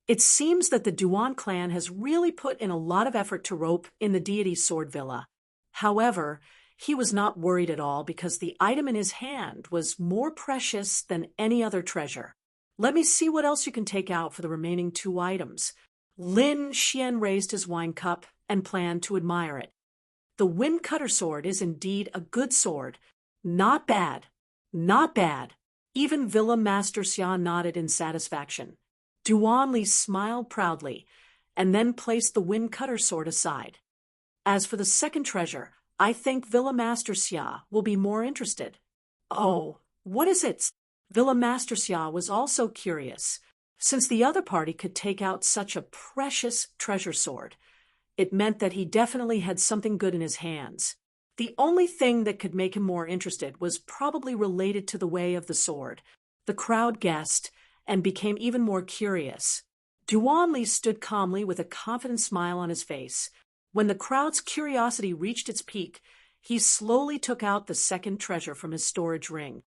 It seems that the Duan clan has really put in a lot of effort to rope in the Deity Sword Villa. However, he was not worried at all because the item in his hand was more precious than any other treasure. Let me see what else you can take out for the remaining 2 items. Lin Xian raised his wine cup and planned to admire it. The Wind Cutter sword is indeed a good sword. Not bad. Not bad. Even Villa Master Xia nodded in satisfaction. Duan Li smiled proudly and then placed the Wind Cutter sword aside. As for the second treasure, I think Villa Master Xia will be more interested. Oh, what is it? Villa Master Xia was also curious. Since the other party could take out such a precious treasure sword, it meant that he definitely had something good in his hands. The only thing that could make him more interested was probably related to the way of the sword. The crowd guessed and became even more curious. Duan Li stood calmly with a confident smile on his face. When the crowd's curiosity reached its peak, he slowly took out the second treasure from his storage ring.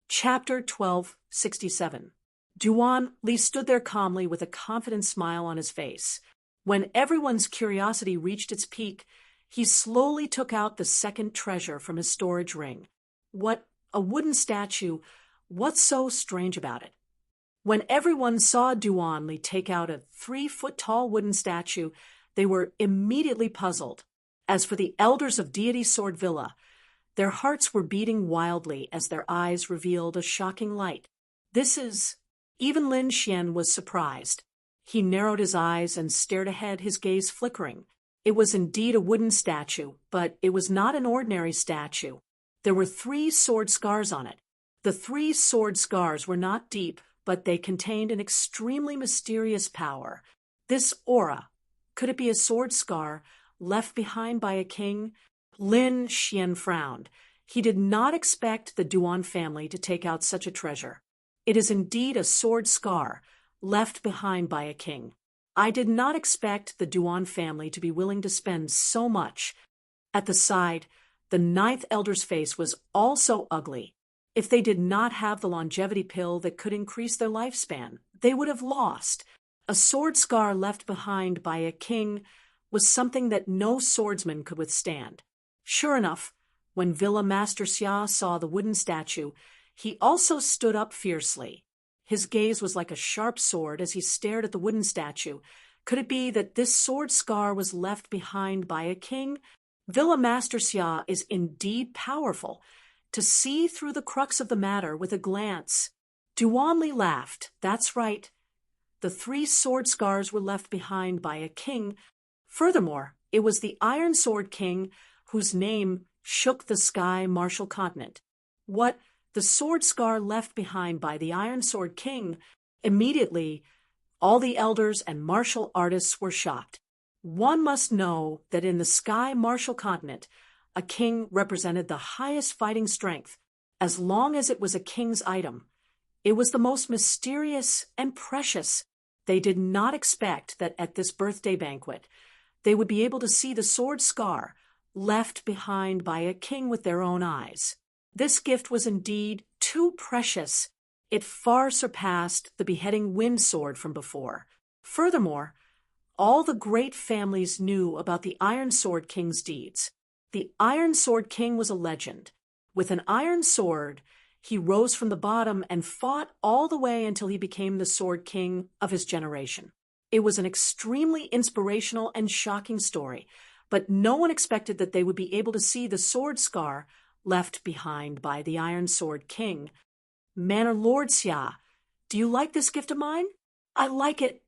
Chapter 1267. Duan Li stood there calmly with a confident smile on his face. When everyone's curiosity reached its peak, he slowly took out the second treasure from his storage ring. What? A wooden statue? What's so strange about it? When everyone saw Duan Li take out a 3-foot-tall wooden statue, they were immediately puzzled. As for the elders of Deity Sword Villa, their hearts were beating wildly as their eyes revealed a shocking light. This is... Even Lin Xian was surprised. He narrowed his eyes and stared ahead, his gaze flickering. It was indeed a wooden statue, but it was not an ordinary statue. There were 3 sword scars on it. The 3 sword scars were not deep, but they contained an extremely mysterious power. This aura, could it be a sword scar left behind by a king? Lin Xian frowned. He did not expect the Duan family to take out such a treasure. It is indeed a sword scar left behind by a king. I did not expect the Duan family to be willing to spend so much. At the side, the 9th elder's face was also ugly. If they did not have the longevity pill that could increase their lifespan, they would have lost. A sword scar left behind by a king was something that no swordsman could withstand. Sure enough, when Villa Master Xia saw the wooden statue, he also stood up fiercely. His gaze was like a sharp sword as he stared at the wooden statue. Could it be that this sword scar was left behind by a king? Villa Master Xia is indeed powerful. To see through the crux of the matter with a glance. Duanli laughed. That's right. The 3 sword scars were left behind by a king. Furthermore, it was the Iron Sword King whose name shook the sky martial continent. What? The sword scar left behind by the Iron Sword King? Immediately, all the elders and martial artists were shocked. One must know that in the sky martial continent, a king represented the highest fighting strength, as long as it was a king's item. It was the most mysterious and precious. They did not expect that at this birthday banquet, they would be able to see the sword scar left behind by a king with their own eyes. This gift was indeed too precious. It far surpassed the beheading wind sword from before. Furthermore, all the great families knew about the Iron Sword King's deeds. The Iron Sword King was a legend. With an iron sword, he rose from the bottom and fought all the way until he became the Sword King of his generation. It was an extremely inspirational and shocking story, but no one expected that they would be able to see the sword scar left behind by the Iron Sword King. Manor Lord Xia, do you like this gift of mine? I like it.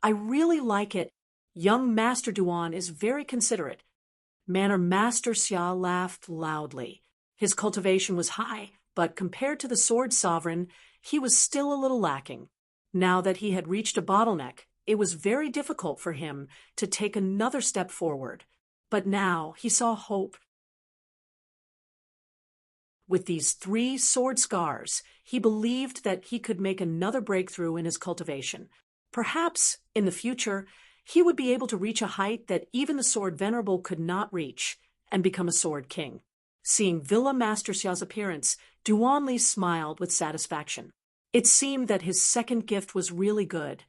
I really like it. Young Master Duan is very considerate. Manor Master Xia laughed loudly. His cultivation was high, but compared to the Sword Sovereign, he was still a little lacking. Now that he had reached a bottleneck, it was very difficult for him to take another step forward. But now he saw hope. With these 3 sword scars, he believed that he could make another breakthrough in his cultivation. Perhaps, in the future, he would be able to reach a height that even the Sword Venerable could not reach, and become a Sword King. Seeing Villa Master Xia's appearance, Duanli smiled with satisfaction. It seemed that his second gift was really good,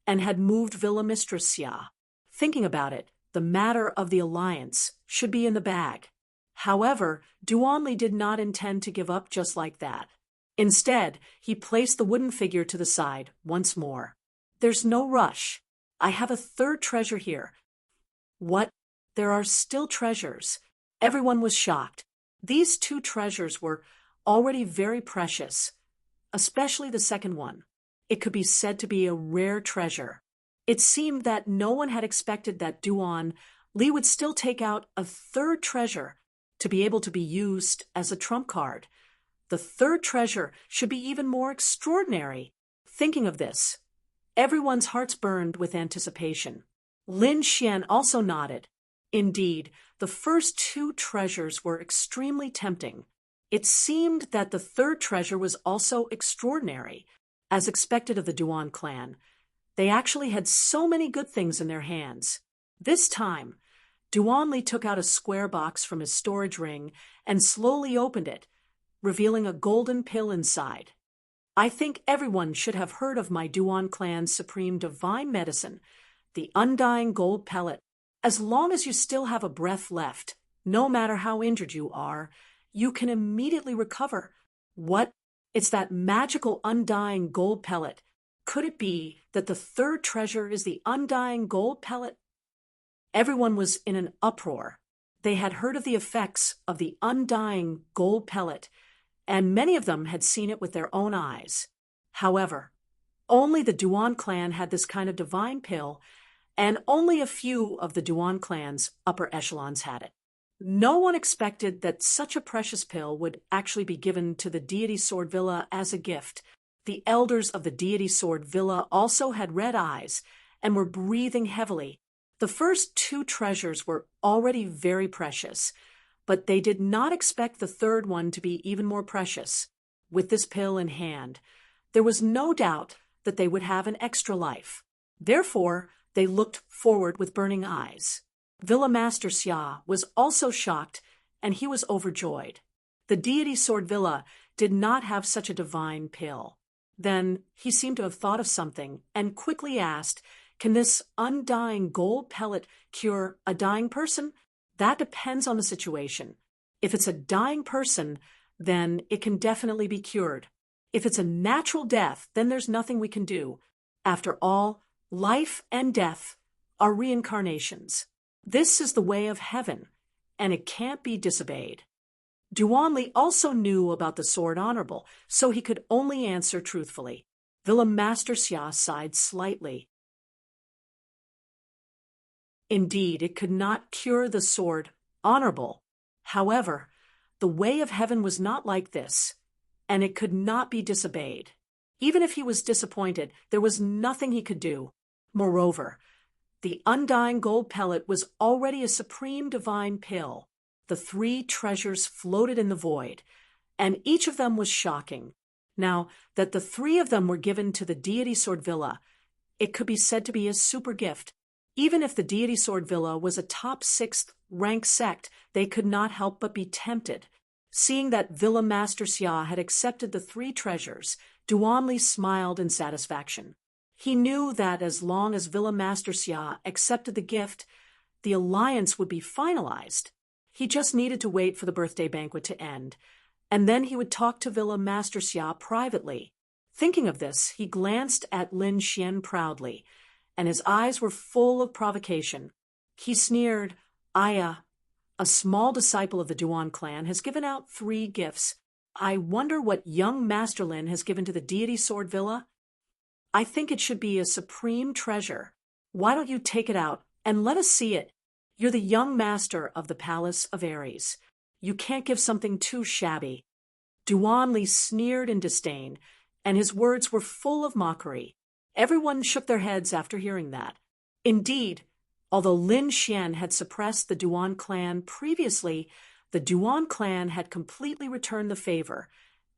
and had moved Villa Mistress Xia. Thinking about it, the matter of the alliance should be in the bag. However, Duanli did not intend to give up just like that. Instead, he placed the wooden figure to the side once more. There's no rush. I have a 3rd treasure here. What? There are still treasures. Everyone was shocked. These 2 treasures were already very precious, especially the second one. It could be said to be a rare treasure. It seemed that no one had expected that Duanli would still take out a 3rd treasure to be able to be used as a trump card. The 3rd treasure should be even more extraordinary. Thinking of this, everyone's hearts burned with anticipation. Lin Xian also nodded. Indeed, the first 2 treasures were extremely tempting. It seemed that the 3rd treasure was also extraordinary. As expected of the Duan clan, they actually had so many good things in their hands. This time, Duanli took out a square box from his storage ring and slowly opened it, revealing a golden pill inside. I think everyone should have heard of my Duan clan's supreme divine medicine, the undying gold pellet. As long as you still have a breath left, no matter how injured you are, you can immediately recover. What? It's that magical undying gold pellet. Could it be that the 3rd treasure is the undying gold pellet? Everyone was in an uproar. They had heard of the effects of the undying gold pellet, and many of them had seen it with their own eyes. However, only the Duan clan had this kind of divine pill, and only a few of the Duan clan's upper echelons had it. No one expected that such a precious pill would actually be given to the Deity Sword Villa as a gift. The elders of the Deity Sword Villa also had red eyes and were breathing heavily. The first 2 treasures were already very precious, but they did not expect the 3rd one to be even more precious. With this pill in hand, there was no doubt that they would have an extra life. Therefore, they looked forward with burning eyes. Villa Master Xia was also shocked, and he was overjoyed. The Deity Sword Villa did not have such a divine pill. Then he seemed to have thought of something and quickly asked, "Can this undying gold pellet cure a dying person?" That depends on the situation. If it's a dying person, then it can definitely be cured. If it's a natural death, then there's nothing we can do. After all, life and death are reincarnations. This is the way of heaven, and it can't be disobeyed. Duanli also knew about the sword honorable, so he could only answer truthfully. Willem Master Xia sighed slightly. Indeed, it could not cure the sword honorable. However, the way of heaven was not like this, and it could not be disobeyed. Even if he was disappointed, there was nothing he could do. Moreover, the undying gold pellet was already a supreme divine pill. The three treasures floated in the void, and each of them was shocking. Now, that the three of them were given to the deity Sword Villa, it could be said to be a super gift. Even if the deity Sword Villa was a top 6th rank sect, they could not help but be tempted. Seeing that Villa Master Xia had accepted the three treasures, Duanli smiled in satisfaction. He knew that as long as Villa Master Xia accepted the gift, the alliance would be finalized. He just needed to wait for the birthday banquet to end, and then he would talk to Villa Master Xia privately. Thinking of this, he glanced at Lin Xian proudly, and his eyes were full of provocation. He sneered, "Aya, a small disciple of the Duan clan, has given out 3 gifts. I wonder what young Master Lin has given to the deity Sword Villa? I think it should be a supreme treasure. Why don't you take it out and let us see it? You're the young master of the Palace of Aries. You can't give something too shabby." Duanli sneered in disdain, and his words were full of mockery. Everyone shook their heads after hearing that. Indeed, although Lin Xian had suppressed the Duan clan previously, the Duan clan had completely returned the favor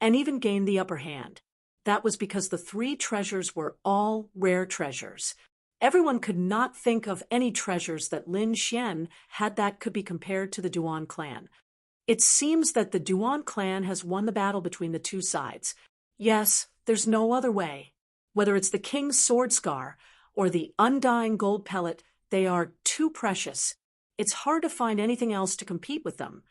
and even gained the upper hand. That was because the 3 treasures were all rare treasures. Everyone could not think of any treasures that Lin Xian had that could be compared to the Duan clan. It seems that the Duan clan has won the battle between the 2 sides. Yes, there's no other way. Whether it's the king's sword scar or the undying gold pellet, they are too precious. It's hard to find anything else to compete with them.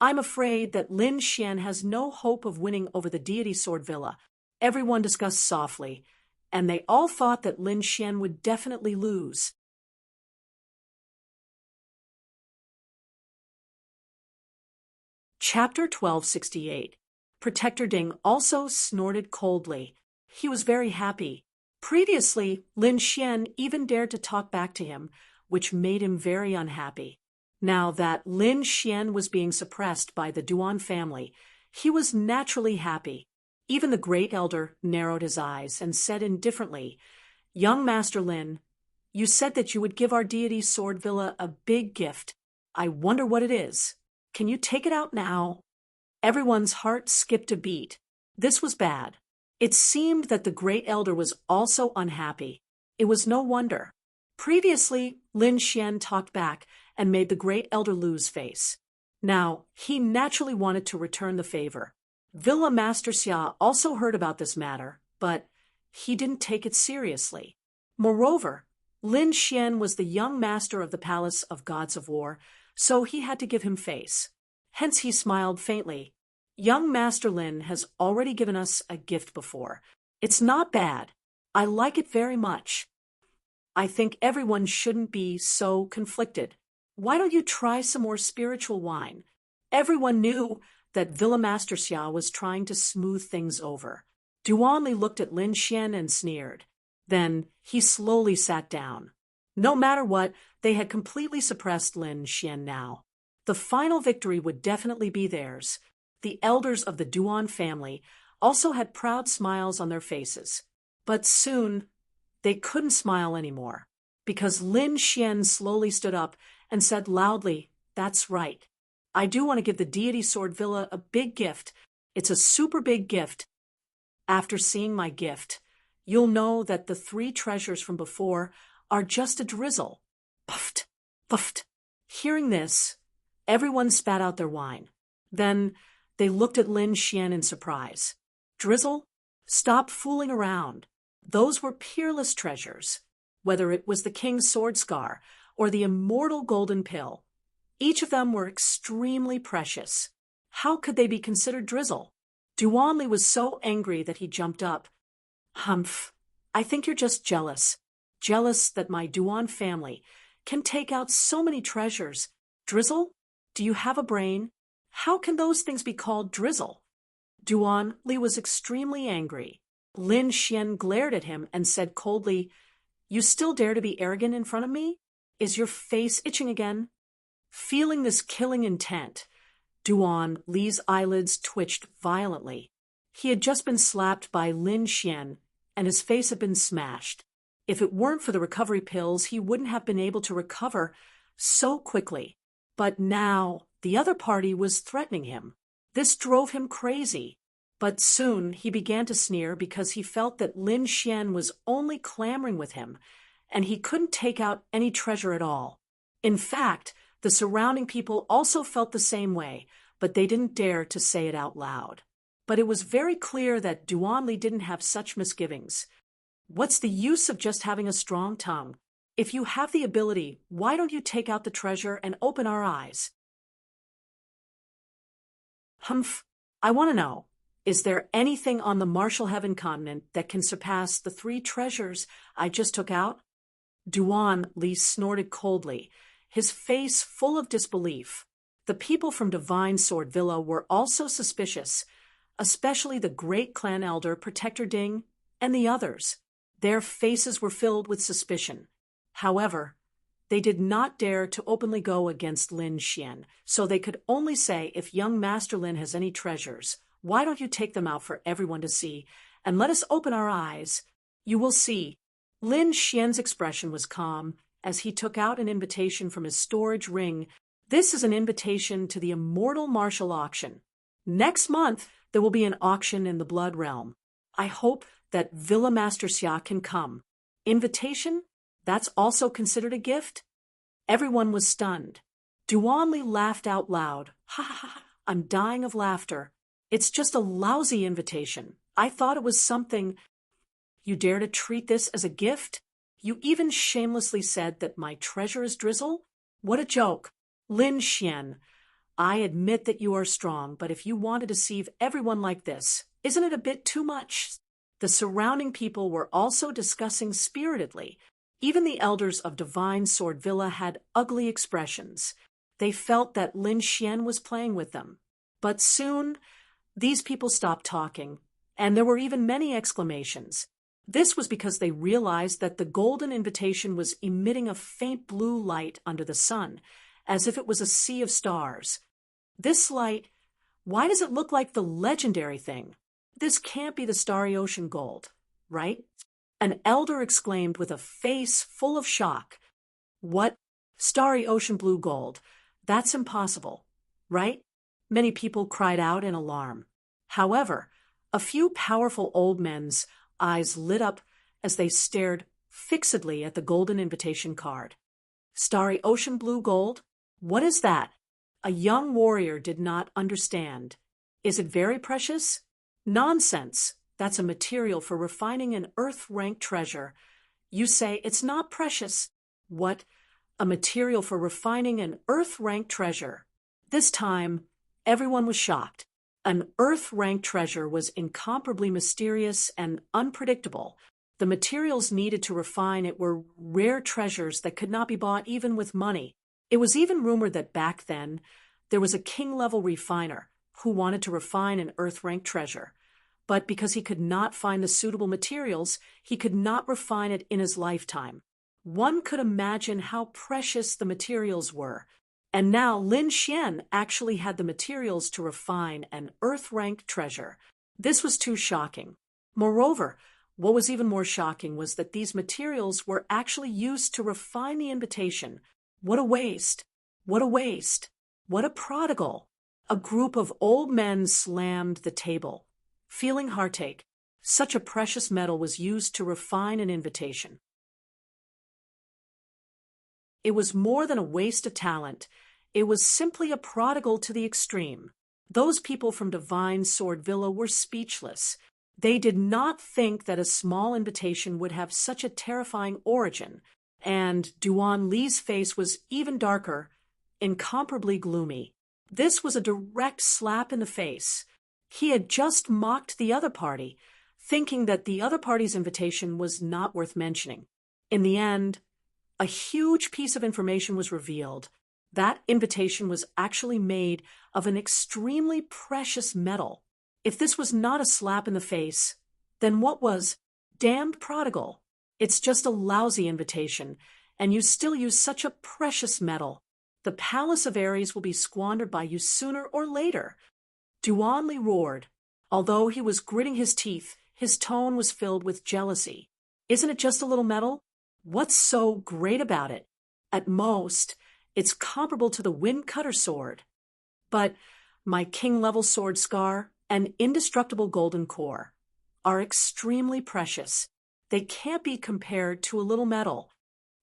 I'm afraid that Lin Xian has no hope of winning over the deity Sword Villa. Everyone discussed softly, and they all thought that Lin Xian would definitely lose. Chapter 1268. Protector Ding also snorted coldly. He was very happy. Previously, Lin Xian even dared to talk back to him, which made him very unhappy. Now that Lin Xian was being suppressed by the Duan family, he was naturally happy. Even the great elder narrowed his eyes and said indifferently, "Young Master Lin, you said that you would give our deity Sword Villa a big gift. I wonder what it is. Can you take it out now?" Everyone's heart skipped a beat. This was bad. It seemed that the great elder was also unhappy. It was no wonder. Previously, Lin Xian talked back and made the great elder lose face. Now, he naturally wanted to return the favor. Villa Master Xia also heard about this matter, but he didn't take it seriously. Moreover, Lin Xian was the young master of the Palace of Gods of War, so he had to give him face. Hence he smiled faintly. "Young Master Lin has already given us a gift before. It's not bad. I like it very much. I think everyone shouldn't be so conflicted. Why don't you try some more spiritual wine?" Everyone knew that Villa Master Xia was trying to smooth things over. Duanli looked at Lin Xian and sneered. Then he slowly sat down. No matter what, they had completely suppressed Lin Xian now. The final victory would definitely be theirs. The elders of the Duan family also had proud smiles on their faces. But soon, they couldn't smile anymore, because Lin Xian slowly stood up and said loudly, "That's right. I do want to give the deity Sword Villa a big gift. It's a super big gift. After seeing my gift, you'll know that the 3 treasures from before are just a drizzle." Puffed, puffed. Hearing this, everyone spat out their wine. Then they looked at Lin Xian in surprise. "Drizzle? Stop fooling around. Those were peerless treasures. Whether it was the king's sword scar or the immortal golden pill, Each of them were extremely precious. How could they be considered drizzle? Duanli was so angry that he jumped up. Humph, I think you're just jealous. Jealous that my Duan family can take out so many treasures. Drizzle? Do you have a brain? How can those things be called drizzle? Duan Li was extremely angry. Lin Xian glared at him and said coldly, You still dare to be arrogant in front of me? Is your face itching again? Feeling this killing intent, Duan Li's eyelids twitched violently. He had just been slapped by Lin Xian, and his face had been smashed. If it weren't for the recovery pills, he wouldn't have been able to recover so quickly. But now the other party was threatening him. This drove him crazy. But soon he began to sneer because he felt that Lin Xian was only clamoring with him, and he couldn't take out any treasure at all. In fact, the surrounding people also felt the same way, but they didn't dare to say it out loud. But it was very clear that Duanli didn't have such misgivings. What's the use of just having a strong tongue? If you have the ability, why don't you take out the treasure and open our eyes? Humph, I want to know, is there anything on the Martial Heaven continent that can surpass the 3 treasures I just took out? Duan Li snorted coldly, his face full of disbelief. The people from Divine Sword Villa were also suspicious, especially the great clan elder Protector Ding and the others. Their faces were filled with suspicion. However, they did not dare to openly go against Lin Xian, so they could only say, if young Master Lin has any treasures, why don't you take them out for everyone to see, and let us open our eyes? You will see. Lin Xian's expression was calm as he took out an invitation from his storage ring. This is an invitation to the Immortal Martial Auction. Next month, there will be an auction in the Blood Realm. I hope that Villa Master Xia can come. Invitation? That's also considered a gift? Everyone was stunned. Duanli laughed out loud. Ha ha ha, I'm dying of laughter. It's just a lousy invitation. I thought it was something. You dare to treat this as a gift? You even shamelessly said that my treasure is drizzle? What a joke. Lin Xian, I admit that you are strong, but if you want to deceive everyone like this, isn't it a bit too much? The surrounding people were also discussing spiritedly. Even the elders of Divine Sword Villa had ugly expressions. They felt that Lin Xian was playing with them. But soon, these people stopped talking, and there were even many exclamations. This was because they realized that the golden invitation was emitting a faint blue light under the sun, as if it was a sea of stars. This light, why does it look like the legendary thing? This can't be the Starry Ocean Gold, right? An elder exclaimed with a face full of shock. What? Starry Ocean Blue Gold? That's impossible, right? Many people cried out in alarm. However, a few powerful old men's eyes lit up as they stared fixedly at the golden invitation card. Starry Ocean Blue Gold? What is that? A young warrior did not understand. Is it very precious? Nonsense. That's a material for refining an earth-ranked treasure. You say it's not precious. What? A material for refining an earth-ranked treasure. This time, everyone was shocked. An earth-ranked treasure was incomparably mysterious and unpredictable. The materials needed to refine it were rare treasures that could not be bought even with money. It was even rumored that back then, there was a king-level refiner who wanted to refine an earth-ranked treasure. But because he could not find the suitable materials, he could not refine it in his lifetime. One could imagine how precious the materials were. And now Lin Xian actually had the materials to refine an earth-ranked treasure. This was too shocking. Moreover, what was even more shocking was that these materials were actually used to refine the invitation. What a waste! What a waste! What a prodigal! A group of old men slammed the table. Feeling heartache, such a precious metal was used to refine an invitation. It was more than a waste of talent. It was simply a prodigal to the extreme. Those people from Divine Sword Villa were speechless. They did not think that a small invitation would have such a terrifying origin, and Duan Li's face was even darker incomparably gloomy. This was a direct slap in the face. He had just mocked the other party, thinking that the other party's invitation was not worth mentioning. In the end, a huge piece of information was revealed. That invitation was actually made of an extremely precious metal. If this was not a slap in the face, then what was? Damned prodigal. It's just a lousy invitation, and you still use such a precious metal. The palace of Ares will be squandered by you sooner or later. Duanli roared. Although he was gritting his teeth, his tone was filled with jealousy. Isn't it just a little metal? What's so great about it? At most, it's comparable to the wind-cutter sword. But my king-level sword scar and indestructible golden core are extremely precious. They can't be compared to a little metal.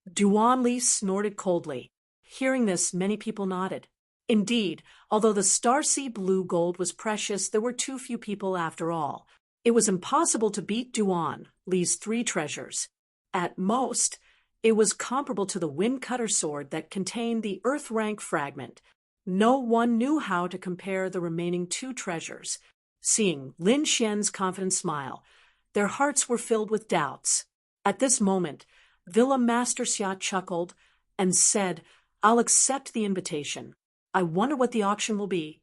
Duanli snorted coldly. Hearing this, many people nodded. Indeed, although the Starseed blue gold was precious, there were too few people after all. It was impossible to beat Duanli's 3 treasures. At most, it was comparable to the wind-cutter sword that contained the earth-rank fragment. No one knew how to compare the remaining 2 treasures. Seeing Lin Xian's confident smile, their hearts were filled with doubts. At this moment, Villa Master Xia chuckled and said, "I'll accept the invitation. I wonder what the auction will be."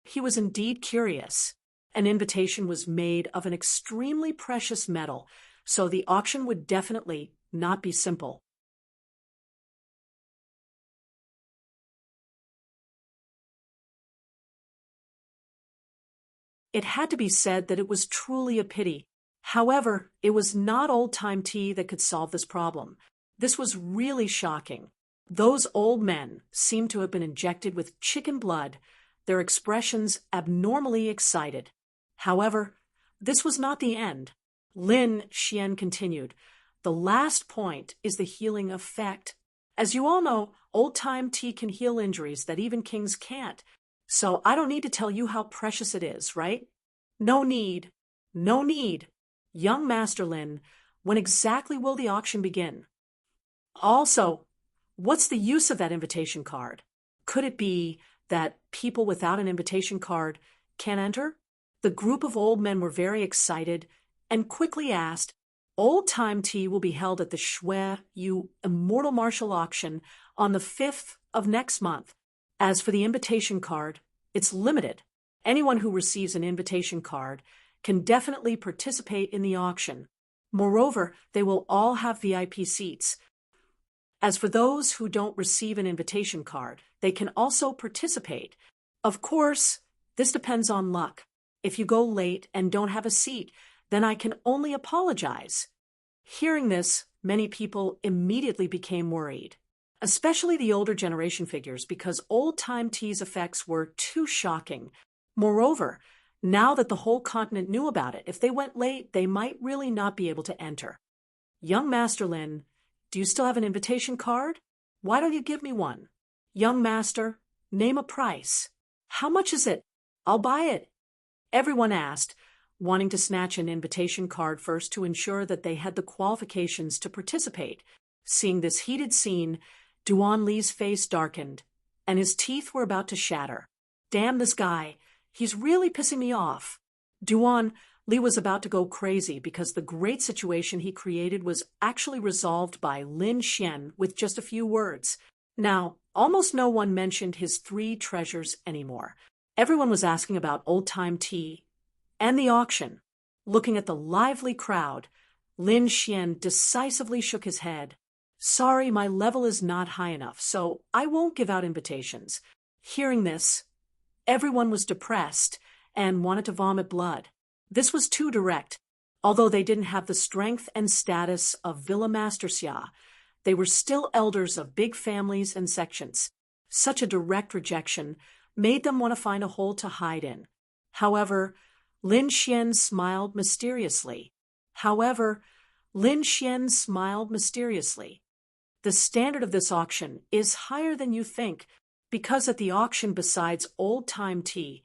He was indeed curious. An invitation was made of an extremely precious metal, so the auction would definitely not be simple. It had to be said that it was truly a pity. However, it was not old-time tea that could solve this problem. This was really shocking. Those old men seemed to have been injected with chicken blood, their expressions abnormally excited. However, this was not the end. Lin Xian continued, "The last point is the healing effect. As you all know, old-time tea can heal injuries that even kings can't. So I don't need to tell you how precious it is, right?" "No need. No need. Young Master Lin, when exactly will the auction begin? Also, what's the use of that invitation card? Could it be that people without an invitation card can't enter?" The group of old men were very excited and quickly asked, "Old-time tea will be held at the Shui Yu Immortal Martial Auction on the 5th of next month. As for the invitation card, it's limited. Anyone who receives an invitation card can definitely participate in the auction. Moreover, they will all have VIP seats. As for those who don't receive an invitation card, they can also participate. Of course, this depends on luck. If you go late and don't have a seat, then I can only apologize." Hearing this, many people immediately became worried, especially the older generation figures, because old-time tea's effects were too shocking. Moreover, now that the whole continent knew about it, if they went late, they might really not be able to enter. "Young Master Lin, do you still have an invitation card? Why don't you give me one? Young Master, name a price. How much is it? I'll buy it." Everyone asked, wanting to snatch an invitation card first to ensure that they had the qualifications to participate. Seeing this heated scene, Duanli's face darkened, and his teeth were about to shatter. "Damn this guy. He's really pissing me off." Duanli was about to go crazy because the great situation he created was actually resolved by Lin Xian with just a few words. Now, almost no one mentioned his 3 treasures anymore. Everyone was asking about old-time tea and the auction. Looking at the lively crowd, Lin Xian decisively shook his head. "Sorry, my level is not high enough, so I won't give out invitations." Hearing this, everyone was depressed and wanted to vomit blood. This was too direct. Although they didn't have the strength and status of Villa Master Xia, they were still elders of big families and sections. Such a direct rejection made them want to find a hole to hide in. However, Lin Xian smiled mysteriously. The standard of this auction is higher than you think, because at the auction, besides old-time tea,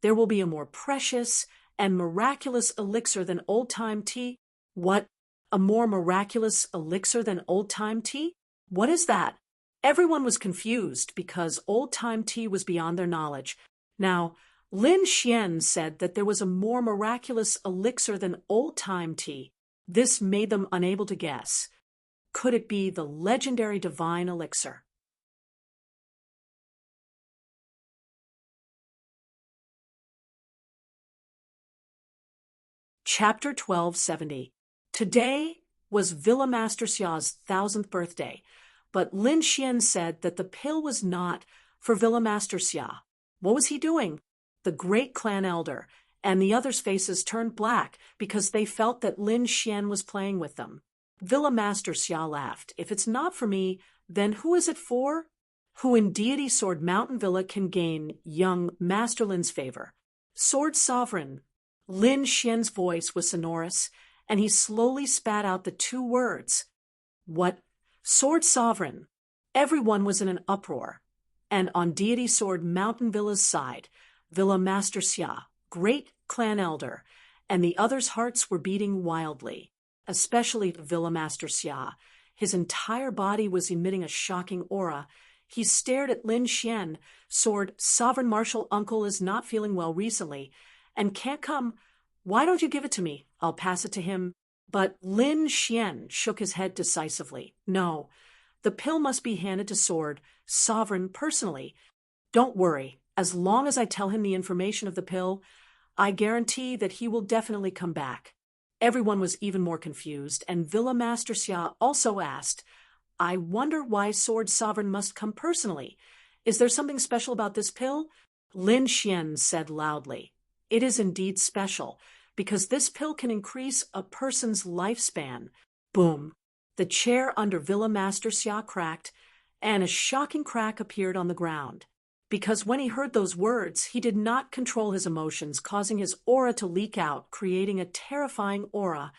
there will be a more precious and miraculous elixir than old-time tea. What? A more miraculous elixir than old-time tea? What is that? Everyone was confused because old-time tea was beyond their knowledge. Now, Lin Xian said that there was a more miraculous elixir than old-time tea. This made them unable to guess. Could it be the legendary divine elixir? Chapter 1270. Today was Villa Master Xia's 1000th birthday, but Lin Xian said that the pill was not for Villa Master Xia. What was he doing? The great clan elder and the others' faces turned black because they felt that Lin Xian was playing with them. Villa Master Xia laughed. If it's not for me, then who is it for? Who in Deity Sword Mountain Villa can gain young Master Lin's favor? Sword Sovereign. Lin Xian's voice was sonorous, and he slowly spat out the two words. What? Sword Sovereign. Everyone was in an uproar. And on Deity Sword Mountain Villa's side, Villa Master Xia, great clan elder, and the others' hearts were beating wildly, especially Villa Master Xia. His entire body was emitting a shocking aura. He stared at Lin Xian. Sword Sovereign Martial Uncle is not feeling well recently and can't come. Why don't you give it to me? I'll pass it to him. But Lin Xian shook his head decisively. No, the pill must be handed to Sword Sovereign personally. Don't worry. As long as I tell him the information of the pill, I guarantee that he will definitely come back. Everyone was even more confused, and Villa Master Xia also asked, I wonder why Sword Sovereign must come personally. Is there something special about this pill? Lin Xian said loudly. It is indeed special, because this pill can increase a person's lifespan. Boom. The chair under Villa Master Xia cracked, and a shocking crack appeared on the ground. Because when he heard those words, he did not control his emotions, causing his aura to leak out, creating a terrifying aura.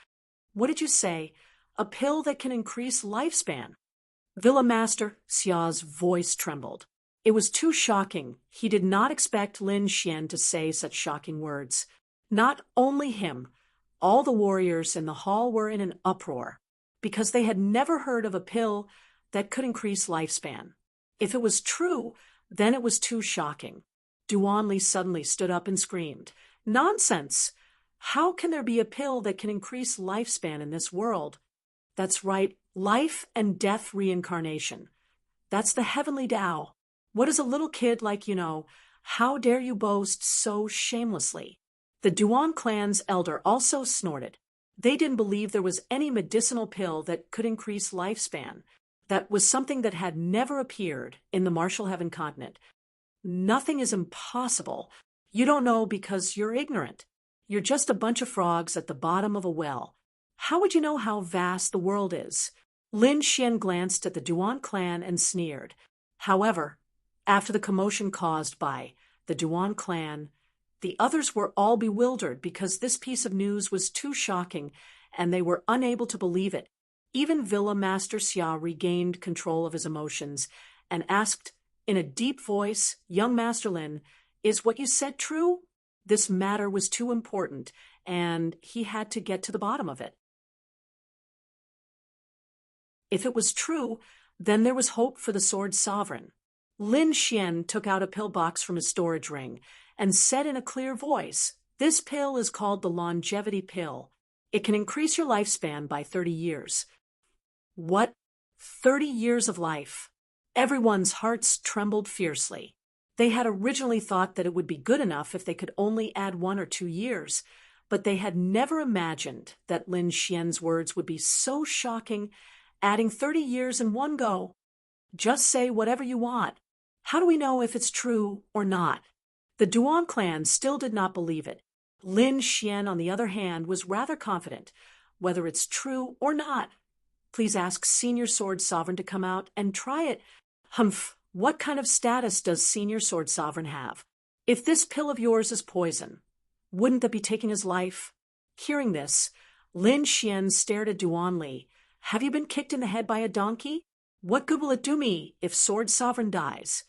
What did you say? A pill that can increase lifespan? Villa Master Xia's voice trembled. It was too shocking. He did not expect Lin Xian to say such shocking words. Not only him, all the warriors in the hall were in an uproar, because they had never heard of a pill that could increase lifespan. If it was true, then it was too shocking. Duanli suddenly stood up and screamed, Nonsense! How can there be a pill that can increase lifespan in this world? That's right, life and death reincarnation. That's the heavenly Tao. What does a little kid like you know? How dare you boast so shamelessly? The Duan clan's elder also snorted. They didn't believe there was any medicinal pill that could increase lifespan. That was something that had never appeared in the Martial Heaven continent. Nothing is impossible. You don't know because you're ignorant. You're just a bunch of frogs at the bottom of a well. How would you know how vast the world is? Lin Xian glanced at the Duan clan and sneered. However, after the commotion caused by the Duan clan, the others were all bewildered because this piece of news was too shocking and they were unable to believe it. Even Villa Master Xia regained control of his emotions and asked in a deep voice, Young Master Lin, is what you said true? This matter was too important, and he had to get to the bottom of it. If it was true, then there was hope for the Sword Sovereign. Lin Xian took out a pill box from his storage ring and said in a clear voice, This pill is called the Longevity Pill. It can increase your lifespan by 30 years. What? 30 years of life? Everyone's hearts trembled fiercely. They had originally thought that it would be good enough if they could only add 1 or 2 years, but they had never imagined that Lin Xian's words would be so shocking, adding 30 years in one go. Just say whatever you want. How do we know if it's true or not? The Duan clan still did not believe it. Lin Xian, on the other hand, was rather confident. Whether it's true or not, please ask Senior Sword Sovereign to come out and try it. Humph, what kind of status does Senior Sword Sovereign have? If this pill of yours is poison, wouldn't that be taking his life? Hearing this, Lin Xian stared at Duanli. Have you been kicked in the head by a donkey? What good will it do me if Sword Sovereign dies?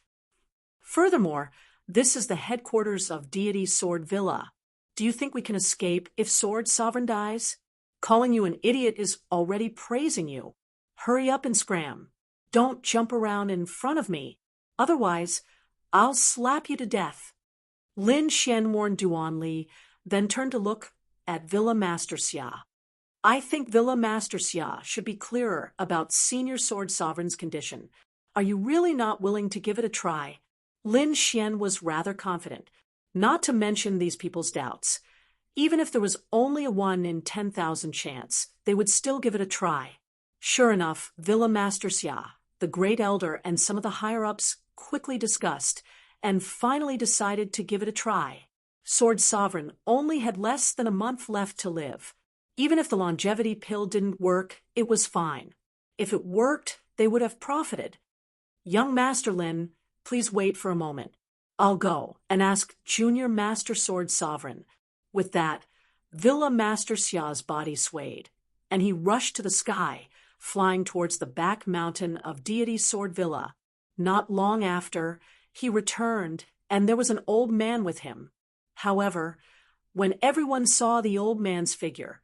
Furthermore, this is the headquarters of Deity Sword Villa. Do you think we can escape if Sword Sovereign dies? Calling you an idiot is already praising you. Hurry up and scram. Don't jump around in front of me. Otherwise, I'll slap you to death. Lin Xian warned Duan Li, then turned to look at Villa Master Xia. I think Villa Master Xia should be clearer about Senior Sword Sovereign's condition. Are you really not willing to give it a try? Lin Xian was rather confident, not to mention these people's doubts. Even if there was only a 1 in 10,000 chance, they would still give it a try. Sure enough, Villa Master Xia, the Great Elder, and some of the higher-ups quickly discussed and finally decided to give it a try. Sword Sovereign only had less than a month left to live. Even if the longevity pill didn't work, it was fine. If it worked, they would have profited. Young Master Lin, please wait for a moment. I'll go and ask Junior Master Sword Sovereign. With that, Villa Master Xia's body swayed, and he rushed to the sky, flying towards the back mountain of Deity Sword Villa. Not long after, he returned, and there was an old man with him. However, when everyone saw the old man's figure,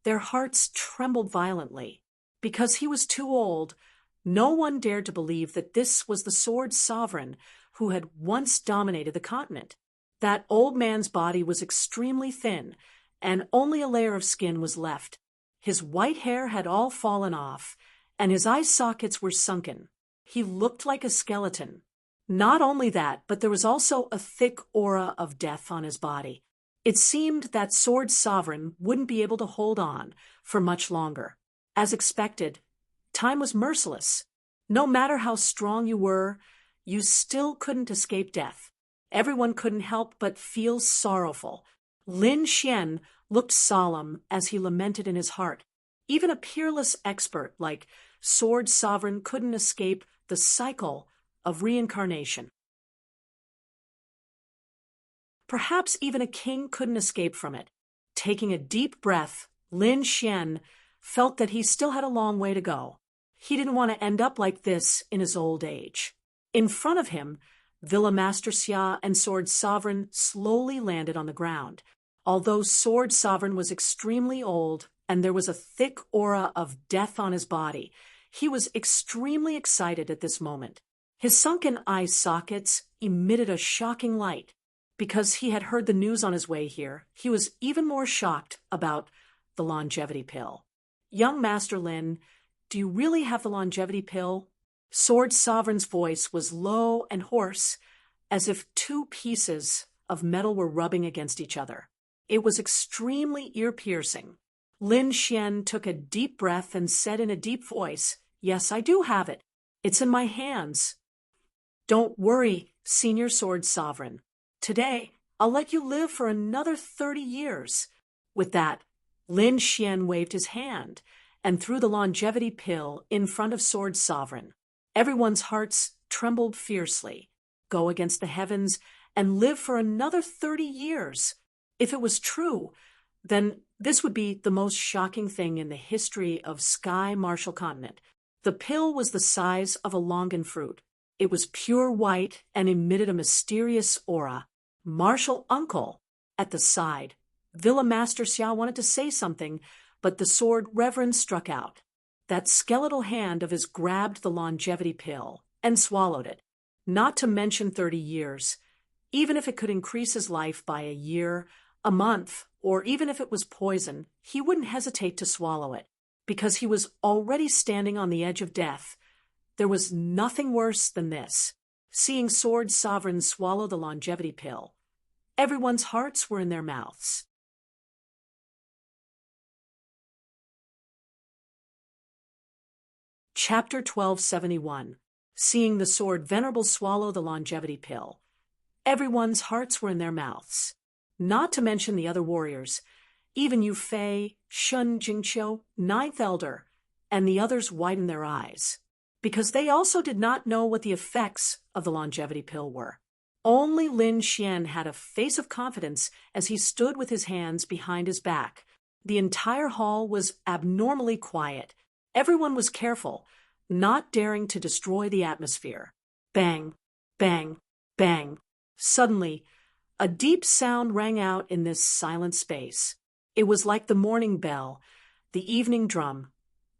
their hearts trembled violently. Because he was too old, no one dared to believe that this was the Sword Sovereign who had once dominated the continent. That old man's body was extremely thin, and only a layer of skin was left. His white hair had all fallen off, and his eye sockets were sunken. He looked like a skeleton. Not only that, but there was also a thick aura of death on his body. It seemed that Sword Sovereign wouldn't be able to hold on for much longer. As expected, time was merciless. No matter how strong you were, you still couldn't escape death. Everyone couldn't help but feel sorrowful. Lin Xian looked solemn as he lamented in his heart. Even a peerless expert like Sword Sovereign couldn't escape the cycle of reincarnation. Perhaps even a king couldn't escape from it. Taking a deep breath, Lin Xian felt that he still had a long way to go. He didn't want to end up like this in his old age. In front of him, Villa Master Xia and Sword Sovereign slowly landed on the ground. Although Sword Sovereign was extremely old and there was a thick aura of death on his body, he was extremely excited at this moment. His sunken eye sockets emitted a shocking light. Because he had heard the news on his way here, he was even more shocked about the longevity pill. Young Master Lin, do you really have the longevity pill? Sword Sovereign's voice was low and hoarse, as if two pieces of metal were rubbing against each other. It was extremely ear-piercing. Lin Xian took a deep breath and said in a deep voice, "Yes, I do have it. It's in my hands." "Don't worry, Senior Sword Sovereign. Today, I'll let you live for another 30 years. With that, Lin Xian waved his hand and threw the longevity pill in front of Sword Sovereign. Everyone's hearts trembled fiercely. Go against the heavens and live for another 30 years. If it was true, then this would be the most shocking thing in the history of Sky Martial Continent. The pill was the size of a longan fruit. It was pure white and emitted a mysterious aura. Martial Uncle, at the side. Villa Master Xia wanted to say something, but the Sword Reverend struck out. That skeletal hand of his grabbed the longevity pill and swallowed it. Not to mention 30 years. Even if it could increase his life by a year, a month, or even if it was poison, he wouldn't hesitate to swallow it, because he was already standing on the edge of death. There was nothing worse than this. Seeing Sword Sovereign swallow the longevity pill. Everyone's hearts were in their mouths. Chapter 1271. Seeing the Sword Venerable swallow the longevity pill. Everyone's hearts were in their mouths. Not to mention the other warriors. Even Yu Fei, Shun Jingqiu, Ninth Elder, and the others widened their eyes, because they also did not know what the effects of the longevity pill were. Only Lin Xian had a face of confidence as he stood with his hands behind his back. The entire hall was abnormally quiet. Everyone was careful, not daring to destroy the atmosphere. Bang, bang, bang. Suddenly, a deep sound rang out in this silent space. It was like the morning bell, the evening drum,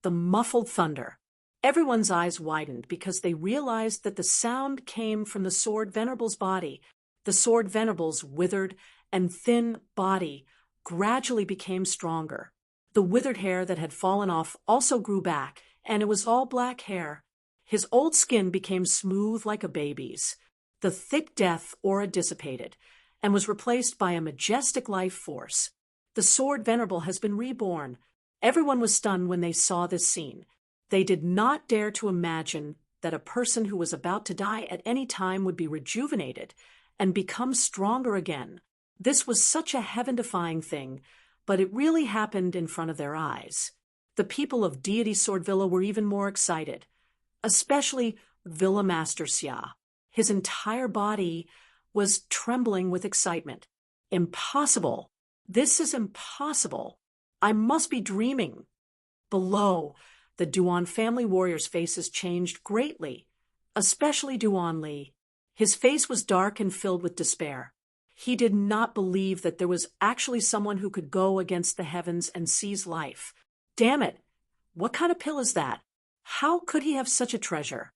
the muffled thunder. Everyone's eyes widened because they realized that the sound came from the Sword Venerable's body. The Sword Venerable's withered and thin body gradually became stronger. The withered hair that had fallen off also grew back, and it was all black hair. His old skin became smooth like a baby's. The thick death aura dissipated and was replaced by a majestic life force. The Sword Venerable has been reborn. Everyone was stunned when they saw this scene. They did not dare to imagine that a person who was about to die at any time would be rejuvenated and become stronger again. This was such a heaven-defying thing, but it really happened in front of their eyes. The people of Deity Sword Villa were even more excited, especially Villa Master Xia. His entire body was trembling with excitement. Impossible! This is impossible! I must be dreaming! Below, the Duan family warriors' faces changed greatly, especially Duan Li. His face was dark and filled with despair. He did not believe that there was actually someone who could go against the heavens and seize life. Damn it! What kind of pill is that? How could he have such a treasure?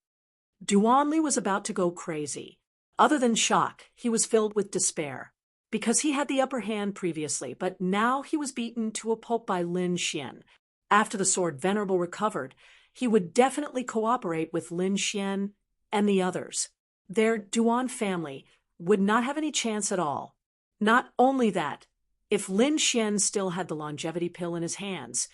Duan Li was about to go crazy. Other than shock, he was filled with despair, because he had the upper hand previously, but now he was beaten to a pulp by Lin Xian. After the Sword Venerable recovered, he would definitely cooperate with Lin Xian and the others. Their Duan family would not have any chance at all. Not only that, if Lin Xian still had the longevity pill in his hands,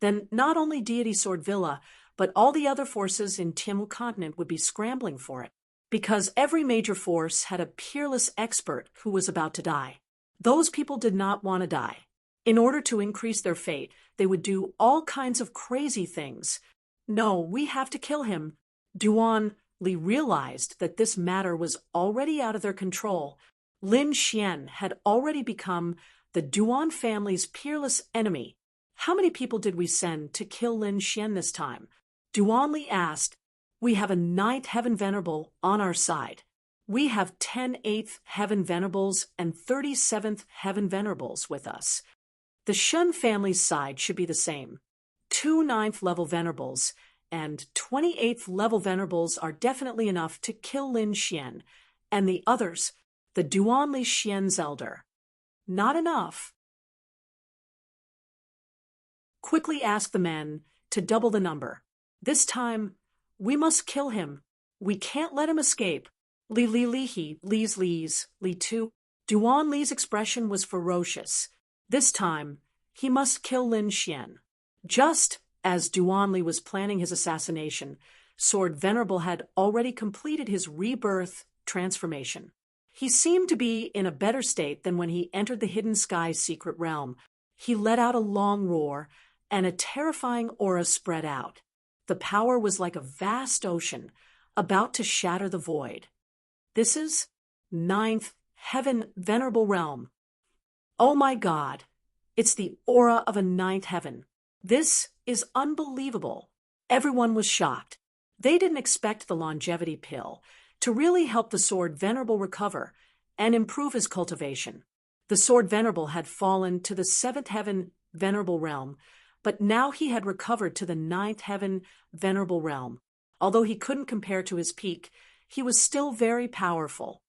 then not only Deity Sword Villa, but all the other forces in Tianwu continent would be scrambling for it, because every major force had a peerless expert who was about to die. Those people did not want to die. In order to increase their fate, they would do all kinds of crazy things. No, we have to kill him. Duan Li realized that this matter was already out of their control. Lin Xian had already become the Duan family's peerless enemy. How many people did we send to kill Lin Xian this time? Duan Li asked. We have a 9th Heaven Venerable on our side. We have 10 8th Heaven Venerables and 37th Heaven Venerables with us. The Shun family's side should be the same. 2 9th level Venerables and 28th level Venerables are definitely enough to kill Lin Xian, and the others, the Duan Li Xian's elder. Not enough. Quickly ask the men to double the number. This time, we must kill him. We can't let him escape. Li Li Li He, Li's Li's, Li Tu. Duan Li's expression was ferocious. This time, he must kill Lin Xian. Just as Duan Li was planning his assassination, Sword Venerable had already completed his rebirth transformation. He seemed to be in a better state than when he entered the Hidden Sky's secret realm. He let out a long roar, and a terrifying aura spread out. The power was like a vast ocean, about to shatter the void. This is 9th Heaven Venerable Realm. Oh my God! It's the aura of a 9th heaven. This is unbelievable. Everyone was shocked. They didn't expect the longevity pill to really help the Sword Venerable recover and improve his cultivation. The Sword Venerable had fallen to the 7th Heaven Venerable Realm, but now he had recovered to the 9th Heaven Venerable Realm. Although he couldn't compare to his peak, he was still very powerful.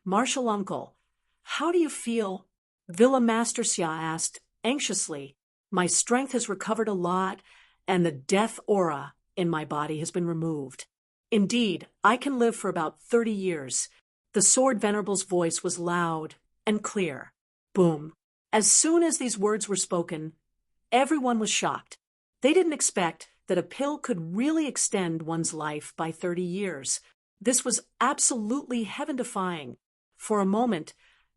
Martial Uncle, how do you feel? Villa Master Xia asked anxiously. My strength has recovered a lot, and the death aura in my body has been removed. Indeed, I can live for about 30 years. The Sword Venerable's voice was loud and clear. Boom. As soon as these words were spoken, everyone was shocked. They didn't expect that a pill could really extend one's life by 30 years. This was absolutely heaven-defying. For a moment,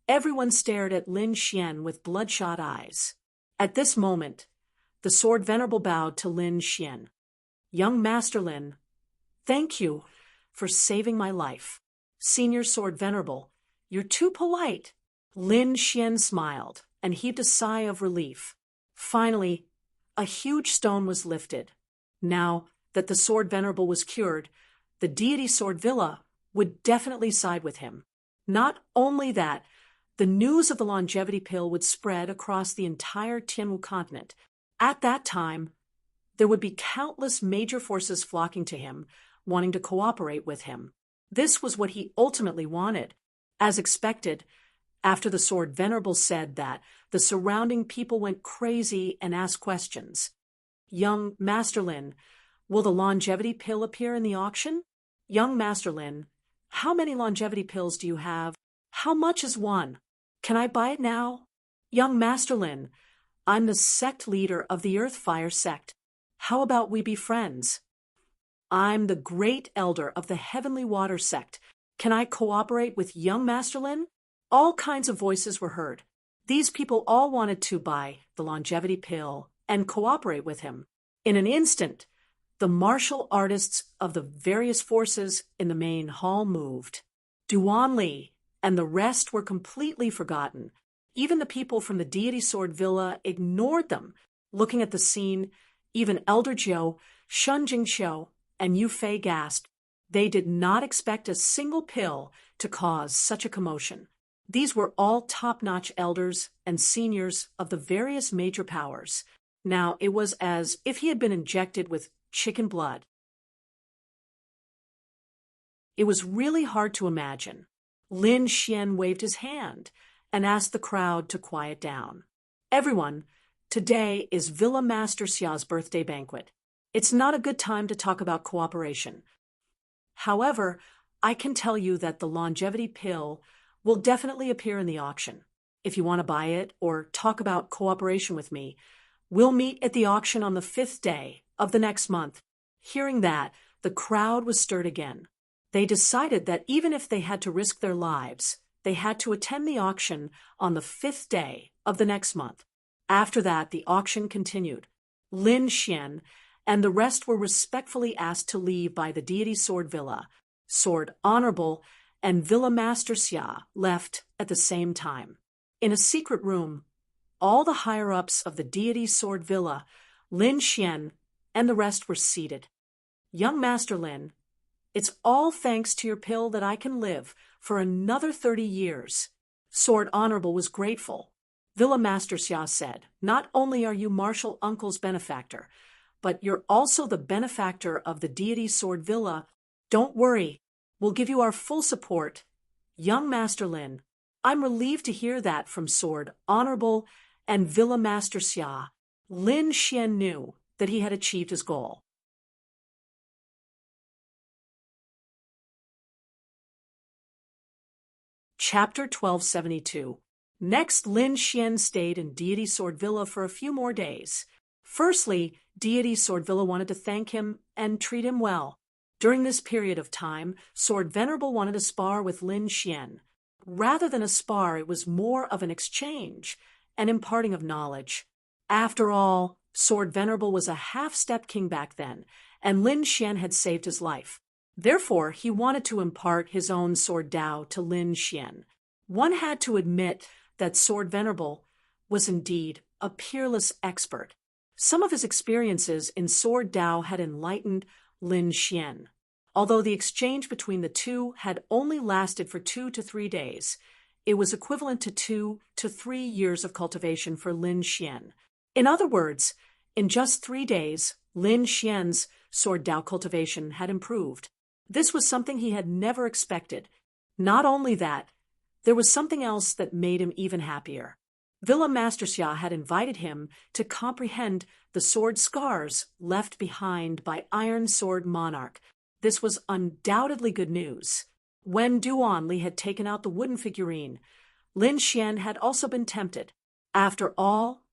everyone stared at Lin Xian with bloodshot eyes. At this moment, the Sword Venerable bowed to Lin Xian. Young Master Lin, thank you for saving my life. Senior Sword Venerable, you're too polite. Lin Xian smiled and heaved a sigh of relief. Finally, a huge stone was lifted. Now that the Sword Venerable was cured, the Deity Sword Villa would definitely side with him. Not only that, the news of the longevity pill would spread across the entire Tianwu continent. At that time, there would be countless major forces flocking to him, wanting to cooperate with him. This was what he ultimately wanted. As expected, after the sword Venerable said that, the surrounding people went crazy and asked questions. Young Master Lin, will the longevity pill appear in the auction? Young Master Lin, how many longevity pills do you have? How much is one? Can I buy it now? Young Master Lin, I'm the sect leader of the Earthfire sect. How about we be friends? I'm the great elder of the Heavenly Water sect. Can I cooperate with young Master Lin? All kinds of voices were heard. These people all wanted to buy the longevity pill and cooperate with him. In an instant, the martial artists of the various forces in the main hall moved. Duan Li and the rest were completely forgotten. Even the people from the Deity Sword Villa ignored them. Looking at the scene, even Elder Jiu, Shun Jingxiu, and Yu Fei gasped. They did not expect a single pill to cause such a commotion. These were all top-notch elders and seniors of the various major powers. Now, it was as if he had been injected with chicken blood. It was really hard to imagine. Lin Xian waved his hand and asked the crowd to quiet down. Everyone, today is Villa Master Xia's birthday banquet. It's not a good time to talk about cooperation. However, I can tell you that the longevity pill will definitely appear in the auction. If you want to buy it or talk about cooperation with me, we'll meet at the auction on the 5th day of the next month. Hearing that, the crowd was stirred again. They decided that even if they had to risk their lives, they had to attend the auction on the 5th day of the next month. After that, the auction continued. Lin Xian and the rest were respectfully asked to leave by the Deity Sword Villa. Sword Honorable and Villa Master Xia left at the same time. In a secret room, all the higher-ups of the Deity Sword Villa, Lin Xian, and the rest were seated. Young Master Lin, it's all thanks to your pill that I can live for another 30 years. Sword Honorable was grateful. Villa Master Xia said, not only are you Martial Uncle's benefactor, but you're also the benefactor of the Deity Sword Villa. Don't worry, we'll give you our full support. Young Master Lin, I'm relieved to hear that from Sword Honorable and Villa Master Xia. Lin Xian knew that he had achieved his goal. Chapter 1272. Next, Lin Xian stayed in Deity Sword Villa for a few more days. Firstly, Deity Sword Villa wanted to thank him and treat him well. During this period of time, Sword Venerable wanted to spar with Lin Xian. Rather than a spar, it was more of an exchange, an imparting of knowledge. After all, Sword Venerable was a half-step king back then, and Lin Xian had saved his life. Therefore, he wanted to impart his own Sword Dao to Lin Xian. One had to admit that Sword Venerable was indeed a peerless expert. Some of his experiences in Sword Dao had enlightened Lin Xian. Although the exchange between the two had only lasted for 2 to 3 days, it was equivalent to 2 to 3 years of cultivation for Lin Xian. In other words, in just 3 days, Lin Xian's Sword Dao cultivation had improved. This was something he had never expected. Not only that, there was something else that made him even happier. Villa Master Xia had invited him to comprehend the sword scars left behind by Iron Sword Monarch. This was undoubtedly good news. When Duan Li had taken out the wooden figurine, Lin Xian had also been tempted. After all,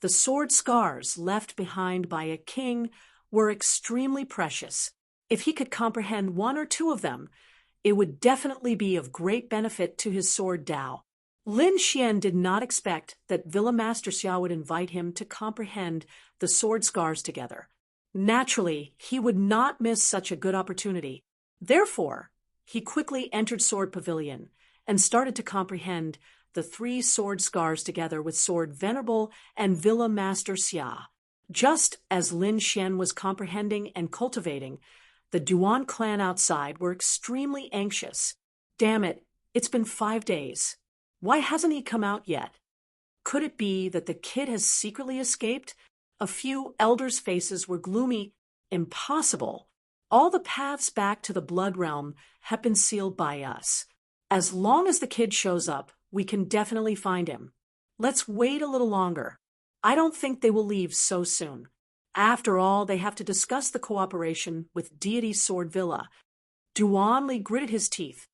the sword scars left behind by a king were extremely precious. If he could comprehend 1 or 2 of them, it would definitely be of great benefit to his Sword Dao. Lin Xian did not expect that Villa Master Xia would invite him to comprehend the sword scars together. Naturally, he would not miss such a good opportunity. Therefore, he quickly entered Sword Pavilion and started to comprehend the 3 sword scars together with Sword Venerable and Villa Master Xia. Just as Lin Xian was comprehending and cultivating, the Duan clan outside were extremely anxious. Damn it, it's been 5 days. Why hasn't he come out yet? Could it be that the kid has secretly escaped A few elders' faces were gloomy. Impossible. All the paths back to the blood realm have been sealed by us. As long as the kid shows up, we can definitely find him. Let's wait a little longer. I don't think they will leave so soon. After all, they have to discuss the cooperation with Deity Sword Villa. Duanli gritted his teeth.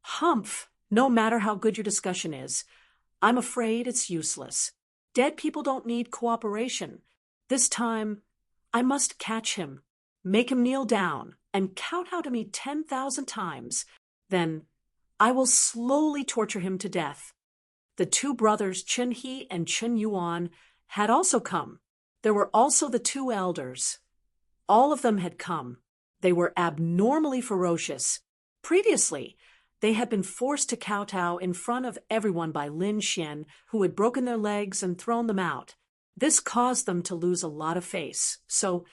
Humph, no matter how good your discussion is, I'm afraid it's useless. Dead people don't need cooperation. This time, I must catch him, make him kneel down, and count out to me 10,000 times. Then I will slowly torture him to death. The two brothers, Chen He and Chen Yuan, had also come. There were also the two elders. All of them had come. They were abnormally ferocious. Previously, they had been forced to kowtow in front of everyone by Lin Xian, who had broken their legs and thrown them out. This caused them to lose a lot of face, so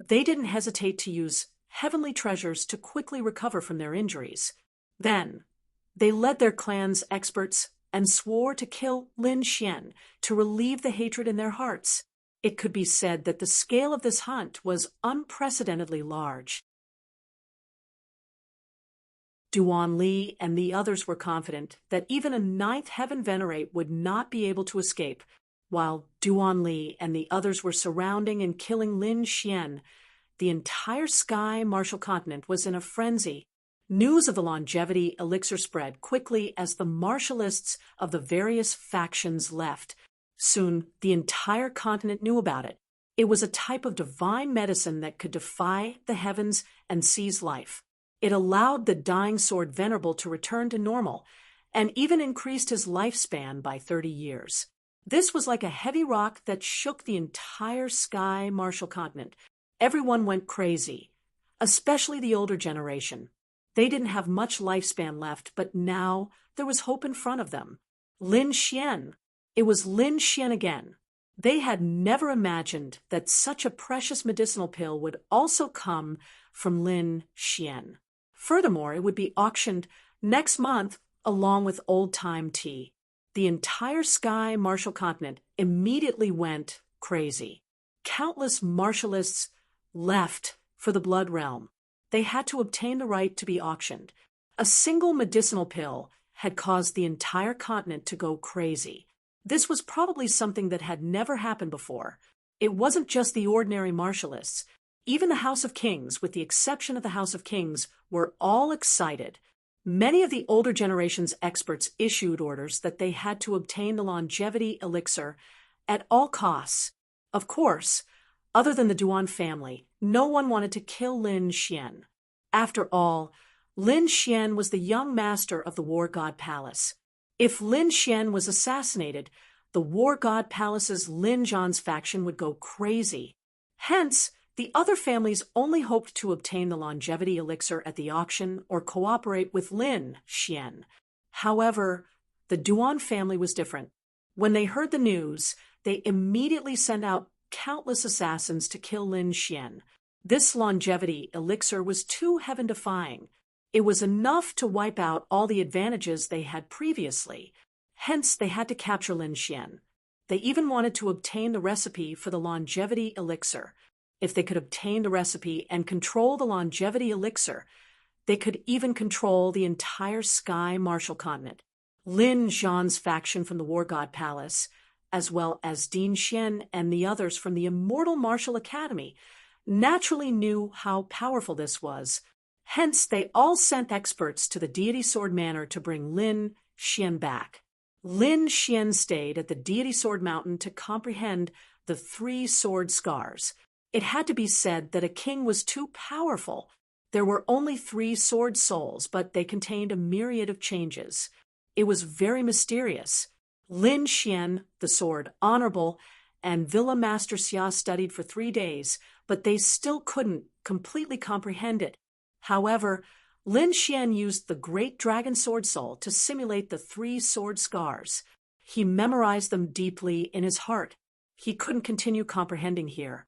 they didn't hesitate to use heavenly treasures to quickly recover from their injuries. Then, they led their clan's experts and swore to kill Lin Xian to relieve the hatred in their hearts. It could be said that the scale of this hunt was unprecedentedly large. Duanli and the others were confident that even a ninth heaven venerate would not be able to escape. While Duanli and the others were surrounding and killing Lin Xian, the entire sky martial continent was in a frenzy. News of the longevity elixir spread quickly as the martialists of the various factions left. Soon, the entire continent knew about it. It was a type of divine medicine that could defy the heavens and seize life. It allowed the dying sword venerable to return to normal, and even increased his lifespan by 30 years. This was like a heavy rock that shook the entire sky martial continent. Everyone went crazy, especially the older generation. They didn't have much lifespan left, but now there was hope in front of them. Lin Xian. It was Lin Xian again. They had never imagined that such a precious medicinal pill would also come from Lin Xian. Furthermore, it would be auctioned next month along with old-time tea. The entire sky martial continent immediately went crazy. Countless martialists left for the blood realm. They had to obtain the right to be auctioned. A single medicinal pill had caused the entire continent to go crazy. This was probably something that had never happened before. It wasn't just the ordinary martialists. Even the House of Kings, with the exception of the House of Kings, were all excited. Many of the older generation's experts issued orders that they had to obtain the longevity elixir at all costs. Of course, other than the Duan family, no one wanted to kill Lin Xian. After all, Lin Xian was the young master of the War God Palace. If Lin Xian was assassinated, the War God Palace's Lin Zhan's faction would go crazy. Hence, the other families only hoped to obtain the longevity elixir at the auction or cooperate with Lin Xian. However, the Duan family was different. When they heard the news, they immediately sent out countless assassins to kill Lin Xian. This longevity elixir was too heaven-defying. It was enough to wipe out all the advantages they had previously. Hence, they had to capture Lin Xian. They even wanted to obtain the recipe for the longevity elixir. If they could obtain the recipe and control the longevity elixir, they could even control the entire sky martial continent. Lin Zhan's faction from the War God Palace, as well as Din Xian and the others from the Immortal Martial Academy, naturally knew how powerful this was. Hence, they all sent experts to the Deity Sword Manor to bring Lin Xian back. Lin Xian stayed at the Deity Sword Mountain to comprehend the 3 sword scars. It had to be said that a king was too powerful. There were only 3 sword souls, but they contained a myriad of changes. It was very mysterious. Lin Xian, the sword honorable, and Villa Master Xia studied for 3 days, but they still couldn't completely comprehend it. However, Lin Xian used the great dragon sword soul to simulate the 3 sword scars. He memorized them deeply in his heart. He couldn't continue comprehending here.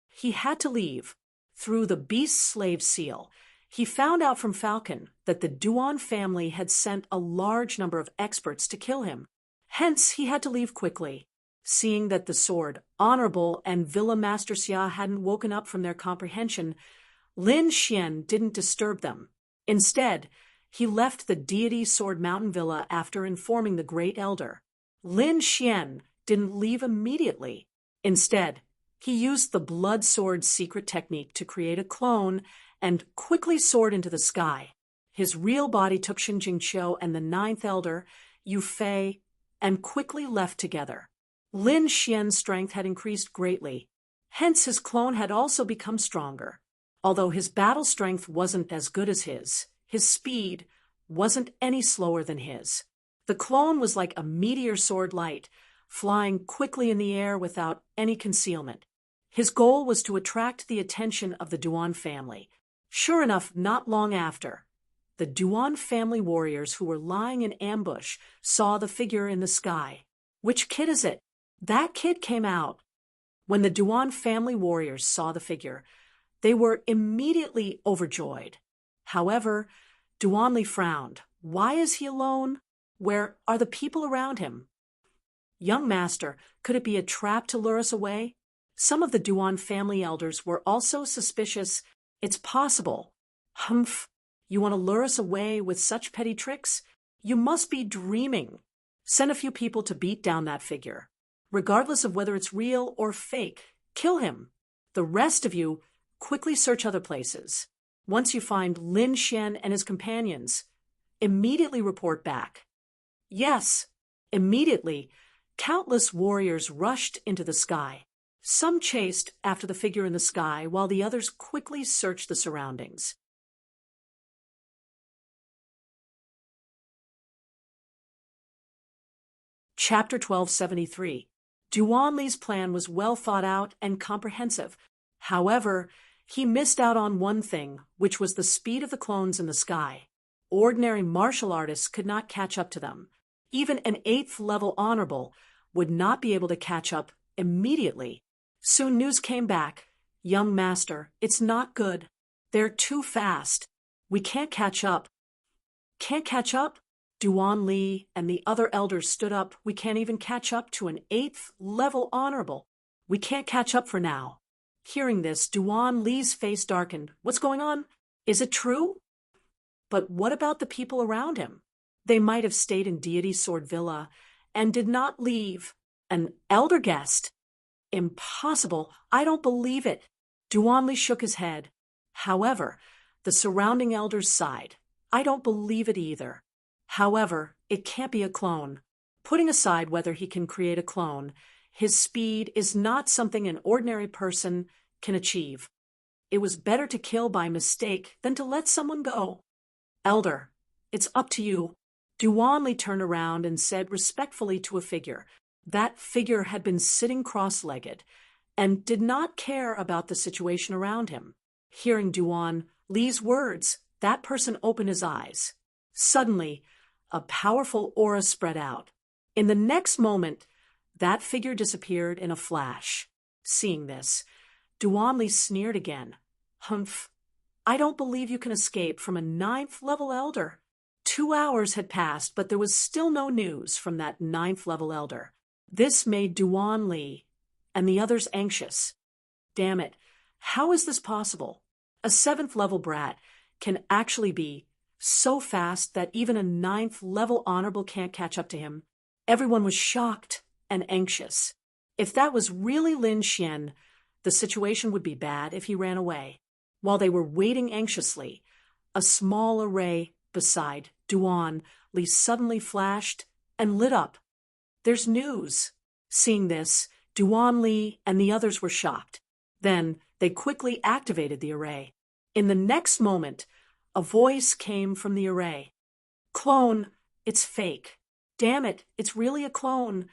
He had to leave. Through the beast's slave seal, he found out from Falcon that the Duan family had sent a large number of experts to kill him. Hence, he had to leave quickly. Seeing that the sword, Honorable, and Villa Master Xia hadn't woken up from their comprehension, Lin Xian didn't disturb them. Instead, he left the deity Sword Mountain Villa after informing the Great Elder. Lin Xian didn't leave immediately. Instead, he used the Blood Sword's secret technique to create a clone and quickly soared into the sky. His real body took Xing Jingqiu and the Ninth Elder, Yu Fei, and quickly left together. Lin Xian's strength had increased greatly. Hence, his clone had also become stronger. Although his battle strength wasn't as good as his speed wasn't any slower than his. The clone was like a meteor sword light, flying quickly in the air without any concealment. His goal was to attract the attention of the Duan family. Sure enough, not long after, the Duan family warriors who were lying in ambush saw the figure in the sky. Which kid is it? That kid came out. When the Duan family warriors saw the figure, they were immediately overjoyed. However, Duanli frowned. Why is he alone? Where are the people around him? Young master, could it be a trap to lure us away? Some of the Duan family elders were also suspicious. It's possible. Humph, you want to lure us away with such petty tricks? You must be dreaming. Send a few people to beat down that figure. Regardless of whether it's real or fake, kill him. The rest of you, quickly search other places. Once you find Lin Xian and his companions, immediately report back. Yes, immediately, countless warriors rushed into the sky. Some chased after the figure in the sky, while the others quickly searched the surroundings. Chapter 1273. Duanli's plan was well thought out and comprehensive. However, he missed out on one thing, which was the speed of the clones in the sky. Ordinary martial artists could not catch up to them. Even an 8th level honorable would not be able to catch up immediately. Soon news came back. Young master, it's not good. They're too fast. We can't catch up. Can't catch up? Duan Li and the other elders stood up. We can't even catch up to an 8th level honorable. We can't catch up for now. Hearing this, Duan Li's face darkened. What's going on? Is it true? But what about the people around him? They might have stayed in Deity Sword Villa and did not leave. An elder guest? Impossible. I don't believe it. Duan Li shook his head. However, the surrounding elders sighed. I don't believe it either. However, it can't be a clone. Putting aside whether he can create a clone, his speed is not something an ordinary person can achieve. It was better to kill by mistake than to let someone go. Elder, it's up to you. Duanli turned around and said respectfully to a figure. That figure had been sitting cross-legged and did not care about the situation around him. Hearing Duan Li's words, that person opened his eyes. Suddenly, a powerful aura spread out. In the next moment, that figure disappeared in a flash. Seeing this, Duanli sneered again. Humph, I don't believe you can escape from a 9th level elder. 2 hours had passed, but there was still no news from that 9th level elder. This made Duan Li and the others anxious. Damn it, how is this possible? A 7th level brat can actually be so fast that even a 9th level honorable can't catch up to him. Everyone was shocked and anxious. If that was really Lin Xian, the situation would be bad if he ran away. While they were waiting anxiously, a small array beside Duan Li suddenly flashed and lit up. There's news. Seeing this, Duan Li and the others were shocked. Then they quickly activated the array. In the next moment, a voice came from the array. Clone, it's fake. Damn it, it's really a clone.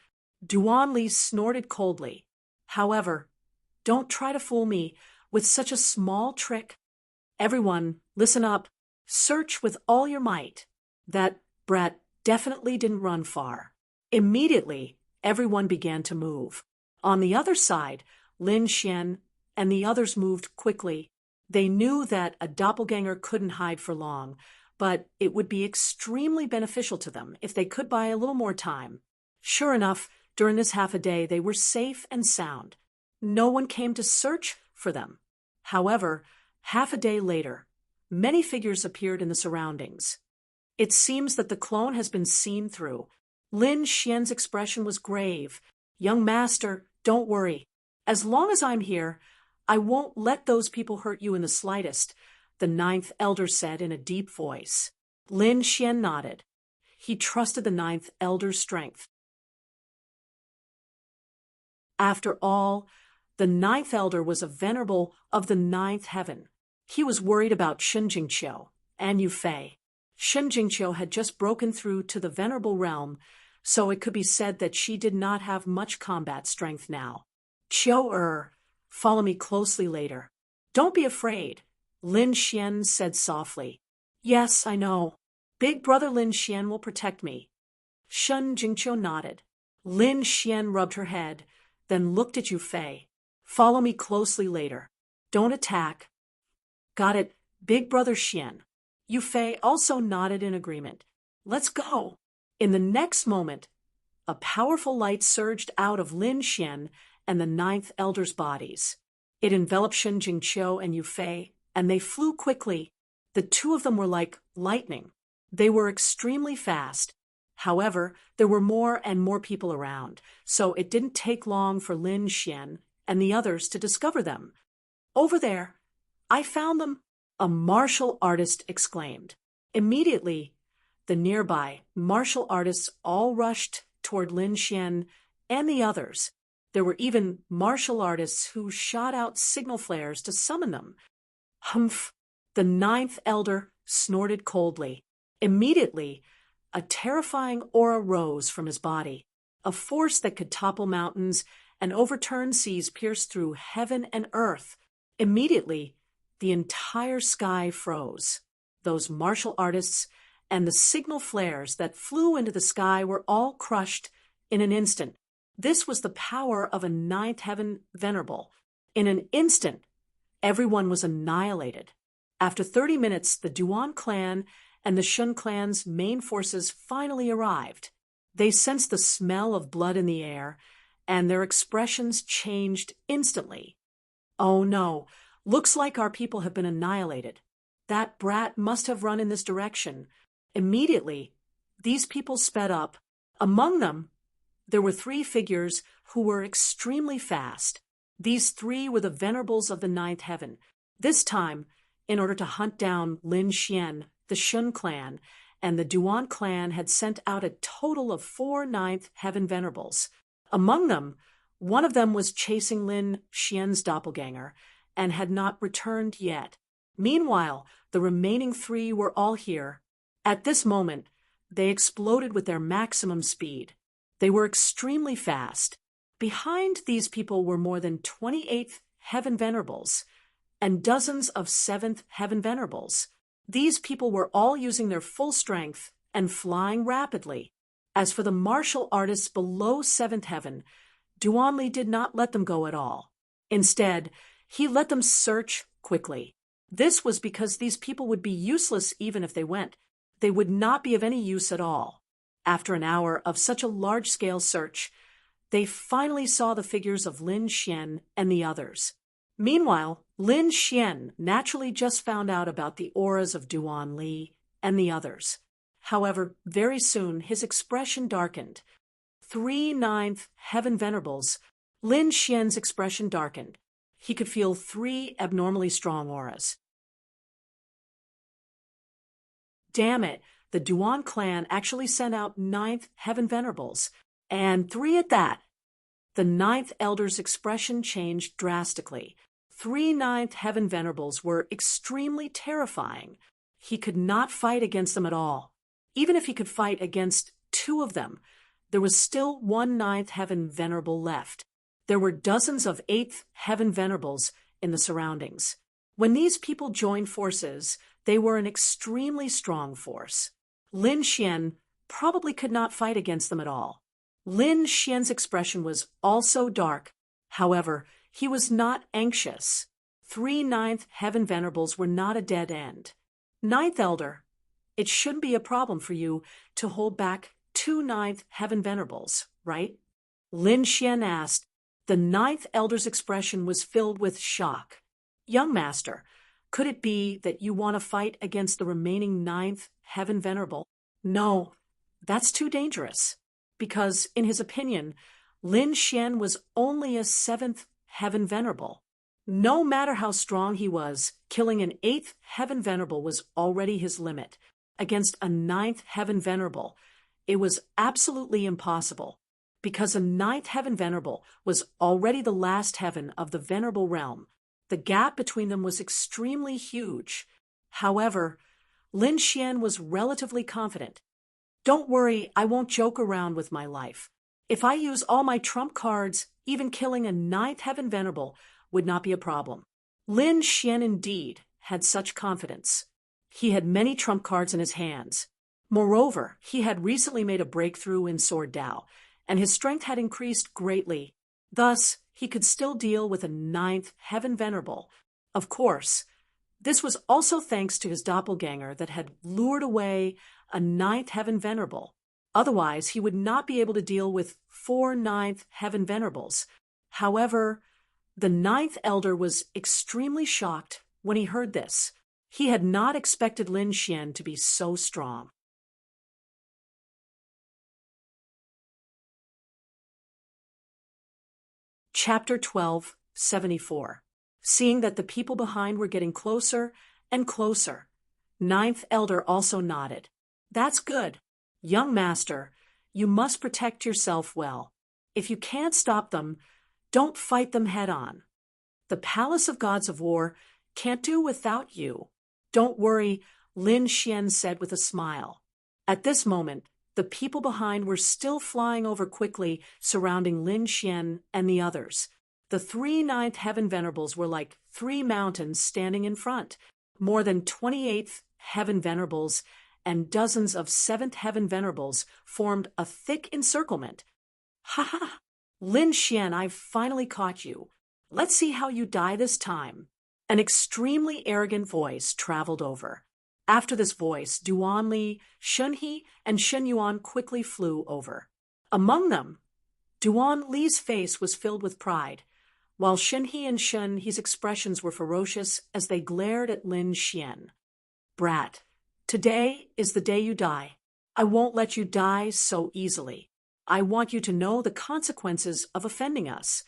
Duan Li snorted coldly. However, don't try to fool me with such a small trick. Everyone, listen up. Search with all your might. That brat definitely didn't run far. Immediately, everyone began to move. On the other side, Lin Xian and the others moved quickly. They knew that a doppelganger couldn't hide for long, but it would be extremely beneficial to them if they could buy a little more time. Sure enough, During this half a day, they were safe and sound. No one came to search for them. However, half a day later, many figures appeared in the surroundings. It seems that the clone has been seen through. Lin Xian's expression was grave. "Young master, don't worry. As long as I'm here, I won't let those people hurt you in the slightest," the ninth elder said in a deep voice. Lin Xian nodded. He trusted the ninth elder's strength. After all, the ninth elder was a venerable of the ninth heaven. He was worried about Shen Jingqiu and Yu Fei. Shen Jingqiu had just broken through to the venerable realm, so it could be said that she did not have much combat strength now. "Qiu follow me closely later. Don't be afraid," Lin Xian said softly. "Yes, I know. Big brother Lin Xian will protect me." Shen Jingqiu nodded. Lin Xian rubbed her head, then looked at Yu Fei. "Follow me closely later. Don't attack." "Got it, big brother Xian." Yu Fei also nodded in agreement. "Let's go." In the next moment, a powerful light surged out of Lin Xian and the ninth elder's bodies. It enveloped Shen Jingqiu and Yu Fei, and they flew quickly. The two of them were like lightning. They were extremely fast. However, there were more and more people around, so it didn't take long for Lin Xian and the others to discover them. "Over there, I found them," a martial artist exclaimed. Immediately, the nearby martial artists all rushed toward Lin Xian and the others. There were even martial artists who shot out signal flares to summon them. "Humph!" the ninth elder snorted coldly. Immediately, a terrifying aura rose from his body. A force that could topple mountains and overturn seas pierced through heaven and earth. Immediately, the entire sky froze. Those martial artists and the signal flares that flew into the sky were all crushed in an instant. This was the power of a ninth heaven venerable. In an instant, everyone was annihilated. After 30 minutes, the Duan clan and the Shun clan's main forces finally arrived. They sensed the smell of blood in the air, and their expressions changed instantly. "Oh no, looks like our people have been annihilated. That brat must have run in this direction." Immediately, these people sped up. Among them, there were 3 figures who were extremely fast. These 3 were the venerables of the ninth heaven. This time, in order to hunt down Lin Xian, the Shun clan, and the Duan clan had sent out a total of 4 ninth heaven venerables. Among them, one of them was chasing Lin Xian's doppelganger and had not returned yet. Meanwhile, the remaining 3 were all here. At this moment, they exploded with their maximum speed. They were extremely fast. Behind these people were more than 28th heaven venerables and dozens of 7th heaven venerables. These people were all using their full strength and flying rapidly. As for the martial artists below 7th heaven, Duanli did not let them go at all. Instead, he let them search quickly. This was because these people would be useless even if they went. They would not be of any use at all. After an hour of such a large-scale search, they finally saw the figures of Lin Xian and the others. Meanwhile, Lin Xian naturally just found out about the auras of Duan Li and the others. However, very soon his expression darkened. 3 ninth heaven venerables, Lin Xian's expression darkened. He could feel 3 abnormally strong auras. Damn it, the Duan clan actually sent out 9th heaven venerables, and 3 at that. The 9th elder's expression changed drastically. 3 9th heaven venerables were extremely terrifying. He could not fight against them at all. Even if he could fight against 2 of them, there was still 1 9th heaven venerable left. There were dozens of 8th heaven venerables in the surroundings. When these people joined forces, they were an extremely strong force. Lin Xian probably could not fight against them at all. Lin Xian's expression was also dark. However, he was not anxious. 3 9th heaven venerables were not a dead end. 9th elder, it shouldn't be a problem for you to hold back 2 9th heaven venerables, right? Lin Xian asked. The ninth elder's expression was filled with shock. Young master, could it be that you want to fight against the remaining ninth heaven venerable? No, that's too dangerous. Because, in his opinion, Lin Xian was only a seventh heaven venerable. No matter how strong he was, killing an eighth heaven venerable was already his limit. Against a ninth heaven venerable, it was absolutely impossible, because a ninth heaven venerable was already the last heaven of the venerable realm. The gap between them was extremely huge. However, Lin Xian was relatively confident. Don't worry, I won't joke around with my life. If I use all my trump cards, even killing a ninth heaven venerable would not be a problem. Lin Xian indeed had such confidence. He had many trump cards in his hands. Moreover, he had recently made a breakthrough in Sword Dao, and his strength had increased greatly. Thus, he could still deal with a ninth heaven venerable. Of course, this was also thanks to his doppelganger that had lured away a ninth heaven venerable. Otherwise, he would not be able to deal with 4 ninth heaven venerables. However, the ninth elder was extremely shocked when he heard this. He had not expected Lin Xian to be so strong. Chapter 12, 74. Seeing that the people behind were getting closer and closer, ninth elder also nodded. That's good. Young master, you must protect yourself well. If you can't stop them, don't fight them head on. The Palace of Gods of War can't do without you. Don't worry, Lin Xian said with a smile. At this moment, the people behind were still flying over quickly, surrounding Lin Xian and the others. The 3 ninth heaven venerables were like 3 mountains standing in front. More than 28th heaven venerables and dozens of 7th heaven venerables formed a thick encirclement. Ha ha! Lin Xian, I've finally caught you. Let's see how you die this time. An extremely arrogant voice traveled over. After this voice, Duan Li, Shun He, and Shen Yuan quickly flew over. Among them, Duan Li's face was filled with pride, while Shen He and Shen He's expressions were ferocious as they glared at Lin Xian. Brat, today is the day you die. I won't let you die so easily. I want you to know the consequences of offending us.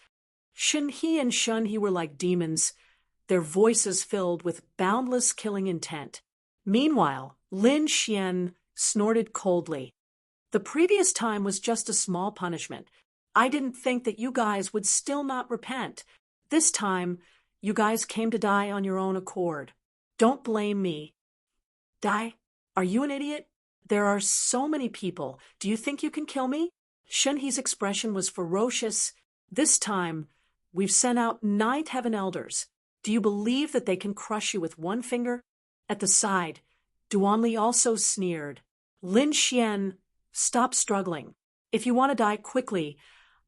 Shen He and Shun He were like demons, their voices filled with boundless killing intent. Meanwhile, Lin Xian snorted coldly. The previous time was just a small punishment. I didn't think that you guys would still not repent. This time, you guys came to die on your own accord. Don't blame me. Die? Are you an idiot? There are so many people. Do you think you can kill me? Shen He's expression was ferocious. This time, we've sent out 9 heaven elders. Do you believe that they can crush you with one finger? At the side, Duan Li also sneered. Lin Xian, stop struggling. If you want to die quickly,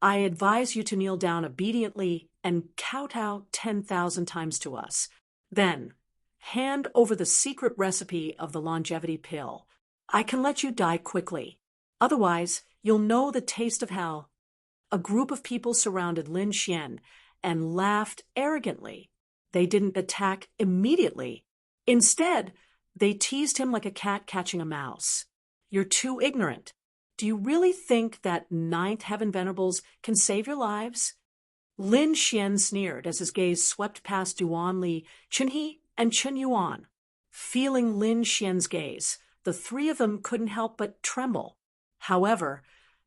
I advise you to kneel down obediently and kowtow 10,000 times to us. Then, hand over the secret recipe of the longevity pill. I can let you die quickly. Otherwise, you'll know the taste of hell. A group of people surrounded Lin Xian and laughed arrogantly. They didn't attack immediately. Instead, they teased him like a cat catching a mouse. You're too ignorant. Do you really think that 9th heaven venerables can save your lives? Lin Xian sneered as his gaze swept past Duan Li, Chen He, and Chen Yuan. Feeling Lin Xian's gaze, the 3 of them couldn't help but tremble. However,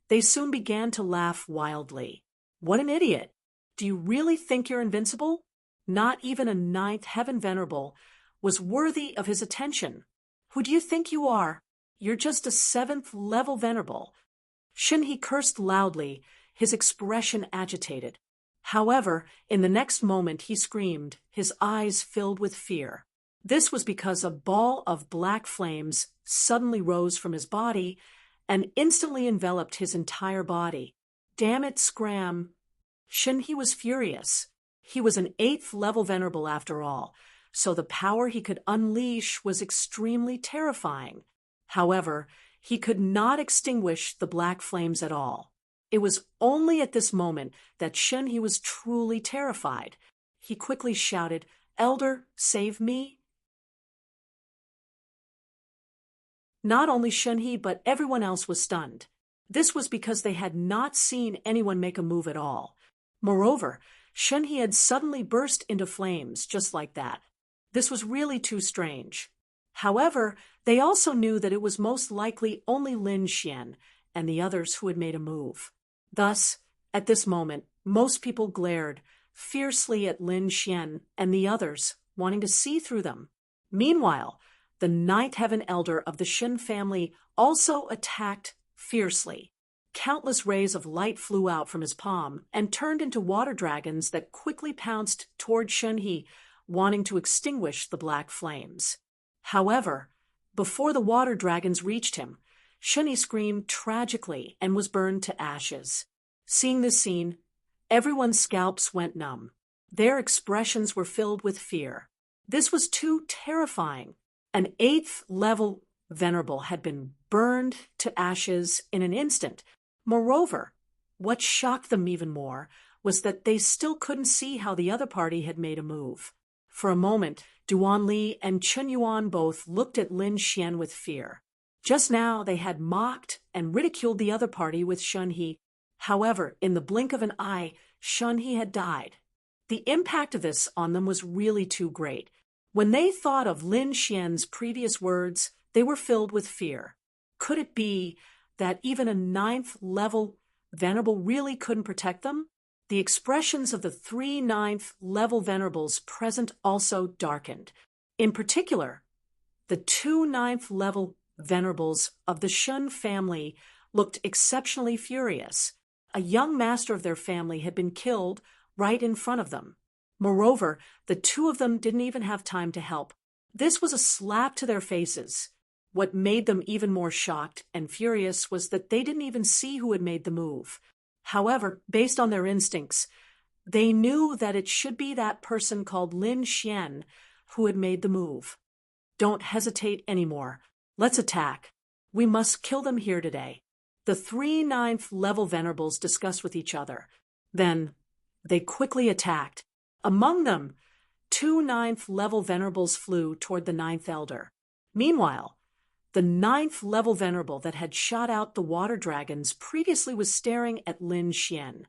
they soon began to laugh wildly. What an idiot! Do you really think you're invincible? Not even a 9th heaven venerable was worthy of his attention. Who do you think you are? You're just a 7th level venerable. Shen He cursed loudly, his expression agitated. However, in the next moment he screamed, his eyes filled with fear. This was because a ball of black flames suddenly rose from his body and instantly enveloped his entire body. Damn it, Scram! Shen He was furious. He was an 8th level venerable after all, so the power he could unleash was extremely terrifying. However, he could not extinguish the black flames at all. It was only at this moment that Shen He was truly terrified. He quickly shouted, "Elder, save me!" Not only Shen He, but everyone else was stunned. This was because they had not seen anyone make a move at all. Moreover, Shen He had suddenly burst into flames just like that. This was really too strange. However, they also knew that it was most likely only Lin Xian and the others who had made a move. Thus, at this moment, most people glared fiercely at Lin Xian and the others, wanting to see through them. Meanwhile, the ninth heaven elder of the Shen family also attacked fiercely. Countless rays of light flew out from his palm and turned into water dragons that quickly pounced toward Shen He, wanting to extinguish the black flames. However, before the water dragons reached him, Shen He screamed tragically and was burned to ashes. Seeing this scene, everyone's scalps went numb. Their expressions were filled with fear. This was too terrifying. An 8th level venerable had been burned to ashes in an instant. Moreover, what shocked them even more was that they still couldn't see how the other party had made a move. For a moment, Duan Li and Chen Yuan both looked at Lin Xian with fear. Just now they had mocked and ridiculed the other party with Shen He. However, in the blink of an eye, Shen He had died. The impact of this on them was really too great. When they thought of Lin Xian's previous words, they were filled with fear. Could it be that even a 9th level venerable really couldn't protect them? The expressions of the 3 9th level venerables present also darkened. In particular, the 2 9th level venerables of the Shen family looked exceptionally furious. A young master of their family had been killed right in front of them. Moreover, the two of them didn't even have time to help. This was a slap to their faces. What made them even more shocked and furious was that they didn't even see who had made the move. However, based on their instincts, they knew that it should be that person called Lin Xian who had made the move. Don't hesitate anymore. Let's attack. We must kill them here today. The 3 9th level venerables discussed with each other. Then they quickly attacked. Among them, 2 9th level venerables flew toward the 9th elder. Meanwhile, the 9th level venerable that had shot out the water dragons previously was staring at Lin Xian.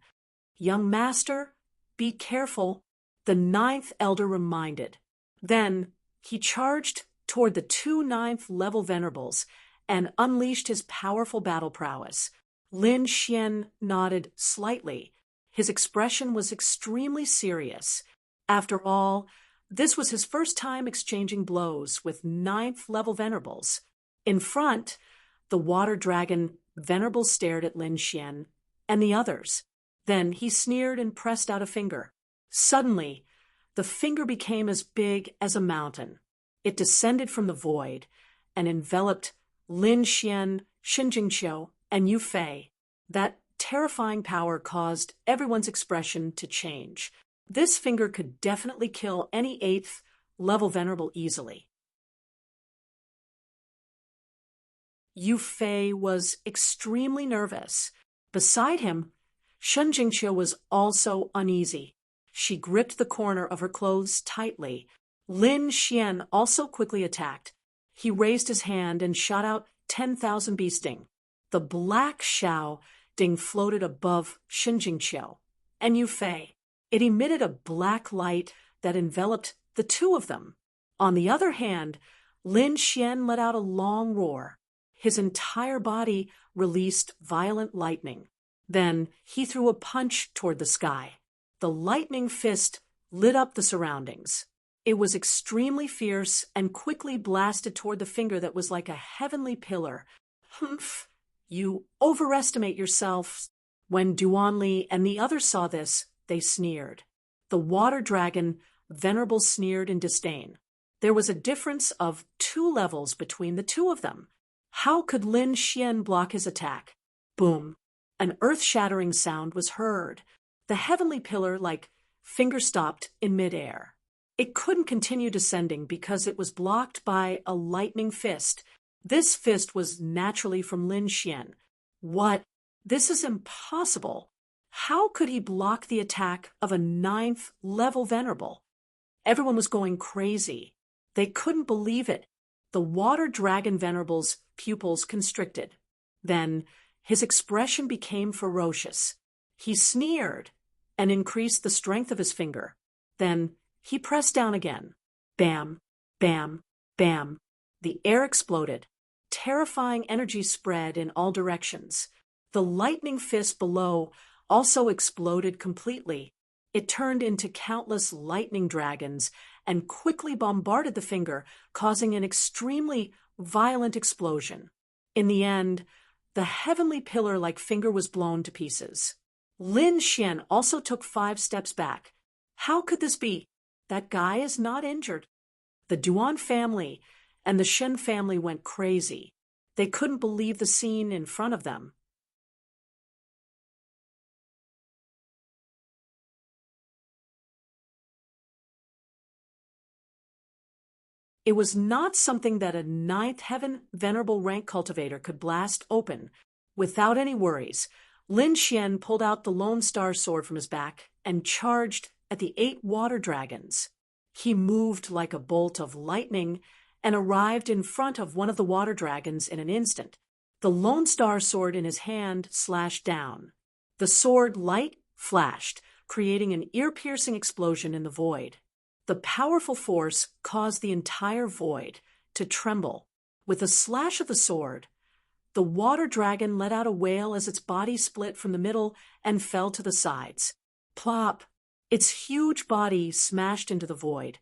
"Young master, be careful," the 9th elder reminded. Then he charged toward the 2 9th level venerables and unleashed his powerful battle prowess. Lin Xian nodded slightly. His expression was extremely serious. After all, this was his first time exchanging blows with 9th level venerables. In front, the water dragon venerable stared at Lin Xian and the others. Then he sneered and pressed out a finger. Suddenly, the finger became as big as a mountain. It descended from the void and enveloped Lin Xian, Xin Jingqiu, and Yu Fei. That terrifying power caused everyone's expression to change. This finger could definitely kill any 8th level venerable easily. Yu Fei was extremely nervous. Beside him, Xin Jingqiu was also uneasy. She gripped the corner of her clothes tightly. Lin Xian also quickly attacked. He raised his hand and shot out 10,000 bee sting. The black Shao Ding floated above Xin Jingqiu and Yu Fei. It emitted a black light that enveloped the two of them. On the other hand, Lin Xian let out a long roar. His entire body released violent lightning. Then he threw a punch toward the sky. The lightning fist lit up the surroundings. It was extremely fierce and quickly blasted toward the finger that was like a heavenly pillar. "Humph, you overestimate yourself." When Duan Li and the others saw this, they sneered. The water dragon venerable sneered in disdain. There was a difference of 2 levels between the two of them. How could Lin Xian block his attack? Boom! An earth-shattering sound was heard. The heavenly pillar, like finger, stopped in midair. It couldn't continue descending because it was blocked by a lightning fist. This fist was naturally from Lin Xian. What? This is impossible. How could he block the attack of a ninth-level venerable? Everyone was going crazy. They couldn't believe it. The water dragon venerable's pupils constricted. Then his expression became ferocious. He sneered and increased the strength of his finger. Then he pressed down again. Bam, bam, bam. The air exploded. Terrifying energy spread in all directions. The lightning fist below also exploded completely. It turned into countless lightning dragons and quickly bombarded the finger, causing an extremely violent explosion. In the end, the heavenly pillar-like finger was blown to pieces. Lin Xian also took 5 steps back. How could this be? That guy is not injured. The Duan family and the Shen family went crazy. They couldn't believe the scene in front of them. It was not something that a ninth heaven venerable rank cultivator could blast open. Without any worries, Lin Xian pulled out the Lone Star sword from his back and charged at the 8 water dragons. He moved like a bolt of lightning and arrived in front of one of the water dragons in an instant. The Lone Star sword in his hand slashed down. The sword light flashed, creating an ear-piercing explosion in the void. The powerful force caused the entire void to tremble. With a slash of the sword, the water dragon let out a wail as its body split from the middle and fell to the sides. Plop! Its huge body smashed into the void,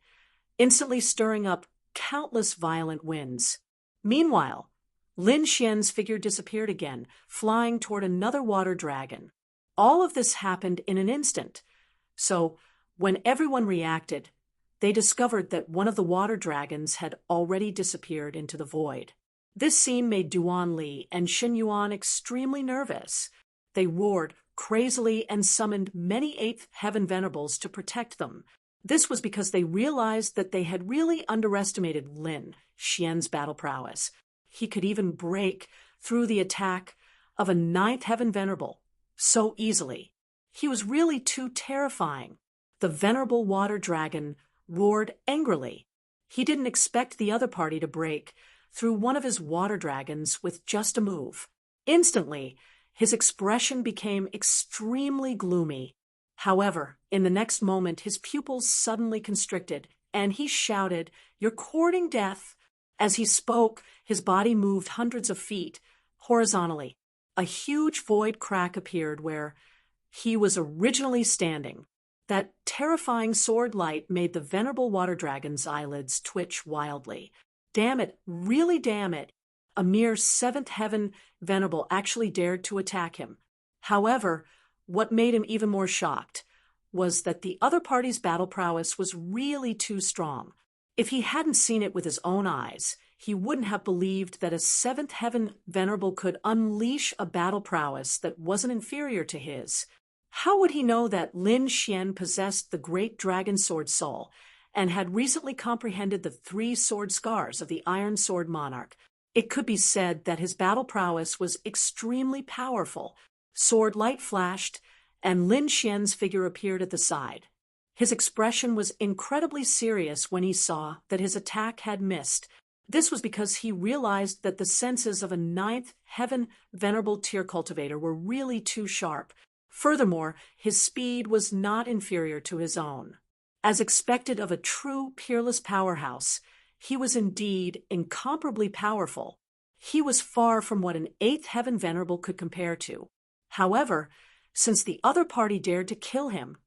instantly stirring up countless violent winds. Meanwhile, Lin Xian's figure disappeared again, flying toward another water dragon. All of this happened in an instant. So, when everyone reacted, they discovered that one of the water dragons had already disappeared into the void. This scene made Duan Li and Shen Yuan extremely nervous. They roared crazily and summoned many 8th heaven venerables to protect them. This was because they realized that they had really underestimated Lin Xian's battle prowess. He could even break through the attack of a 9th heaven venerable so easily. He was really too terrifying. The venerable water dragon roared angrily. He didn't expect the other party to break through one of his water dragons with just a move. Instantly, his expression became extremely gloomy. However, in the next moment, his pupils suddenly constricted, and he shouted, "You're courting death." As he spoke, his body moved hundreds of feet horizontally. A huge void crack appeared where he was originally standing. That terrifying sword light made the venerable water dragon's eyelids twitch wildly. Damn it, really damn it. A mere 7th heaven venerable actually dared to attack him. However, what made him even more shocked was that the other party's battle prowess was really too strong. If he hadn't seen it with his own eyes, he wouldn't have believed that a 7th heaven venerable could unleash a battle prowess that wasn't inferior to his. How would he know that Lin Xian possessed the great dragon sword soul and had recently comprehended the 3 sword scars of the Iron Sword Monarch? It could be said that his battle prowess was extremely powerful. Sword light flashed, and Lin Xian's figure appeared at the side. His expression was incredibly serious when he saw that his attack had missed. This was because he realized that the senses of a 9th heaven venerable tier cultivator were really too sharp. Furthermore, his speed was not inferior to his own. As expected of a true peerless powerhouse, he was indeed incomparably powerful. He was far from what an 8th heaven venerable could compare to. However, since the other party dared to kill him,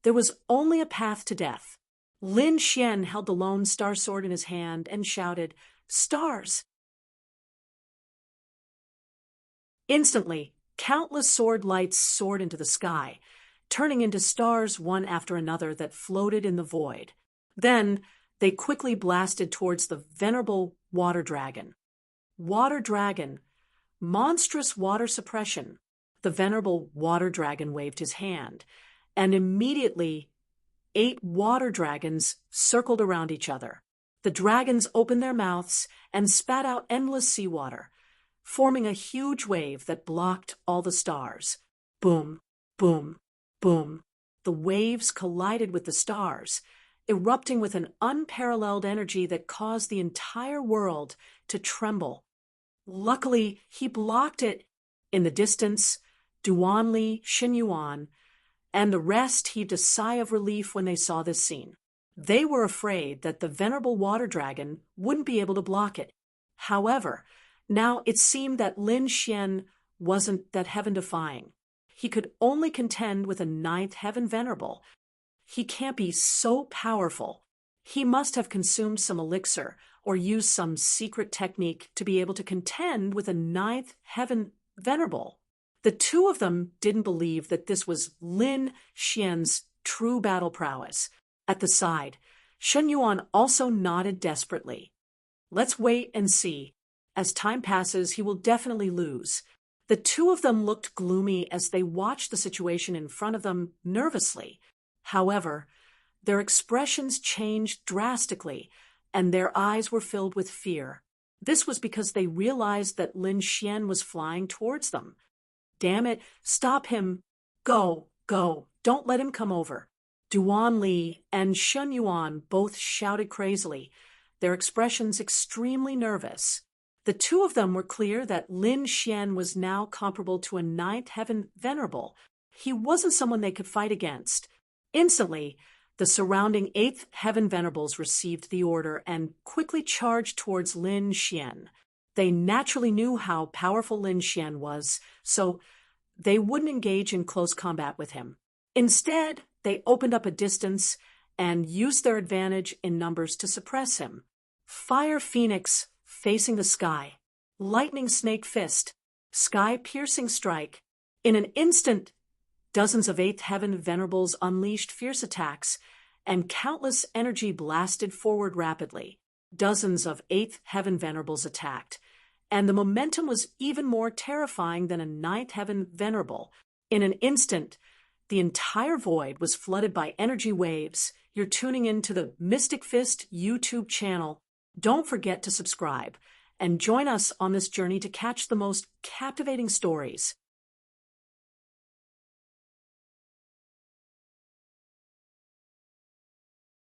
there was only a path to death. Lin Xian held the Lone Star sword in his hand and shouted, "Stars!" Instantly, countless sword lights soared into the sky, turning into stars one after another that floated in the void. Then, they quickly blasted towards the venerable water dragon. Water dragon, monstrous water suppression. The venerable water dragon waved his hand, and immediately 8 water dragons circled around each other. The dragons opened their mouths and spat out endless seawater. forming a huge wave that blocked all the stars. Boom, boom, boom. The waves collided with the stars, erupting with an unparalleled energy that caused the entire world to tremble. Luckily, he blocked it. In the distance, Duanli, Xinyuan, and the rest heaved a sigh of relief when they saw this scene. They were afraid that the venerable water dragon wouldn't be able to block it. However, now it seemed that Lin Xian wasn't that heaven-defying. He could only contend with a ninth heaven venerable. He can't be so powerful. He must have consumed some elixir or used some secret technique to be able to contend with a ninth heaven venerable. The two of them didn't believe that this was Lin Xian's true battle prowess. At the side, Xinyuan also nodded desperately. Let's wait and see. As time passes, he will definitely lose. The two of them looked gloomy as they watched the situation in front of them nervously. However, their expressions changed drastically, and their eyes were filled with fear. This was because they realized that Lin Xian was flying towards them. Damn it, stop him! Go, go, don't let him come over. Duanli and Xinyuan both shouted crazily, their expressions extremely nervous. The two of them were clear that Lin Xian was now comparable to a ninth heaven venerable. He wasn't someone they could fight against. Instantly, the surrounding eighth heaven venerables received the order and quickly charged towards Lin Xian. They naturally knew how powerful Lin Xian was, so they wouldn't engage in close combat with him. Instead, they opened up a distance and used their advantage in numbers to suppress him. Fire Phoenix facing the sky, lightning snake fist, sky-piercing strike. In an instant, dozens of eighth heaven venerables unleashed fierce attacks, and countless energy blasted forward rapidly. Dozens of eighth heaven venerables attacked, and the momentum was even more terrifying than a ninth heaven venerable. In an instant, the entire void was flooded by energy waves. You're tuning into the Mystic Fist YouTube channel. Don't forget to subscribe and join us on this journey to catch the most captivating stories.